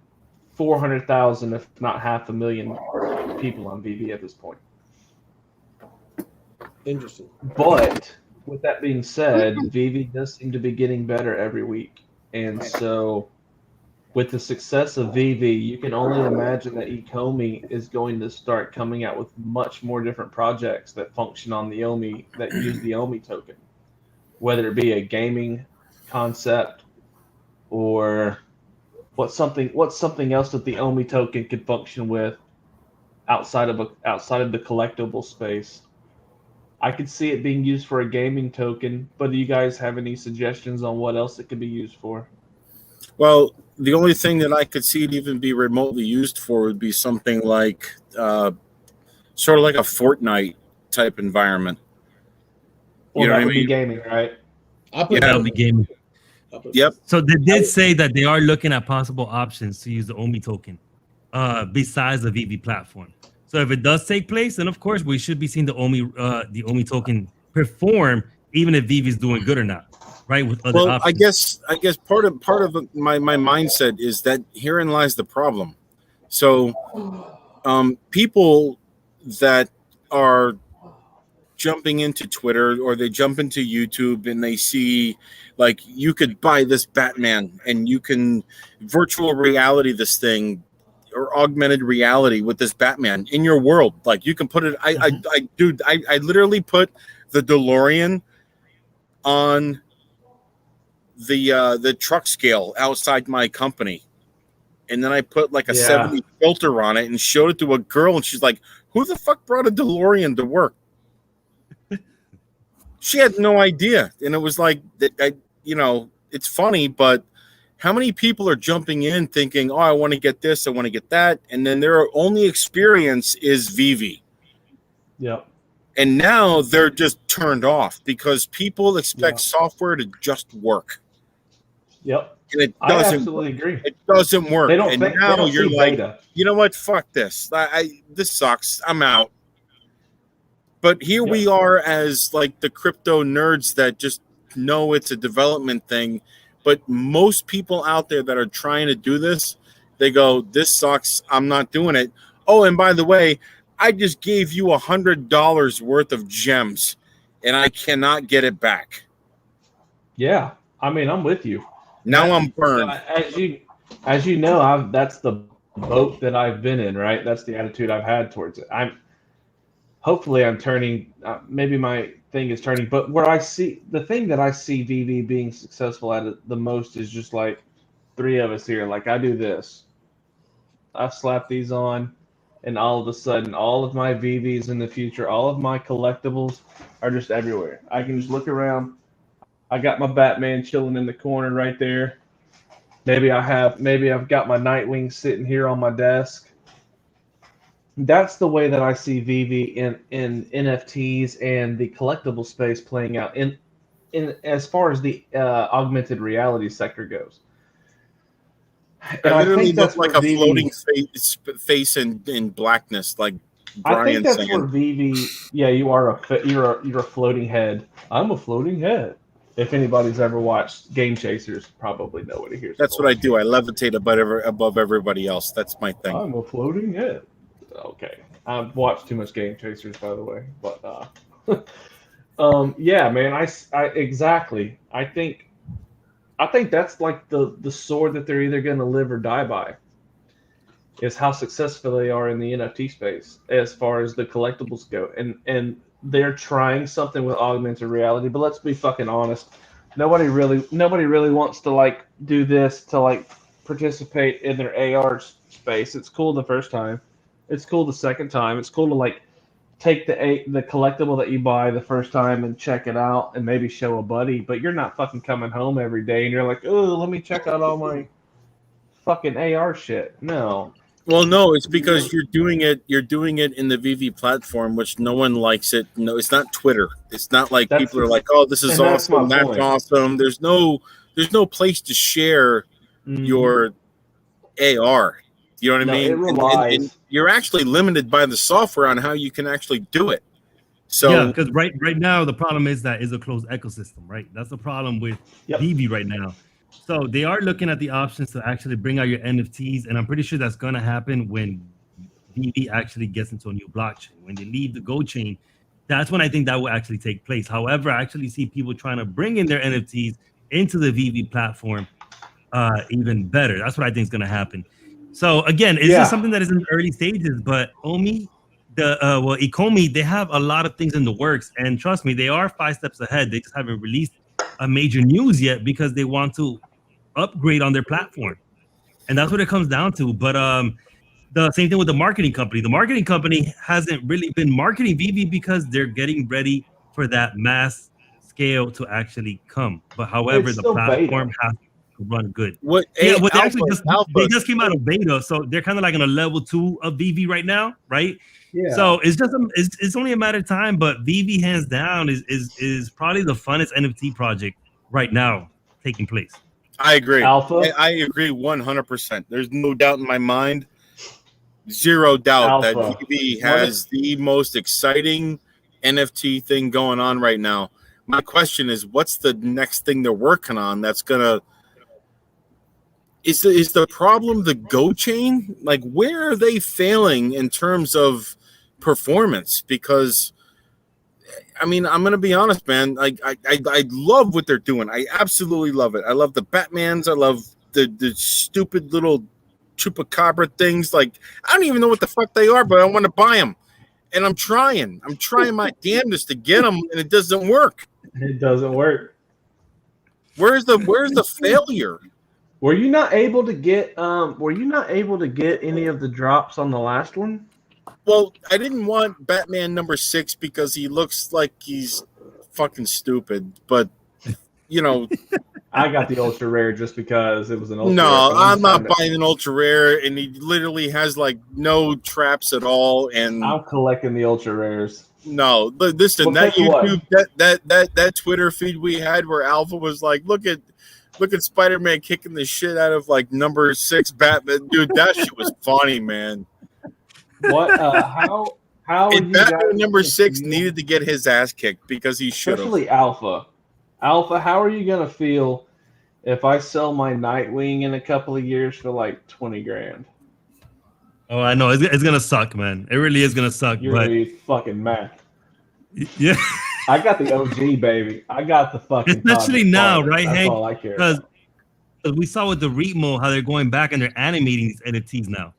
400,000, if not 500,000 people on VV at this point. Interesting. But with that being said, VV does seem to be getting better every week. And so with the success of VV, you can only imagine that Ecomi is going to start coming out with much more different projects that function on the OMI, that use the OMI token, whether it be a gaming concept or what's something else that the OMI token could function with outside of the collectible space. I could see it being used for a gaming token, but do you guys have any suggestions on what else it could be used for? Well, the only thing that I could see it even be remotely used for would be something like sort of like a Fortnite type environment. Well, that would be gaming, right? Yeah, that would be gaming. Yep. So they did say that they are looking at possible options to use the OMI token besides the VV platform. So if it does take place, then of course we should be seeing the OMI token perform, even if VV is doing good or not, right? With other options. I guess part of my mindset is that herein lies the problem. So people that are jumping into Twitter or they jump into YouTube and they see like you could buy this Batman and you can virtual reality this thing or augmented reality with this Batman in your world. Like you can put it. I literally put the DeLorean on the truck scale outside my company, and then I put like a 70 filter on it and showed it to a girl, and she's like, "Who the fuck brought a DeLorean to work?" She had no idea, and it was like, it's funny, but how many people are jumping in thinking, "Oh, I want to get this, I want to get that," and then their only experience is VV. Yep. And now they're just turned off because people expect software to just work. Yep. And it I doesn't. absolutely agree. It doesn't work. They don't and think, now they don't you're see like, beta. you know what? Fuck this. This sucks. I'm out. But here we are as like the crypto nerds that just know it's a development thing. But most people out there that are trying to do this, they go, "This sucks. I'm not doing it." Oh, and by the way, I just gave you $100 worth of gems, and I cannot get it back. Yeah, I mean, I'm with you. Now I'm burned. As you know, that's the boat that I've been in, right? That's the attitude I've had towards it. Hopefully I'm turning. Maybe my thing is turning, but the thing that I see VV being successful at it the most is just like 3 of us here. Like I do this, I slap these on, and all of a sudden, all of my VVs in the future, all of my collectibles are just everywhere. I can just look around. I got my Batman chilling in the corner right there. Maybe I've got my Nightwing sitting here on my desk. That's the way that I see VV in NFTs and the collectible space playing out in as far as the augmented reality sector goes. And I literally that's look like a floating face in blackness, like Brian I think that's saying. where VV. Yeah, you're a floating head. I'm a floating head. If anybody's ever watched Game Chasers, probably know what it hears. That's what I do. I levitate above everybody else. That's my thing. I'm a floating head. Okay, I've watched too much Game Chasers, by the way, but Yeah, man. I exactly. I think that's like the sword that they're either going to live or die by. Is how successful they are in the NFT space as far as the collectibles go, and they're trying something with augmented reality. But let's be fucking honest. Nobody really wants to like do this to like participate in their AR space. It's cool the first time. It's cool the second time. It's cool to like take the collectible that you buy the first time and check it out and maybe show a buddy, but you're not fucking coming home every day and you're like, oh, let me check out all my fucking AR shit. No. Well, no, it's because you're doing it. You're doing it in the VV platform, which no one likes it. No, it's not Twitter. It's not like people are like, "Oh, this is awesome. That's awesome." There's no place to share your AR. You know what I mean? It relies. And you're actually limited by the software on how you can actually do it. So yeah, because right now the problem is that it's a closed ecosystem, right? That's the problem with VV right now. So they are looking at the options to actually bring out your NFTs, and I'm pretty sure that's going to happen when VV actually gets into a new blockchain. When they leave the Go chain, that's when I think that will actually take place. However, I actually see people trying to bring in their NFTs into the VV platform even better. That's what I think is going to happen. So again, it's just something that is in the early stages, but Ecomi, they have a lot of things in the works, and trust me, they are 5 steps ahead. They just haven't released a major news yet because they want to upgrade on their platform, and that's what it comes down to. But the same thing with the marketing company. The marketing company hasn't really been marketing VV because they're getting ready for that mass scale to actually come. But however, the platform has to run good. They just came out of beta, so they're kind of like on a level 2 of VV right now, right? Yeah. So it's just it's only a matter of time. But VV hands down is probably the funnest NFT project right now taking place. I agree. Alpha? I agree 100%. There's no doubt in my mind, zero doubt that VV has the most exciting NFT thing going on right now. My question is, what's the next thing they're working on that's gonna? Is the problem the Go chain? Like, where are they failing in terms of performance? Because I mean, I'm gonna be honest, man. Like, I love what they're doing. I absolutely love it. I love the Batmans. I love the stupid little chupacabra things. Like, I don't even know what the fuck they are, but I want to buy them, and I'm trying my damnedest to get them, and it doesn't work. It doesn't work. Where's the failure? Were you not able to get any of the drops on the last one? Well, I didn't want Batman number 6 because he looks like he's fucking stupid. But you know, I got the ultra rare just because it was an ultra rare. No, I'm not buying an ultra rare, and he literally has like no traps at all. And I'm collecting the ultra rares. No, listen, that YouTube, that Twitter feed we had where Alpha was like, look at Spider-Man kicking the shit out of like number 6 Batman, dude. That shit was funny, man. What? How? And Batman number 6 needed to get his ass kicked because he should have. Especially Alpha. Alpha, how are you gonna feel if I sell my Nightwing in a couple of years for like 20 grand? Oh, I know it's gonna suck, man. It really is gonna suck. You're gonna be fucking mad. Yeah, I got the OG, baby. I got the fucking. Especially now, right, That's Hank? all I care Because about. we saw with the Remo how they're going back and they're animating these NFTs now.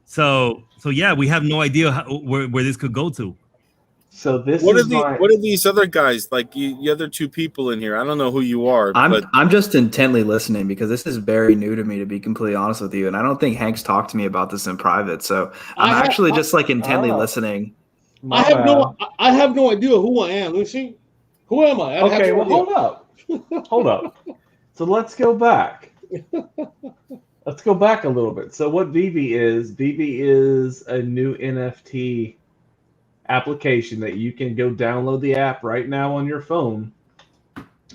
So yeah, we have no idea where this could go to. So what are these other guys, like the other 2 people in here? I don't know who you are. I'm just intently listening because this is very new to me, to be completely honest with you, and I don't think Hank's talked to me about this in private. So I'm just like intently listening. I have no idea who I am. Let me see. Who am I? Okay, well, hold up. So let's go back. Let's go back a little bit. So what VV is a new NFT application that you can go download the app right now on your phone,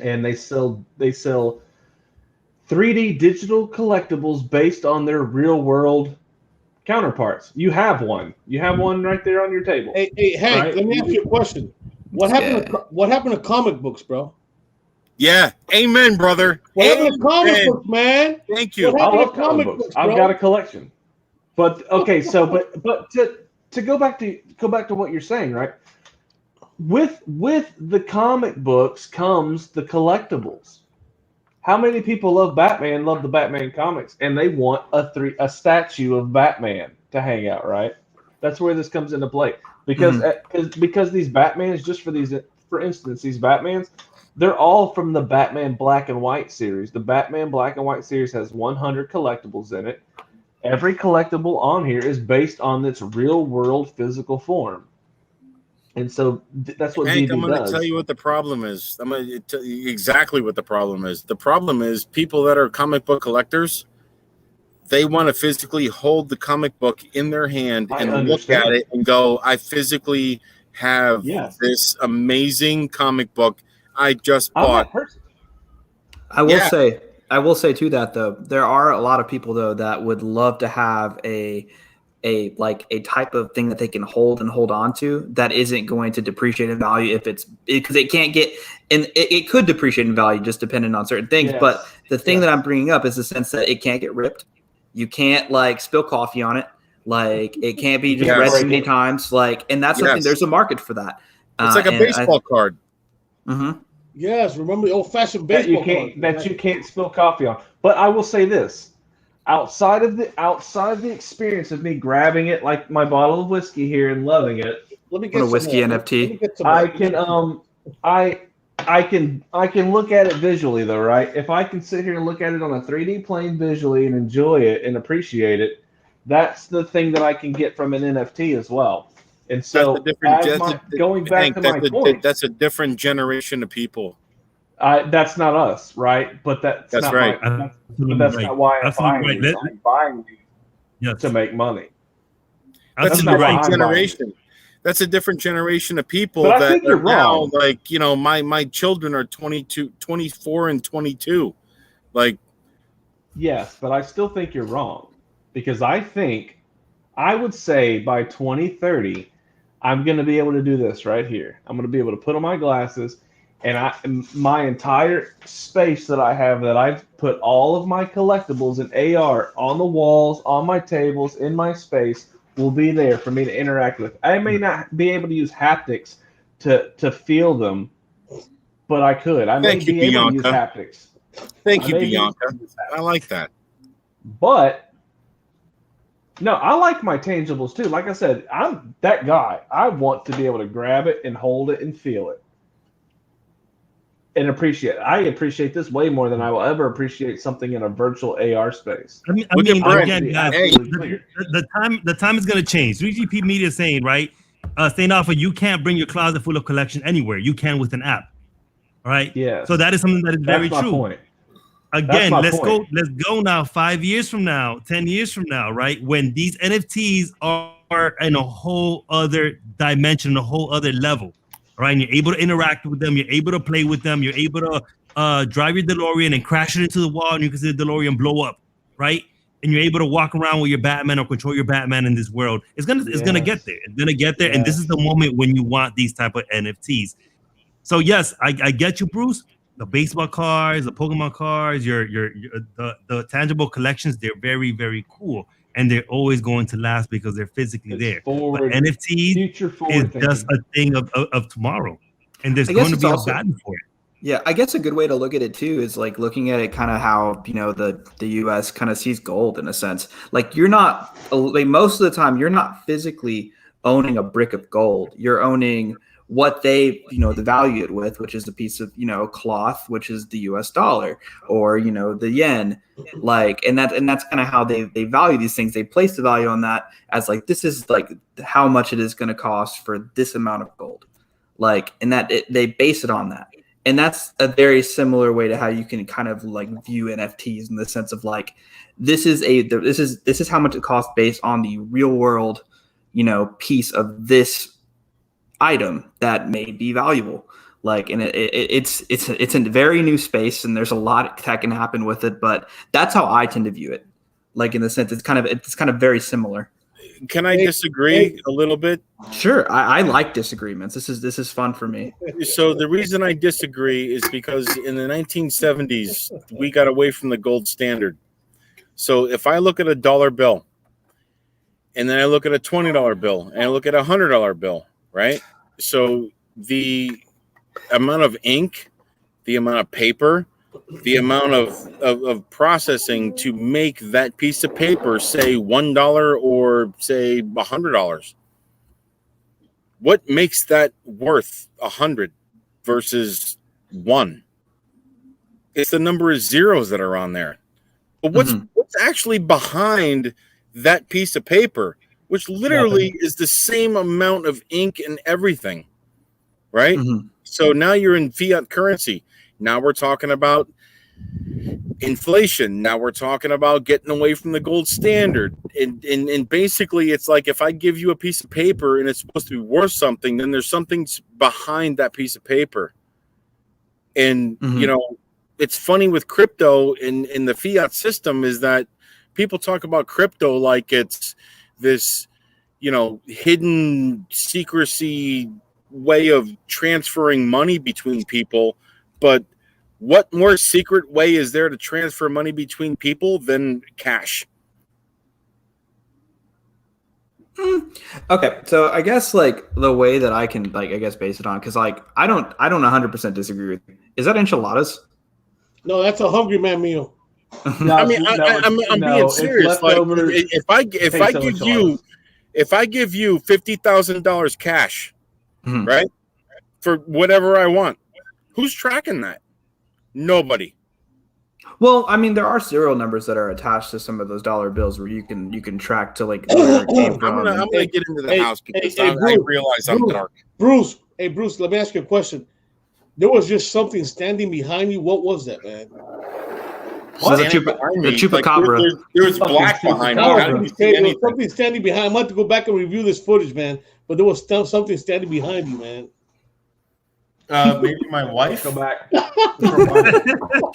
and they sell 3D digital collectibles based on their real world counterparts. You have one right there on your table. Hey Hank, right? Let me ask you a question. What happened to comic books, bro? Yeah, amen, brother. What happened to comic books, man? Thank you. I love comic books. I've got a collection. But okay, so but to go back to what you're saying, right? with the comic books comes the collectibles. How many people love Batman, love the Batman comics, and they want a statue of Batman to hang out, right? That's where this comes into play. Because because these Batmans, just for instance, these Batmans, they're all from the Batman Black and White series. The Batman Black and White series has 100 collectibles in it. Every collectible on here is based on its real world physical form. And so that's what Hank, DB I'm going to does. tell you what the problem is. I'm going to tell you exactly what the problem is. The problem is people that are comic book collectors, they want to physically hold the comic book in their hand and look at it and go, I physically have this amazing comic book I just bought. I will say to that though, there are a lot of people though that would love to have a type of thing that they can hold on to that isn't going to depreciate in value because it can't get, and it could depreciate in value just depending on certain things. Yes. But the thing that I'm bringing up is the sense that it can't get ripped. You can't like spill coffee on it. Like it can't be just read too many times. Like, and that's something, there's a market for that. It's like a baseball card. Mm-hmm. Yes, remember the old-fashioned baseball card that you can't spill coffee on. But I will say this: outside of the experience of me grabbing it like my bottle of whiskey here and loving it, let me get a whiskey NFT. I can look at it visually though, right? If I can sit here and look at it on a 3D plane visually and enjoy it and appreciate it, that's the thing that I can get from an NFT as well. And so, going back to my point, that's a different generation of people. That's not us, right? But that's not right. Not why I'm buying these. I'm buying these to make money. That's a different generation. That's a different generation of people that are now, like, you know, my children are 24 and 22. Like, yes, but I still think you're wrong, because I would say by 2030, I'm going to be able to do this right here. I'm going to be able to put on my glasses, and my entire space that I have, that I've put all of my collectibles and AR on the walls, on my tables, in my space, will be there for me to interact with. I may not be able to use haptics to feel them, but I could. I may be able to use haptics. Thank you, Bianca. I like that. But no, I like my tangibles too. Like I said, I'm that guy. I want to be able to grab it and hold it and feel it and appreciate it. I appreciate this way more than I will ever appreciate something in a virtual AR space. I mean again, guys, the time is going to change. 3GP Media is saying, right? Staying off of, you can't bring your closet full of collection anywhere. You can with an app. All right. Yeah. So that is something that is very true. Point. Again, let's go now, 5 years from now, 10 years from now, right? When these NFTs are in a whole other dimension, a whole other level, right? And you're able to interact with them, you're able to play with them, you're able to drive your DeLorean and crash it into the wall, and you can see the DeLorean blow up, right? And you're able to walk around with your Batman or control your Batman in this world. It's gonna get there. It's gonna get there, and this is the moment when you want these type of NFTs. So yes, I get you, Bruce. The baseball cards, the Pokemon cards, the tangible collections, they're very, very cool. And they're always going to last because they're physically there. But NFTs is just a thing of tomorrow. And there's going to be a battle for it. Yeah, I guess a good way to look at it too is like looking at it kind of how, you know, the US kind of sees gold in a sense. Like you're not, like most of the time, you're not physically owning a brick of gold. You're owning what they, you know, the value it with, which is a piece of, you know, cloth, which is the US dollar, or, you know, the yen, like, and that's kind of how they value these things. They place the value on that as like, this is like how much it is going to cost for this amount of gold. Like, and that they base it on that. And that's a very similar way to how you can kind of like view NFTs in the sense of like, this is how much it costs based on the real world, you know, piece of this item that may be valuable. Like, and it's a very new space, and there's a lot that can happen with it. But that's how I tend to view it. Like in the sense, it's kind of very similar. Can I disagree a little bit? Sure, I like disagreements. This is fun for me. So the reason I disagree is because in the 1970s we got away from the gold standard. So if I look at a dollar bill, and then I look at a $20 bill, and I look at a $100 bill, right? So the amount of ink, the amount of paper, the amount of processing to make that piece of paper say $1 or say $100. What makes that worth 100 versus 1? It's the number of zeros that are on there. But what's actually behind that piece of paper, which literally is the same amount of ink and everything, right? So now you're in fiat currency. Now we're talking about inflation. Now we're talking about getting away from the gold standard. And basically it's like if I give you a piece of paper and it's supposed to be worth something, then there's something behind that piece of paper. And, you know, it's funny with crypto in the fiat system is that people talk about crypto like it's this, you know, hidden secrecy way of transferring money between people. But what more secret way is there to transfer money between people than cash? Okay, so I guess like the way that I can like I guess base it on, because like I don't 100% disagree with you. Is that enchiladas? No, that's a hungry man meal. No, I mean, I'm being serious. Like, if I give you $50,000 cash, right, for whatever I want, who's tracking that? Nobody. Well, I mean, there are serial numbers that are attached to some of those dollar bills where you can track to like where it came from. I'm gonna get into the house because I realize I'm dark. Bruce, let me ask you a question. There was just something standing behind you. What was that, man? The chupacabra. Like, there's black behind me. How do you see There was anything? something standing behind. I'm about to go back and review this footage, man. But there was something standing behind you, man. Maybe my wife. Go back.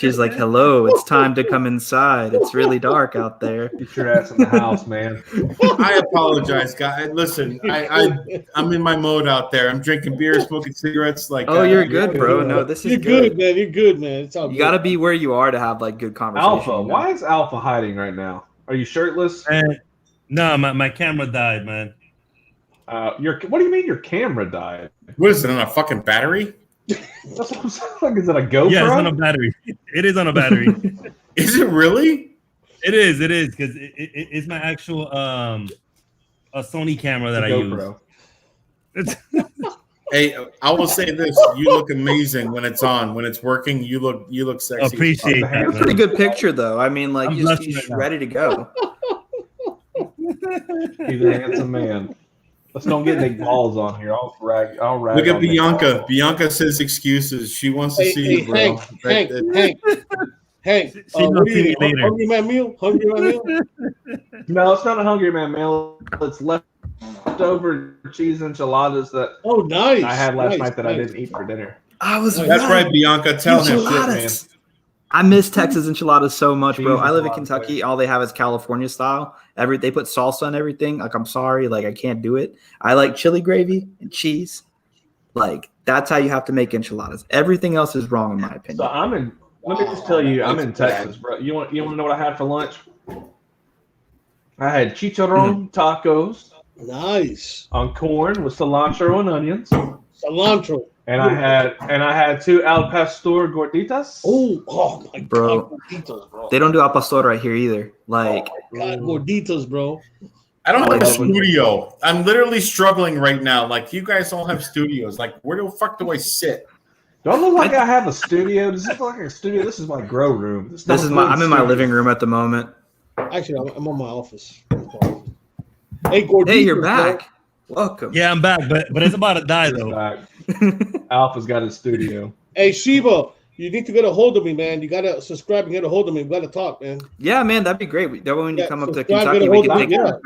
She's like, "Hello, it's time to come inside. It's really dark out there. Get your ass in the house, man." I apologize, guys. Listen, I'm in my mode out there. I'm drinking beer, smoking cigarettes. Like, oh, you're good, bro. No, this is You're good, man. You're good, man. It's all You got to be where you are to have like good conversation. Alpha, why is Alpha hiding right now? Are you shirtless? No, my camera died, man. What do you mean your camera died? What is it, on a fucking battery? That's what I'm saying. Like, is it a GoPro? Yeah, it's on a battery. It is on a battery. Is it really? It is because it's my actual a Sony camera that I use. Hey, I will say this: you look amazing when it's on. When it's working, you look sexy. Appreciate that. You're a pretty good picture, though. I mean, like I'm he's ready to go. He's a handsome man. Let's don't get big balls on here. I'll rag. Look at Bianca. Bianca says excuses. She wants to see you, bro. Hank. What do you eat? Hungry man meal? Hungry man meal? No, it's not a hungry man meal. It's leftover cheese enchiladas that nice. I had last night that I didn't eat for dinner. That's right, Bianca. Tell him shit, man. I miss Texas enchiladas so much, bro. I live in Kentucky. All they have is California style. They put salsa on everything. Like, I'm sorry, like I can't do it. I like chili gravy and cheese. Like, that's how you have to make enchiladas. Everything else is wrong in my opinion. So let me just tell you, I'm in Texas, bro. You want to know what I had for lunch? I had chicharron tacos. Nice. On corn with cilantro and onions. Cilantro. And I had 2 al pastor gorditas. Oh my bro. God, gorditas, bro. They don't do al pastor right here either. Like, God, gorditas, bro. I don't have a studio. I'm literally struggling right now. Like, you guys all have studios. Like, where the fuck do I sit? Don't look like I have a studio. Does this look like a studio? This is my grow room. I'm in my living room at the moment. Actually, I'm on my office. Hey, gorditas, hey, you're back. Bro. Welcome. Yeah, I'm back, but it's about to die though. Alpha's got his studio. Hey, Shiva, you need to get a hold of me, man. You gotta subscribe and get a hold of me. We gotta talk, man. Yeah, man, that'd be great. That way when you come up to Kentucky, we can go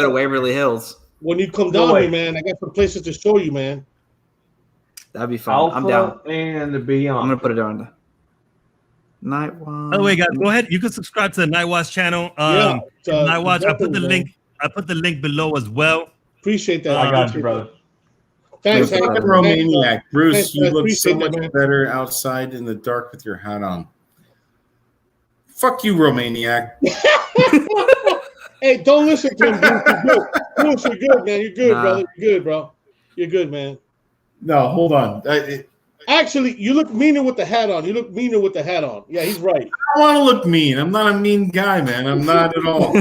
to Waverly Hills. When you come down here, man, I got some places to show you, man. That'd be fun. Alpha I'm down. And beyond. I'm gonna put it on the Night Watch. By the way, guys, go ahead. You can subscribe to the Night Watch channel. Night Watch. I put the link below as well. Appreciate that. I got you, brother. Thanks, Hank. Romaniac. Bruce, you look so much better outside in the dark with your hat on. Fuck you, Romaniac. Hey, don't listen to him, Bruce. You're good. Bruce, you're good, man. You're good, brother. You're good, bro. You're good, man. No, hold on. Actually, you look meaner with the hat on. You look meaner with the hat on. Yeah, he's right. I want to look mean. I'm not a mean guy, man. I'm not at all.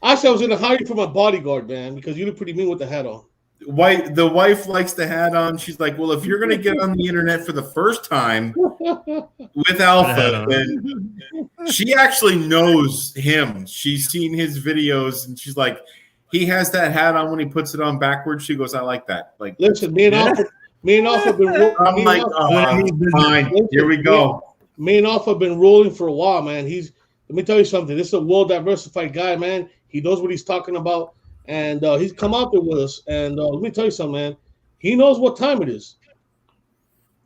Actually, I was going to hire you for my bodyguard, man, because you look pretty mean with the hat on. The wife likes the hat on. She's like, well, if you're going to get on the internet for the first time with Alpha, then she actually knows him. She's seen his videos, and she's like, he has that hat on when he puts it on backwards. She goes, I like that. Like, listen, me and Alpha have been rolling. I'm like, fine. Here we go. Me and Alpha have been rolling for a while, man. Let me tell you something. This is a well-diversified guy, man. He knows what he's talking about. And he's come out there with us. And let me tell you something, man. He knows what time it is.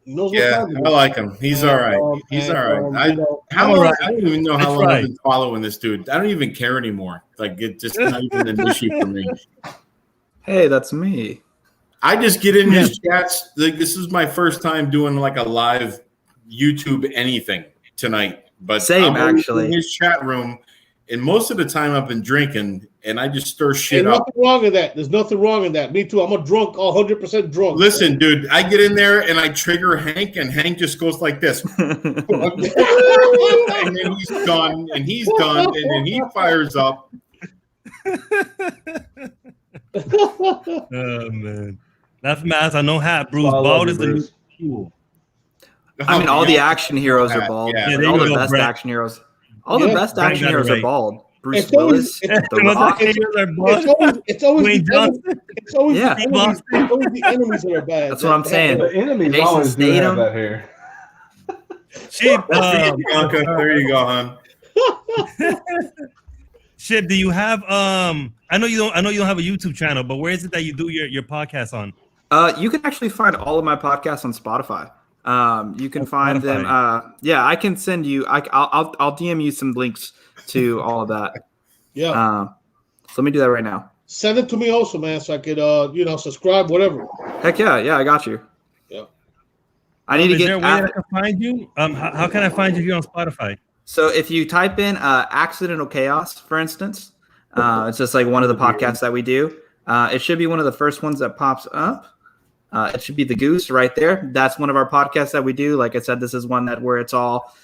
He knows what time it is. I like him. He's all right. He's all right. I don't even know how long I've been following this dude. I don't even care anymore. Like, it's just not even an issue for me. Hey, that's me. I just get in his chats. Like, this is my first time doing like a live YouTube anything tonight. But same, actually. In his chat room. And most of the time I've been drinking, and I just stir shit There's up. nothing wrong in that. There's nothing wrong in that. Me too. I'm a drunk, 100% drunk. Listen, dude, I get in there and I trigger Hank, and Hank just goes like this. And then he's done, and then he fires up. Oh, man. That's mass. No hat, Bruce. Bald is the new cool. I mean, all the action heroes are bald. Yeah, all the best action heroes. All the best action heroes are bald. Bruce Willis, The Rock. It's always the enemies that are bad. That's what I'm saying. The enemies Jason always do have Statham. that hair. Shit, there you go, hon. Shit, do you have I know you don't have a YouTube channel, but where is it that you do your podcast on? You can actually find all of my podcasts on Spotify. You can find them. I can send you. I'll DM you some links to all of that. Yeah. So let me do that right now. Send it to me also, man, so I could subscribe, whatever. Heck yeah, I got you. Yeah. I need to get. Is there a way that I can find you? How can I find you here on Spotify? So if you type in "accidental chaos," for instance, it's just like one of the podcasts that we do. It should be one of the first ones that pops up. It should be the Goose right there. That's one of our podcasts that we do. Like I said, this is one where it's all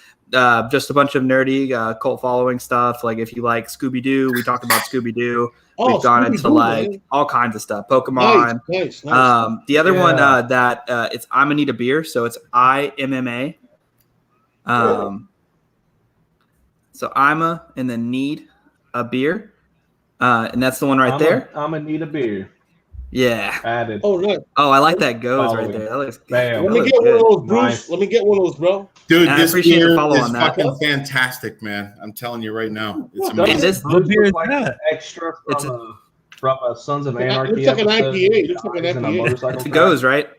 just a bunch of nerdy cult following stuff. Like if you like Scooby-Doo, we talk about Scooby-Doo. We've gone into like all kinds of stuff. Pokemon. Nice. The other one that it's I'm gonna need a beer. So it's IMMA. So I'm and then need a beer. And that's the one right there. I'm gonna need a beer. Yeah. Added. Oh, nice. Oh, I like that goes right there. That looks, Let me get one of those, Bruce. Nice. Let me get one of those, bro. Dude, I this appreciate the beer follow is on that. fucking fantastic, man. I'm telling you right now. It's Doesn't amazing. it look like extra from Sons of Anarchy. Looks like an IPA. It looks like an IPA. It goes, right?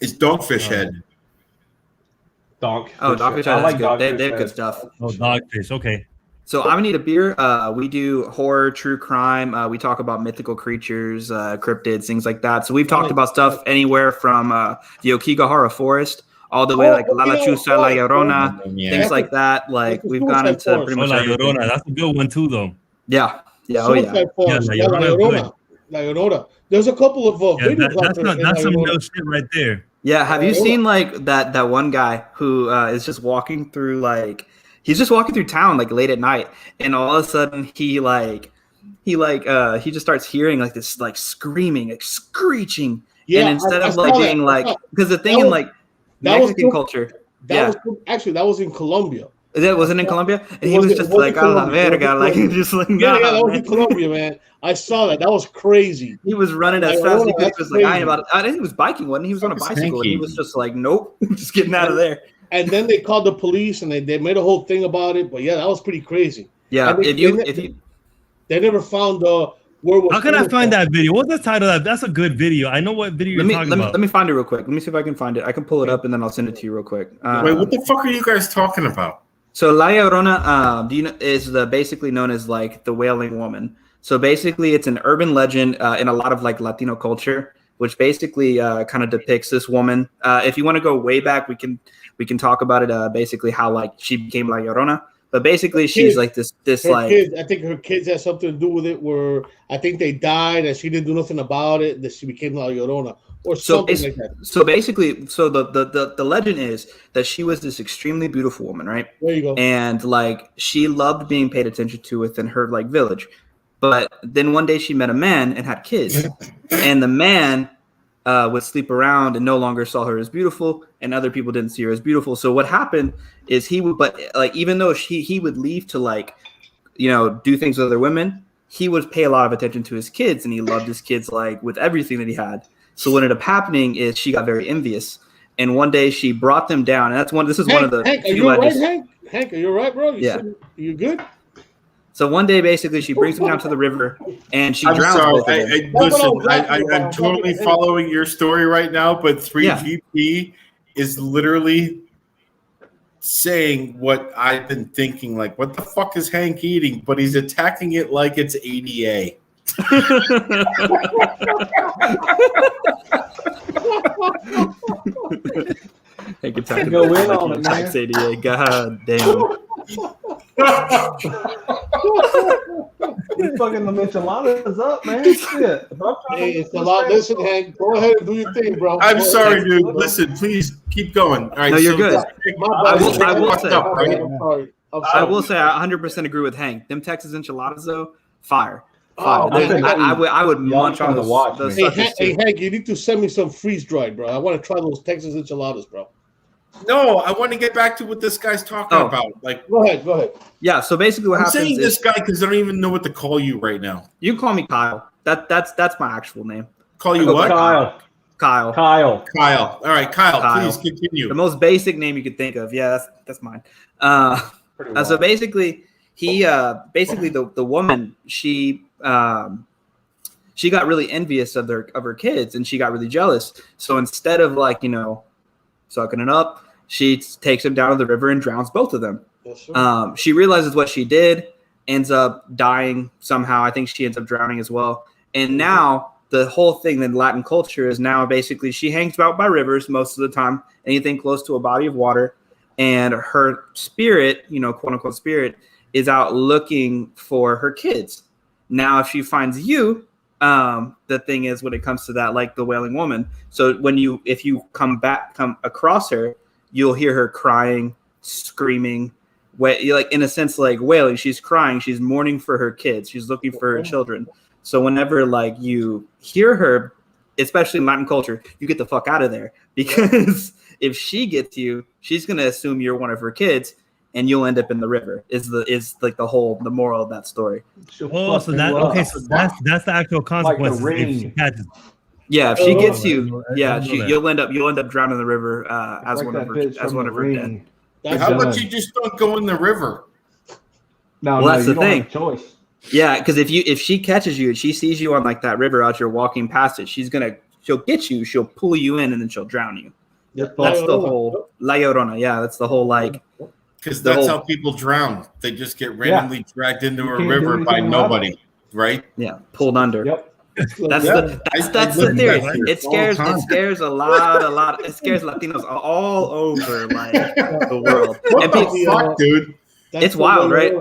It's Dogfish Head. Donk. Oh, Dogfish I Head like is good. They have Dogfish good Head. stuff. Oh, Dogfish. Okay. So I'm gonna need a beer. We do horror, true crime. We talk about mythical creatures, cryptids, things like that. So we've talked about stuff anywhere from the Okigahara Forest all the way like La Chusa, La Llorona, things like that. Like we've gone into pretty much La everything. Llorona. That's a good one too, though. Yeah. Oh yeah. La Llorona. There's a couple of videos out there. That's some real shit right there. Yeah. Have you seen like that one guy who is just walking through he's just walking through town like late at night, and all of a sudden he just starts hearing like this like screaming, like screeching. Yeah, and instead I of saw like that. being like, because the thing That in was- like that was Mexican cool. culture, That was in Colombia. that wasn't in Colombia, and It he was wasn't- just it wasn't like, "A la Colombia. verga," like just like, Yeah, that was man. in Colombia, man. I saw that. That was crazy. He was running as Like, fast as he oh, could. He that's was like, I ain't crazy. about it. I think he was biking, wasn't he? He was on a Fuck is bicycle, and he Hanky? was just like, nope, just getting out of there. And then they called the police, and they made a whole thing about it. But yeah, that was pretty crazy. Yeah, And they never found where was. How can I find that video? What's the title of that? That's a good video. I know what video you're talking about. Let me find it real quick. Let me see if I can find it. I can pull it up and then I'll send it to you real quick. Wait, what the fuck are you guys talking about? So La Llorona, is basically known as like the Wailing Woman. So basically, it's an urban legend in a lot of like Latino culture, which basically kind of depicts this woman. If you want to go way back, we can talk about it. Basically, how like she became La Llorona. But basically, she's like this like kids, I think her kids had something to do with it. Where I think they died and she didn't do nothing about it. That she became La Llorona or something like that. So basically, so the legend is that she was this extremely beautiful woman, right? There you go. And like she loved being paid attention to within her like village. But then one day she met a man and had kids, and the man would sleep around and no longer saw her as beautiful, and other people didn't see her as beautiful. So what happened is he would, but like even though he would leave to like, you know, do things with other women, he would pay a lot of attention to his kids, and he loved his kids like with everything that he had. So what ended up happening is she got very envious, and one day she brought them down. And that's one. This is one of the. Hank, are you all right, Hank? Hank, are you all right, bro? You good? So one day, basically, she brings them down to the river, and she drowns both of them. I'm totally following your story right now, but 3GP is literally saying what I've been thinking. Like, what the fuck is Hank eating? But he's attacking it like it's ADA. Hey, good time. Go in on it, man. ADA. God damn. These fucking enchiladas up, man. Shit. Hey, it's a lot. Listen, Hank, go ahead and do your thing, bro. I'm sorry, dude. Listen, please keep going. All right, No, you're good. I will say, I will say, I 100% agree with Hank. Them Texas enchiladas, though, fire. Oh, I would munch on those. Hey, Hank, you need to send me some freeze dried, bro. I want to try those Texas enchiladas, bro. No, I want to get back to what this guy's talking about. Like, go ahead. Yeah, so basically, what I'm happens saying is this guy because I don't even know what to call you right now. You can call me Kyle. That's my actual name. Call you what? Kyle. All right, Kyle. Please continue. The most basic name you could think of. Yeah, that's mine. So basically, the woman she got really envious of her kids, and she got really jealous. So instead of like, you know, sucking it up, she takes them down to the river and drowns both of them. Yes, She realizes what she did, ends up dying somehow. I think she ends up drowning as well. And now the whole thing in Latin culture is now basically she hangs out by rivers most of the time, anything close to a body of water, and her spirit, you know, quote unquote spirit, is out looking for her kids. Now, if she finds you, the thing is, when it comes to that, like the wailing woman. So if you come across her, you'll hear her crying, screaming, like in a sense, like wailing. She's crying. She's mourning for her kids. She's looking for her children. So whenever like you hear her, especially in Latin culture, you get the fuck out of there, because if she gets you, she's gonna assume you're one of her kids, and you'll end up in the river. Is like the moral of that story. Oh, so that's the actual consequences if she catches. Yeah, if she gets you, you'll end up drowning in the river as one of her dead. How about you just don't go in the river? Well, that's the thing. Choice. Yeah, because if she catches you and she sees you on like that river out here walking past it, she'll get you, she'll pull you in, and then she'll drown you. That's the whole La Llorona. Yeah, that's the whole like. Because that's how people drown. They just get randomly dragged into a river by nobody, right? Yeah, pulled under. Yep. That's the theory. It scares a lot. It scares Latinos all over like the world. What the fuck, dude? It's wild, right?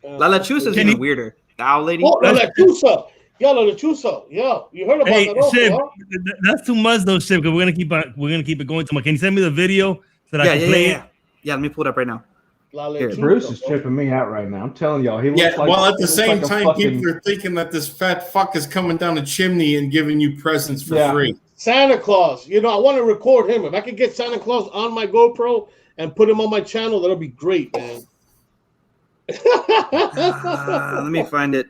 La Lechuza is even weirder. The owl lady. Oh, La Lechuza. Yeah, La Lechuza. Yeah, you heard about that also, Shib, huh? that's too much though, Shib, because we're gonna keep it going too much. Can you send me the video so that I can play it? Yeah, let me pull it up right now. Bruce is tripping me out right now. I'm telling y'all, he looks like. Well, at the same time, people are thinking that this fat fuck is coming down the chimney and giving you presents for free. Santa Claus. You know, I want to record him. If I could get Santa Claus on my GoPro and put him on my channel, that'll be great, man. Let me find it.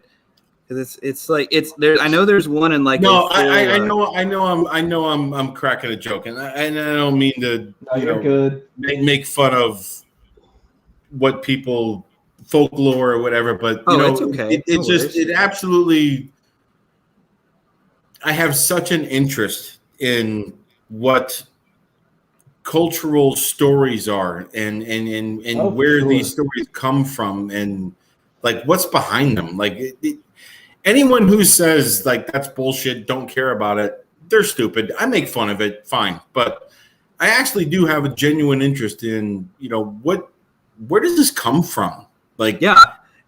It's like it's there. I know there's one in like. No, I know I'm cracking a joke, and I don't mean to make fun of what people folklore or whatever, but you know, it's okay. It absolutely. I have such an interest in what cultural stories are and where these stories come from and like what's behind them. Like anyone who says like that's bullshit, don't care about it, they're stupid. I make fun of it, fine, but I actually do have a genuine interest in, you know, where does this come from? Like, yeah,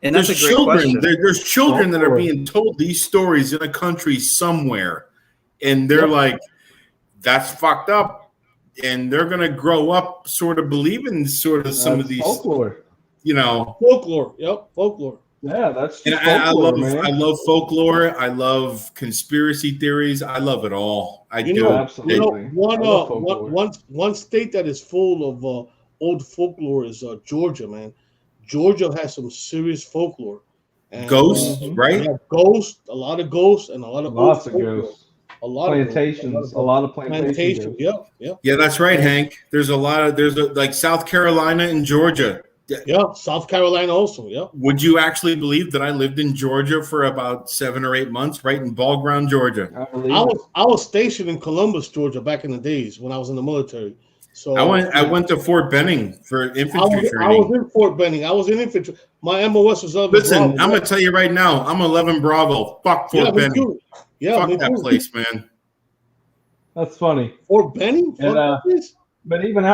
and that's there's a great children. question. There's children that are being told these stories in a country somewhere, and they're like, "That's fucked up," and they're gonna grow up sort of believing sort of some of these folklore. You know, folklore. Yep, folklore. Yeah, that's and just folklore, man. I love folklore. I love conspiracy theories. I love it all. I do. Absolutely. One state that is full of old folklore is Georgia, man. Georgia has some serious folklore. And, ghosts, right? Yeah, ghosts, a lot of ghosts, and a lot of Lots old of folklore. ghosts. A lot Plantations, a lot of plantations. Yep, yep. Yeah, that's right, Hank. There's like South Carolina and Georgia. Yeah, South Carolina also. Yeah. Would you actually believe that I lived in Georgia for about 7 or 8 months, right in Ball Ground, Georgia? I was stationed in Columbus, Georgia, back in the days when I was in the military. So I went to Fort Benning for infantry training. I was in Fort Benning. I was in infantry. My MOS was up. Listen, I'm gonna tell you right now, I'm 11 Bravo. Fuck Fort Benning. Too. Yeah, fuck that place, man. That's funny. Fort Benning, but even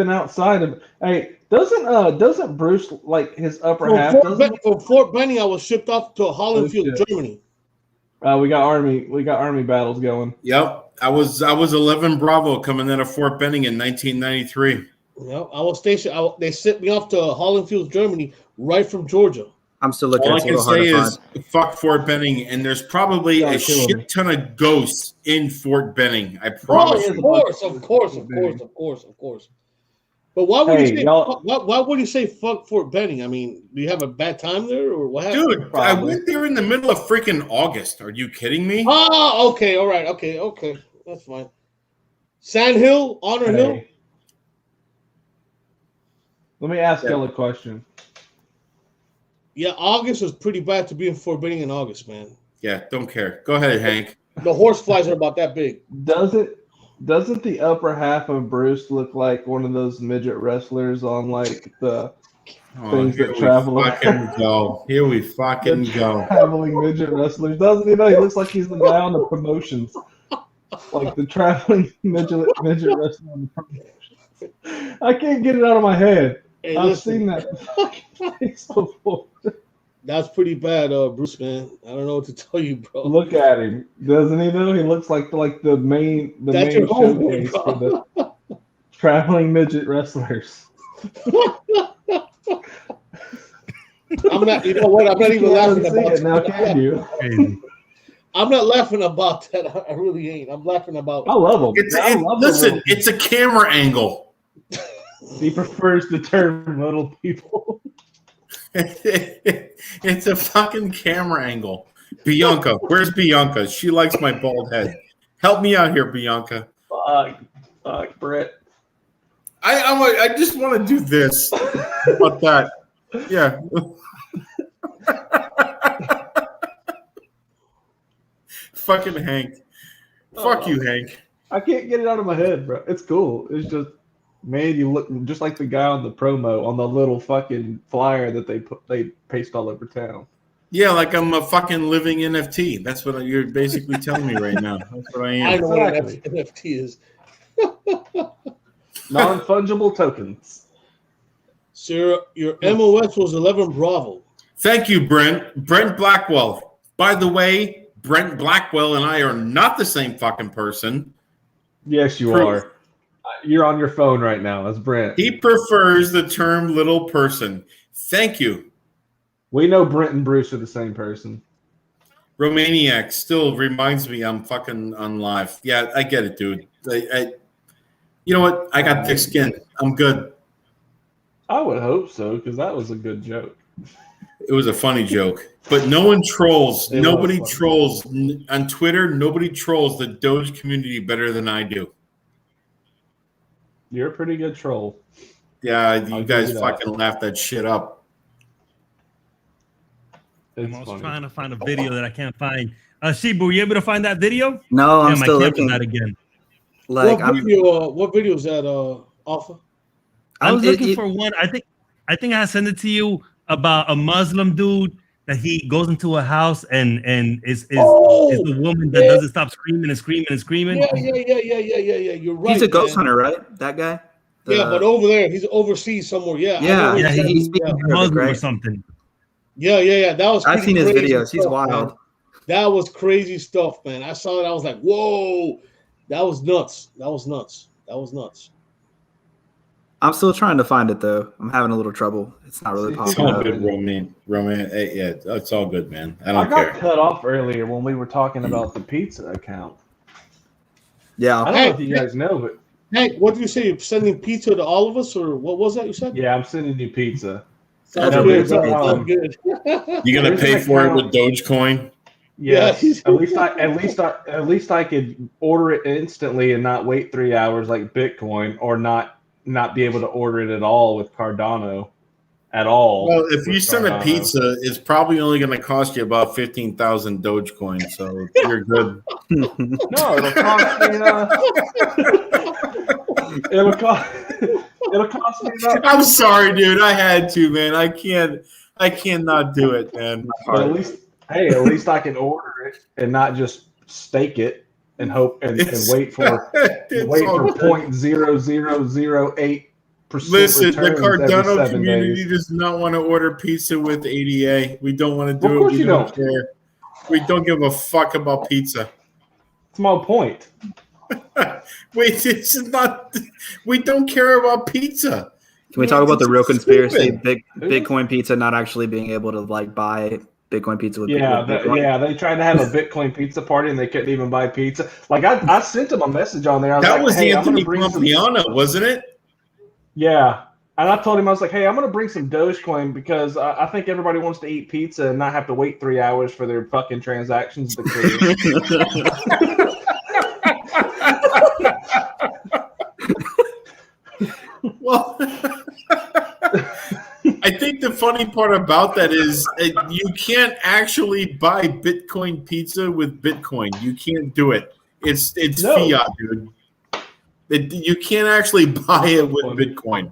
outside of, hey, doesn't Bruce like his upper half? From Fort Benning, I was shipped off to Hollandfield, Germany. We got army battles going. Yep, I was 11 Bravo coming out of Fort Benning in 1993. Yep, I was stationed. They sent me off to Hollandfield, Germany, right from Georgia. I'm still looking. All I can say is fuck Fort Benning, and there's probably a shit ton of ghosts in Fort Benning. I promise. Of course. But why would you say? Why would you say fuck Fort Benning? I mean, do you have a bad time there, or what happened? Dude, I went there in the middle of freaking August. Are you kidding me? Oh, okay, all right, okay, that's fine. Sand Hill, Honor Hill. Let me ask y'all a question. Yeah, August was pretty bad to be in Fort Benning in August, man. Yeah, don't care. Go ahead, Hank. The horse flies are about that big. Doesn't the upper half of Bruce look like one of those midget wrestlers on like the things that travel? Here we fucking go. Traveling midget wrestlers, doesn't he? Know he looks like he's the guy on the promotions, like the traveling midget wrestler on the promotions. I can't get it out of my head. Hey, I've seen that face before. That's pretty bad, Bruce, man. I don't know what to tell you, bro. Look at him, doesn't he? Though he looks like the main showcase for the traveling midget wrestlers. I'm not. You know what? I'm not even laughing about it now. Can you? I'm not laughing about that. I really ain't. I'm laughing about. I love him. Listen, it's a camera angle. He prefers the term "little people." It's a fucking camera angle. Bianca, where's Bianca? She likes my bald head. Help me out here, Bianca. Fuck, Brett. I just want to do this. How about that? Yeah. Fucking Hank. Fuck you, Hank. I can't get it out of my head, bro. It's cool. It's just, man, you look just like the guy on the promo on the little fucking flyer that they paste all over town. Yeah, like I'm a fucking living NFT. That's what you're basically telling me right now. That's what I am. I know what an NFT is. Non-fungible tokens. So your MOS was 11 Bravo. Thank you, Brent. Brent Blackwell. By the way, Brent Blackwell and I are not the same fucking person. Yes, you are. You're on your phone right now. That's Brent. He prefers the term little person. Thank you. We know Brent and Bruce are the same person. Romaniac still reminds me I'm fucking on live. Yeah, I get it, dude. You know what? I got thick skin. I'm good. I would hope so, because that was a good joke. It was a funny joke. But no one trolls. Nobody trolls. On Twitter, nobody trolls the Doge community better than I do. You're a pretty good troll. Yeah, you guys fucking laugh that shit up. I'm also trying to find a video that I can't find. Shibu, were you able to find that video? No, I'm still looking. That again. Like, what video is that off of? I was looking for one. I think I sent it to you about a Muslim dude that he goes into a house and is the woman that doesn't stop screaming and screaming and screaming. Yeah. You're right. He's a ghost hunter, right? That guy. Yeah, but over there, he's overseas somewhere. Yeah, Yeah, he's Muslim or something. Yeah. That was. I've seen his videos. He's wild. Man. That was crazy stuff, man. I saw it. I was like, whoa, that was nuts. That was nuts. I'm still trying to find it though. I'm having a little trouble. It's not really It's popping all up. good, Roman. Yeah, it's all good, man. I I don't got care. cut off earlier when we were talking about the pizza account. Yeah, I don't know if you guys know, but Hank, what did you say? You're sending pizza to all of us, or what was that you said? yeah, I'm sending you pizza. Sounds No, good. there's a, Sounds good. You gonna There's pay an for it account. with Dogecoin? Yes. Yeah. At least I could order it instantly and not wait 3 hours like Bitcoin, or not be able to order it at all with Cardano at all. Well, if you with send a Cardano. pizza, it's probably only going to cost you about 15,000 Dogecoin, so you're good. No, it'll cost me. It'll cost me about. I'm sorry, dude. I had to, man. I cannot do it, man. But at least I can order it and not just stake it and hope and wait for all good. 0.0008%. Listen, the Cardano days. community does not want to order pizza with ADA. We don't want to do Of it. course We you don't don't. care. We don't give a fuck about pizza. That's my point. Wait, this is not. We don't care about pizza. Can we talk about the real conspiracy? Stupid. Bitcoin pizza not actually being able to like buy Bitcoin pizza with Bitcoin. They tried to have a Bitcoin pizza party and they couldn't even buy pizza. Like I sent them a message on there. I was That like, was hey, I'm Anthony gonna bring some. Pompliano, wasn't it? Yeah. And I told him, I was like, hey, I'm going to bring some Dogecoin because I think everybody wants to eat pizza and not have to wait 3 hours for their fucking transactions to clear. Well, I think the funny part about that is you can't actually buy Bitcoin pizza with Bitcoin. You can't do it. It's fiat, dude. You can't actually buy it with Bitcoin.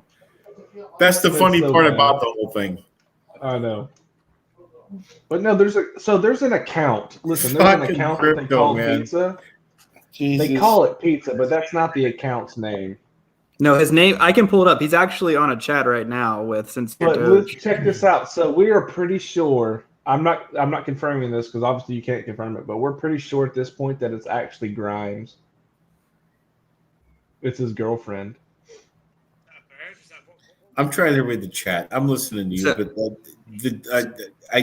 That's the funny part about the whole thing. I know. But no, there's an account. Listen, there's an Fucking account crypto, that they call man. pizza. Jesus. They call it pizza, but that's not the account's name. No, his name. I can pull it up. He's actually on a chat right now with Sincere But Doge. let's check this out. So we are pretty sure. I'm not confirming this because obviously you can't confirm it, but we're pretty sure at this point that it's actually Grimes. It's his girlfriend. I'm trying to read the chat. I'm listening to you, but I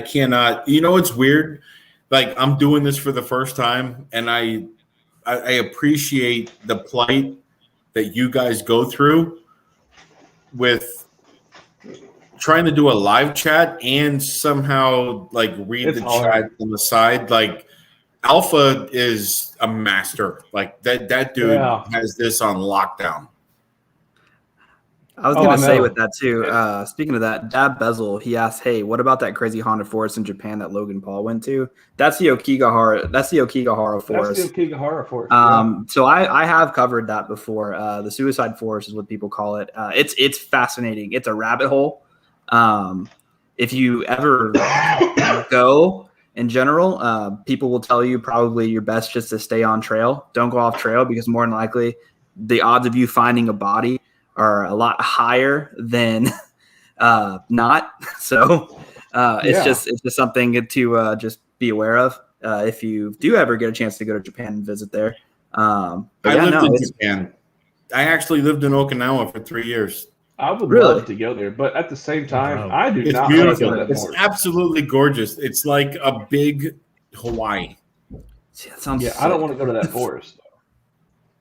cannot. You know, it's weird. Like I'm doing this for the first time, and I appreciate the plight that you guys go through with trying to do a live chat and somehow like read the chat on the side. Like Alpha is a master. Like that dude has this on lockdown. I was going to say with that too. Speaking of that, Dab Bezel, he asked, "Hey, what about that crazy haunted forest in Japan that Logan Paul went to? That's the Okigahara. That's the Okigahara forest. That's the Okigahara forest. So I have covered that before. The suicide forest is what people call it. It's fascinating. It's a rabbit hole. If you ever go in general, people will tell you probably your best just to stay on trail. Don't go off trail because more than likely the odds of you finding a body are a lot higher than not. So it's just something to just be aware of if you do ever get a chance to go to Japan and visit there. I lived in Japan. I actually lived in Okinawa for 3 years. I would love to go there, but at the same time, I do It's not beautiful. want to go to that It's forest. absolutely gorgeous. It's like a big Hawaii. See, that sounds I don't want to go to that forest.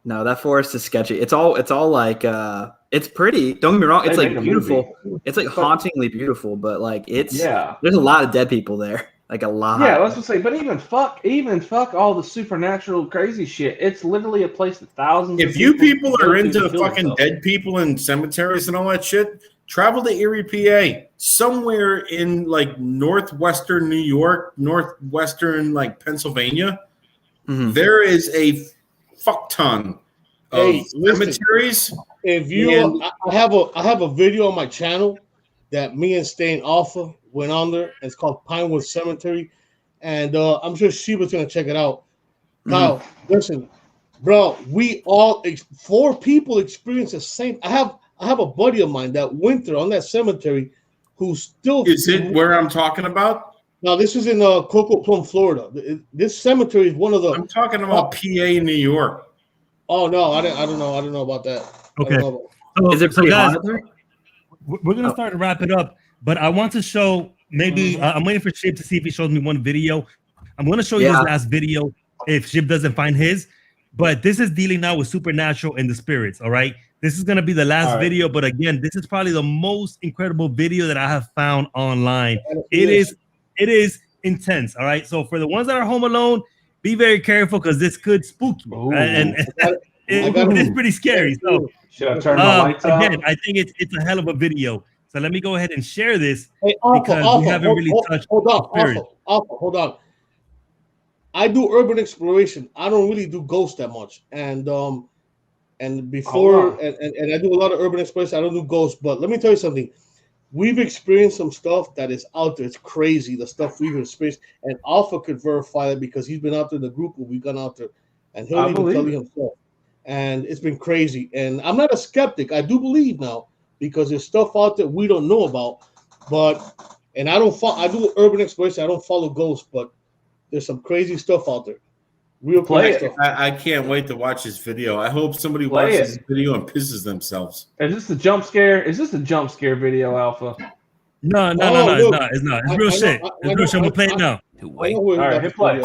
No, that forest is sketchy. It's all like it's pretty. Don't get me wrong. It's They like make a beautiful. movie. It's like hauntingly beautiful, but like it's Yeah. There's a lot of dead people there. Like a lot. Yeah, let's just say, but even fuck all the supernatural crazy shit. It's literally a place that thousands. If of you people go are to into kill fucking themselves. dead people and cemeteries and all that shit, travel to Erie, PA. Somewhere in like northwestern New York, northwestern like Pennsylvania, there is a fuck ton of Hey, listen, cemeteries. If you, I have a video on my channel that me and Stain Alpha went on there. It's called Pinewood Cemetery, and I'm sure Sheba's gonna check it out. Kyle, listen, Bro, we all 4 people experience the same. I have a buddy of mine that winter on that cemetery, who's still. Is it where I'm talking about? No, this is in Cocoa Plum, Florida. This cemetery is one of the. I'm talking about PA, New York. Oh no, I don't know about that. Okay. Is it pretty guys, hot there? we're gonna start to wrap it up, but I want to show maybe I'm waiting for Shib to see if he shows me one video. I'm gonna show you his last video if Shib doesn't find his. But this is dealing now with supernatural and the spirits. All right, this is gonna be the last video. But again, this is probably the most incredible video that I have found online. It is intense. All right, so for the ones that are home alone, be very careful because this could spook you, and it is pretty scary. So should I turn my lights out? Again, I think it's a hell of a video. So let me go ahead and share this Alpha, because we haven't really touched the spirit. Hold on. I do urban exploration. I don't really do ghosts that much, and before and I do a lot of urban exploration. I don't do ghosts, but let me tell you something. We've experienced some stuff that is out there. It's crazy, the stuff we've experienced, and Alpha could verify it because he's been out there in the group when we've gone out there, and he'll even tell you himself. And it's been crazy. And I'm not a skeptic. I do believe now because there's stuff out there we don't know about. And I do urban exploration. I don't follow ghosts, but there's some crazy stuff out there. Real crazy stuff. I can't wait to watch this video. I hope somebody watches this video and pisses themselves. Is this the jump scare? Is this the jump scare video, Alpha? No, it's not. It's real shit. It's real shit. I'm gonna play it now. All right, hit play.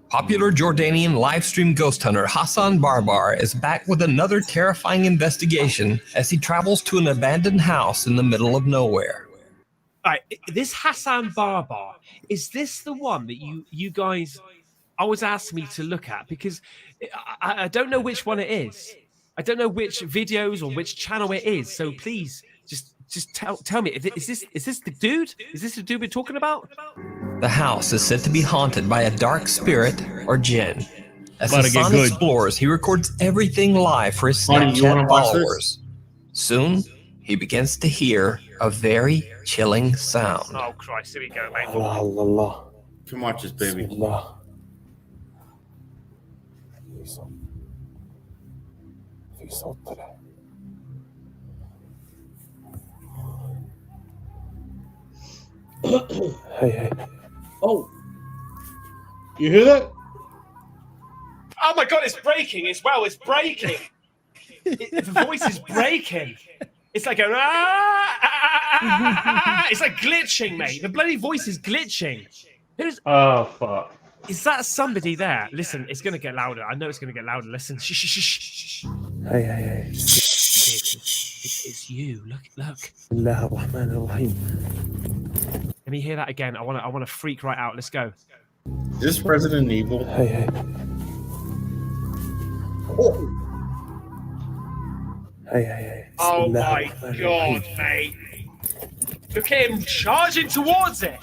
Popular Jordanian live stream ghost hunter Hassan Barbar is back with another terrifying investigation as he travels to an abandoned house in the middle of nowhere. All right, this Hassan Barbar, is this the one that you guys always ask me to look at? Because I don't know which one it is. I don't know which videos or which channel it is. So please, just tell me, is this the dude? Is this the dude we're talking about? The house is said to be haunted by a dark spirit or jinn. As About to get Hassan good. explores, he records everything live for his Buddy, you wanna Snapchat watch this? followers. Soon, he begins to hear a very chilling sound. Oh Christ, here we go, mate. Come watch this, baby. Hey. Oh. You hear that? Oh my God, it's breaking as well. It's breaking. The voice is breaking. It's like a it's like glitching, mate. The bloody voice is glitching. Oh fuck. Is that somebody there? Listen, it's gonna get louder. I know it's gonna get louder. Listen. Shh, shh, shh, shh. Hey. It's you. Look. Let me hear that again. I want to freak right out. Let's go. Is this Resident Evil? Hey. Oh my God, mate. Look at him charging towards it.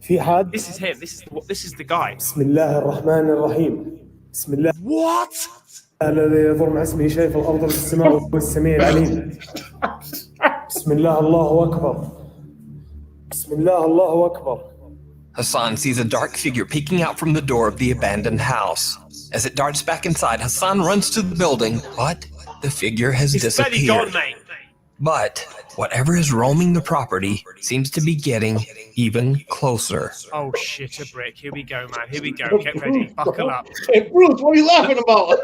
في حد This is him. This is the guy. بسم الله الرحمن الرحيم بسم الله What? الذي يضر مع اسمه شيء في الارض والسماء وهو السميع العليم بسم الله الله اكبر بسم الله الله اكبر. Hassan sees a dark figure peeking out from the door of the abandoned house. As it darts back inside, Hassan runs to the building, but the figure has disappeared. It's gone, mate. But whatever is roaming the property seems to be getting even closer. Oh shit, a brick. Here we go, man. Here we go. Get ready. Buckle up. Hey, Bruce, what are you laughing about?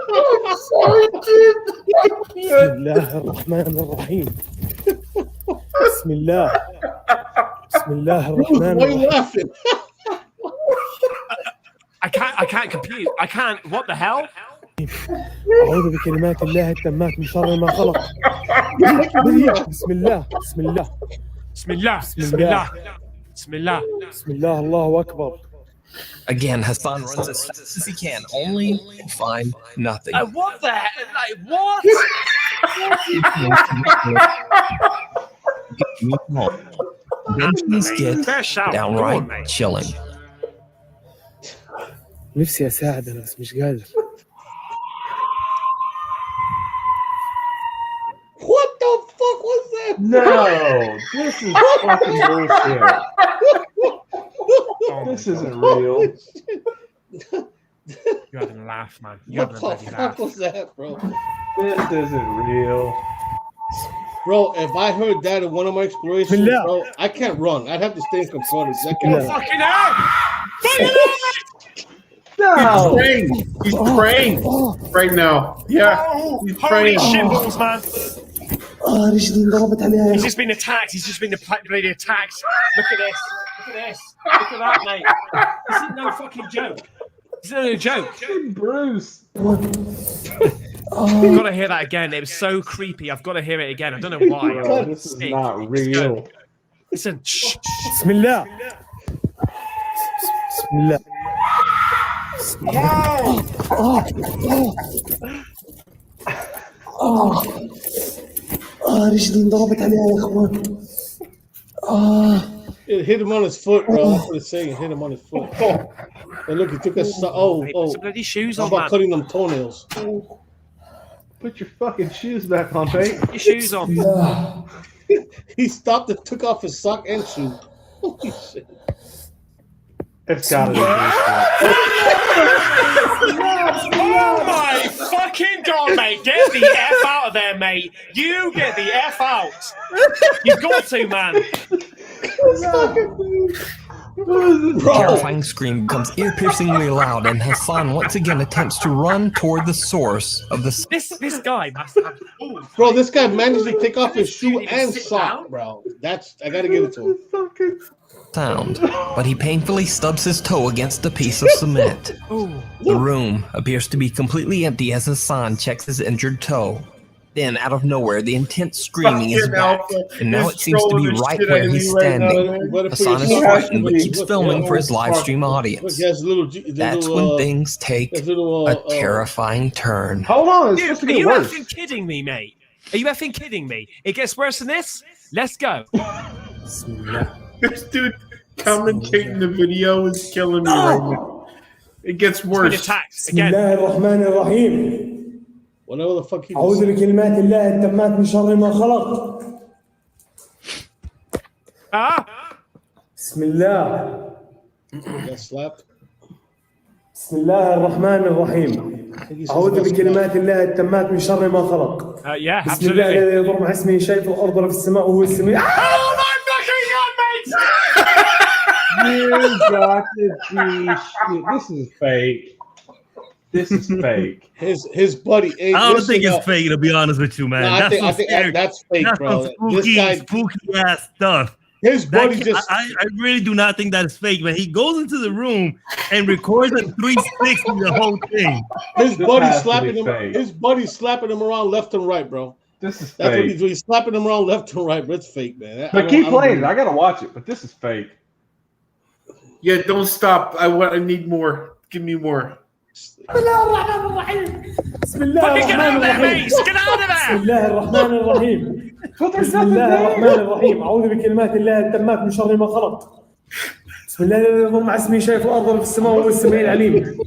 Sorry, dude. بسم الله الرحمن الرحيم بسم الله بسم الله الرحمن Why are you الرحيم. laughing? I can't compute. I can't. What the hell? أعوذ بكلمات الله التامات من شر ما خلق. بسم الله بسم الله بسم الله بسم الله بسم الله بسم الله الله أكبر. Again, Hassan runs as fast as he can, only to find nothing. What the hell? Like, what? Then things get Fair shout. downright Go on, mate. chilling. نفسي أساعد أنا بس مش قادر. What the fuck was that? No, this is fucking bullshit. This isn't real. You're having a laugh, man. What the fuck was that, bro? This isn't real. Bro, if I heard that in one of my explorations, bro, I can't run. I'd have to stay in confronted. I can't. Fucking hell! No. He's praying right now. Yeah. He's Holy praying. shit, balls, man. رجلي انضربت عليها. He's just been attacked. He's just been bloody attacked. Look at this. Look at this. Look at that, mate. This is no fucking joke. This is no joke. Bruce. I've got to hear that again. It was so creepy. I've got to hear it again. I don't know why. Bro, this is not real. Listen. بسم الله. بسم الله. رجلي انضربت عليها يا اخوان. It hit him on his foot, bro. That's what it's saying. It hit him on his foot. And look, he took a Some bloody shoes how on, about man. cutting them toenails? Put your fucking shoes back on, mate. Put your shoes on. He stopped and took off his sock and shoe. Holy shit. It's gotta be Oh my fucking god, mate. Get the F out of there, mate. You get the F out. You've got to, man. The terrifying scream becomes ear-piercingly loud, and Hassan once again attempts to run toward the source of the This guy must have. Bro, this guy managed to take off his shoe and sock, bro. I gotta give it to him. sound, but he painfully stubs his toe against a piece of cement. The room appears to be completely empty as Hassan checks his injured toe. Then, out of nowhere, the intense screaming is back, and now it seems to be right where he's standing. Hassan is frightened, but keeps filming for his live stream audience. That's when things take a terrifying turn. Hold on, it's Dude, supposed to are get you worse. effing kidding me, mate? Are you effing kidding me? It gets worse than this? Let's go. This dude commentating the video is killing me right now. It gets worse. بسم الله الرحمن الرحيم. Whatever the fuck he أعوذ بكلمات الله التامات من شر ما خلق. بسم الله. Got slapped. بسم الله الرحمن الرحيم. أعوذ بكلمات الله التامات من شر ما خلق. Yeah, بسم الله absolutely. الذي يضر مع اسمه شيء في الأرض ولا في السماء وهو السميع. Oh my fucking god, mate! You got to be shit. This is fake. This is fake. His buddy. Hey, I don't listen think it's up. fake, to be honest with you, man. No, I think that's fake, that's bro. some This guy, spooky ass stuff. his buddy I really do not think that is fake, man. He goes into the room and records a 360 the whole thing. His This buddy has to slapping be him. fake. His buddy slapping him around left and right, bro. This is That's what fake. he's doing. He's slapping him around left and right, but it's fake, man. But keep playing. I gotta watch it. But this is fake. Yeah, don't stop. I need more. Give me more. بسم الله الرحمن الرحيم. بسم الله Fucking get out الرحمن of there, الرحيم. mate! Get out of بسم there! الله الرحمن الرحيم. بسم الله الرحمن الرحيم. أعوذ بكلمات الله التامات من شر ما خلق. بسم الله الذي يضر مع اسمه شيء في الأرض ولا في السماء وهو السميع العليم.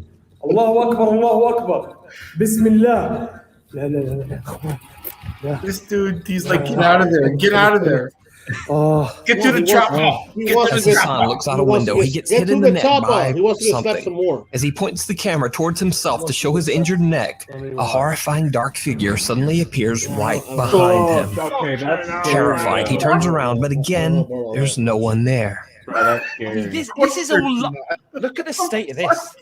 الله أكبر الله أكبر. بسم الله. لا لا لا لا. This dude, he's like, get out of there. Get out of there. Get to the chopper. As Hassan looks out a window, he gets hit in the neck by He wants to get slapped some something. more. As he points the camera towards himself to show his injured neck, a horrifying dark figure suddenly appears right behind him. Okay, that's Terrified, he turns around, but again, there's no one there. That's scary. This is all. Look at the state of this.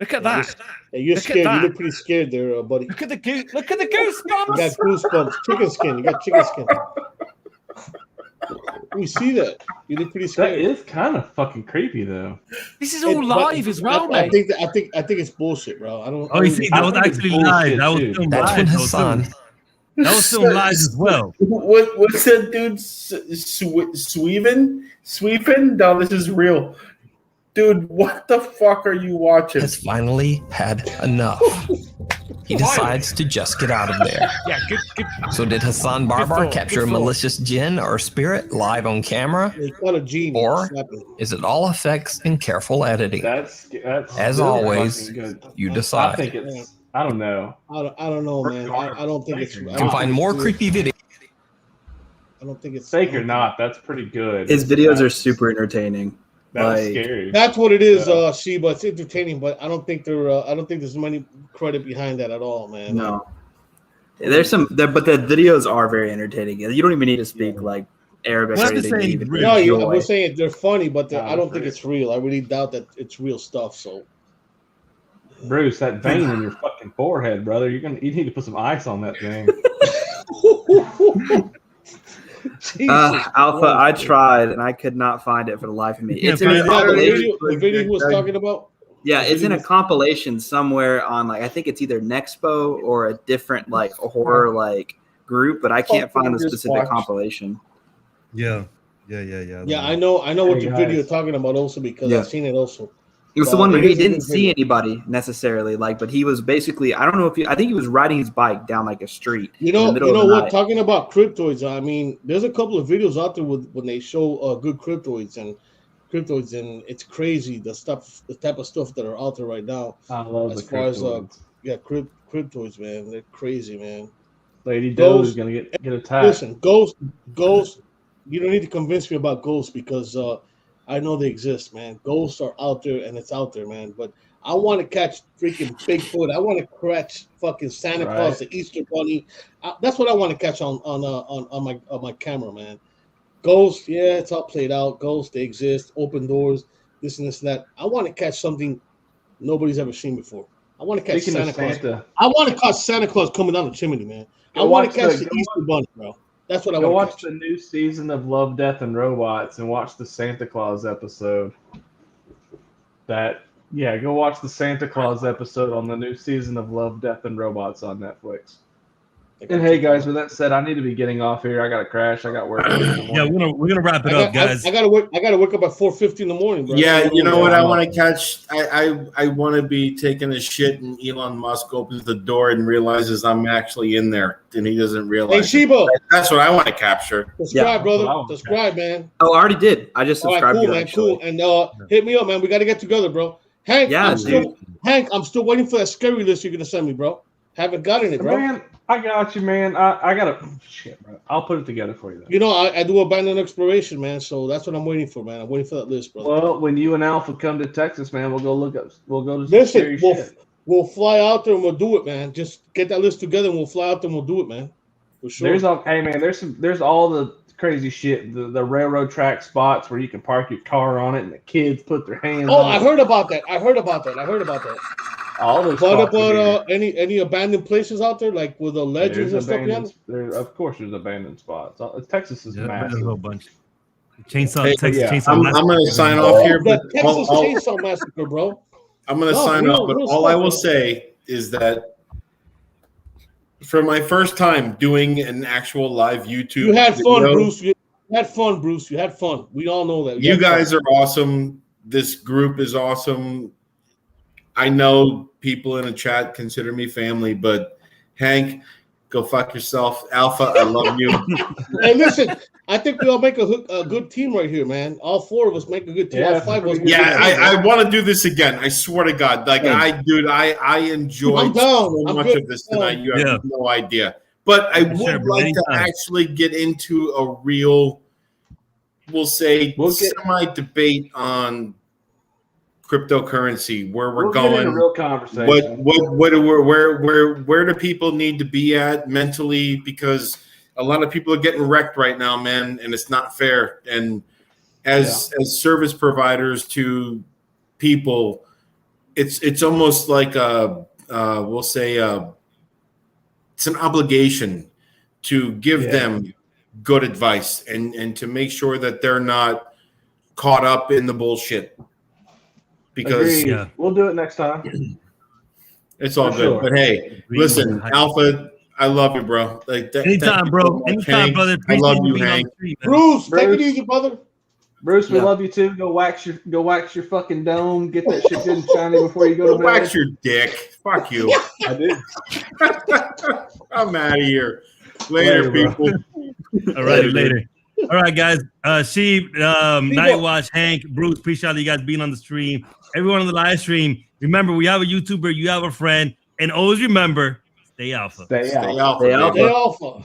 Look at that. Hey, you're Look at scared. You that. look pretty scared there, buddy. Look at the goose. Look at the You goosebumps. got goosebumps. Chicken skin. You got chicken skin. We see that. You look pretty That scared. is kind of fucking creepy, though. This is all live as well, I mate. think it's bullshit, bro. I don't. Oh, you see, that was think it's actually live. bullshit, That was too. filmed That's live, when though, Hassan too. That was filmed live as well. What's that dude? Sweeping? No, this is real. Dude, what the fuck are you watching? has finally had enough. He decides to just get out of there. Yeah, good. So did Hassan Barbar thought, capture a good thought. malicious jinn or spirit live on camera? He caught a genie. Or Slapping. is it all effects and careful editing? That's As really always, fucking good. you I decide. think it's. I don't know. I don't know, man. I don't think it's. You can find more creepy videos. I don't think it's Fake or not, that's pretty good. His videos are super entertaining. That's scary. That's what it is, Sheba. It's entertaining, but I don't think there's money credit behind that at all, man. No. There's some, but the videos are very entertaining. You don't even need to speak like Arabic or anything. We're saying they're funny, but I don't think it's real. I really doubt that it's real stuff. So, Bruce, that vein in your fucking forehead, brother, you need to put some ice on that thing. Alpha, I tried and I could not find it for the life of me. It's in a compilation. The video he was talking about. Yeah, it's in a compilation somewhere on I think it's either Nexpo or a different horror group, but I can't find the specific compilation. Yeah. Yeah, I know what your video you're talking about also because I've seen it also. It was the one where he didn't see anybody necessarily, but he was basically, I don't know I think he was riding his bike down a street. You know what? Talking about cryptoids, I mean, there's a couple of videos out there when they show good cryptoids, and it's crazy the type of stuff that are out there right now. I love as the far cryptoids. Cryptoids, man, they're crazy, man. Lady Doe is gonna get attacked. Listen, ghosts. You don't need to convince me about ghosts because I know they exist, man. Ghosts are out there, and it's out there, man. But I want to catch freaking Bigfoot. I want to catch fucking Santa Claus, the Easter Bunny. That's what I want to catch on my camera, man. Ghosts, yeah, it's all played out. Ghosts, they exist. Open doors, this and this and that. I want to catch something nobody's ever seen before. I want to catch Santa Claus. I want to catch Santa Claus coming down the chimney, man. I want to catch the Easter Bunny, bro. That's what I want to watch. The new season of Love, Death, and Robots and watch the Santa Claus episode. Go watch the Santa Claus episode on the new season of Love, Death, and Robots on Netflix. And hey guys, with that said, I need to be getting off here. I got to crash. I got work. Yeah, we're gonna wrap it up, guys. I gotta wake up at 4:50 in the morning, bro. Yeah, you know what I want to catch? I want to be taking a shit and Elon Musk opens the door and realizes I'm actually in there and he doesn't realize. Hey Sheba, that's what I want to capture. Subscribe, brother. Subscribe, man. Oh, I already did. I just subscribed. All right, cool, man. Cool. And hit me up, man. We got to get together, bro. Hank, I'm still waiting for that scary list you're gonna send me, bro. Haven't gotten it, bro. Man, I got you, man. I gotta shit, bro. I'll put it together for you. Then. You know, I do abandoned exploration, man. So that's what I'm waiting for, man. I'm waiting for that list, bro. Well, when you and Alpha come to Texas, man, we'll go look up. We'll go to some scary shit. We'll fly out there and we'll do it, man. Just get that list together and we'll fly out there and we'll do it, man. For sure. There's all the crazy shit. The railroad track spots where you can park your car on it and the kids put their hands. Oh, on I heard about that. All those. What about any abandoned places out there, like with the legends and stuff? Of course, there's abandoned spots. Texas is massive. There's a whole bunch. Chainsaw. I'm going to sign off here. The Texas Chainsaw Massacre, bro. I'm going to sign off, but all I will say is that for my first time doing an actual live YouTube, you had fun, Bruce. You had fun. We all know that. You guys are awesome. This group is awesome. I know people in the chat consider me family, but Hank, go fuck yourself. Alpha, I love you. Hey, listen, I think we all make a good team right here, man. All four of us make a good team. All five of us. I want to do this again. I swear to God. I enjoyed so much of this tonight. You have no idea. But I would like to actually get into a real, we'll say, semi-debate on cryptocurrency, where we're going, get in a real conversation. Where do people need to be at mentally? Because a lot of people are getting wrecked right now, man, and it's not fair. And as service providers to people, it's almost like we'll say it's an obligation to give them good advice and to make sure that they're not caught up in the bullshit. Because we'll do it next time. It's all good. But hey, listen, Alpha, I love you, bro. Anytime, bro. Anytime, brother. I love you, Hank. Bruce, take it easy, brother. Bruce, we love you too. Go wax your fucking dome. Get that shit good and shiny before you go to bed. Wax your dick. Fuck you. I did. I'm out of here. Later people. All right, later. All right, guys. Sheep, Night Watch, Hank, Bruce, appreciate you guys being on the stream. Everyone on the live stream, remember, we have a YouTuber, you have a friend, and always remember, stay alpha. Stay alpha. Stay alpha.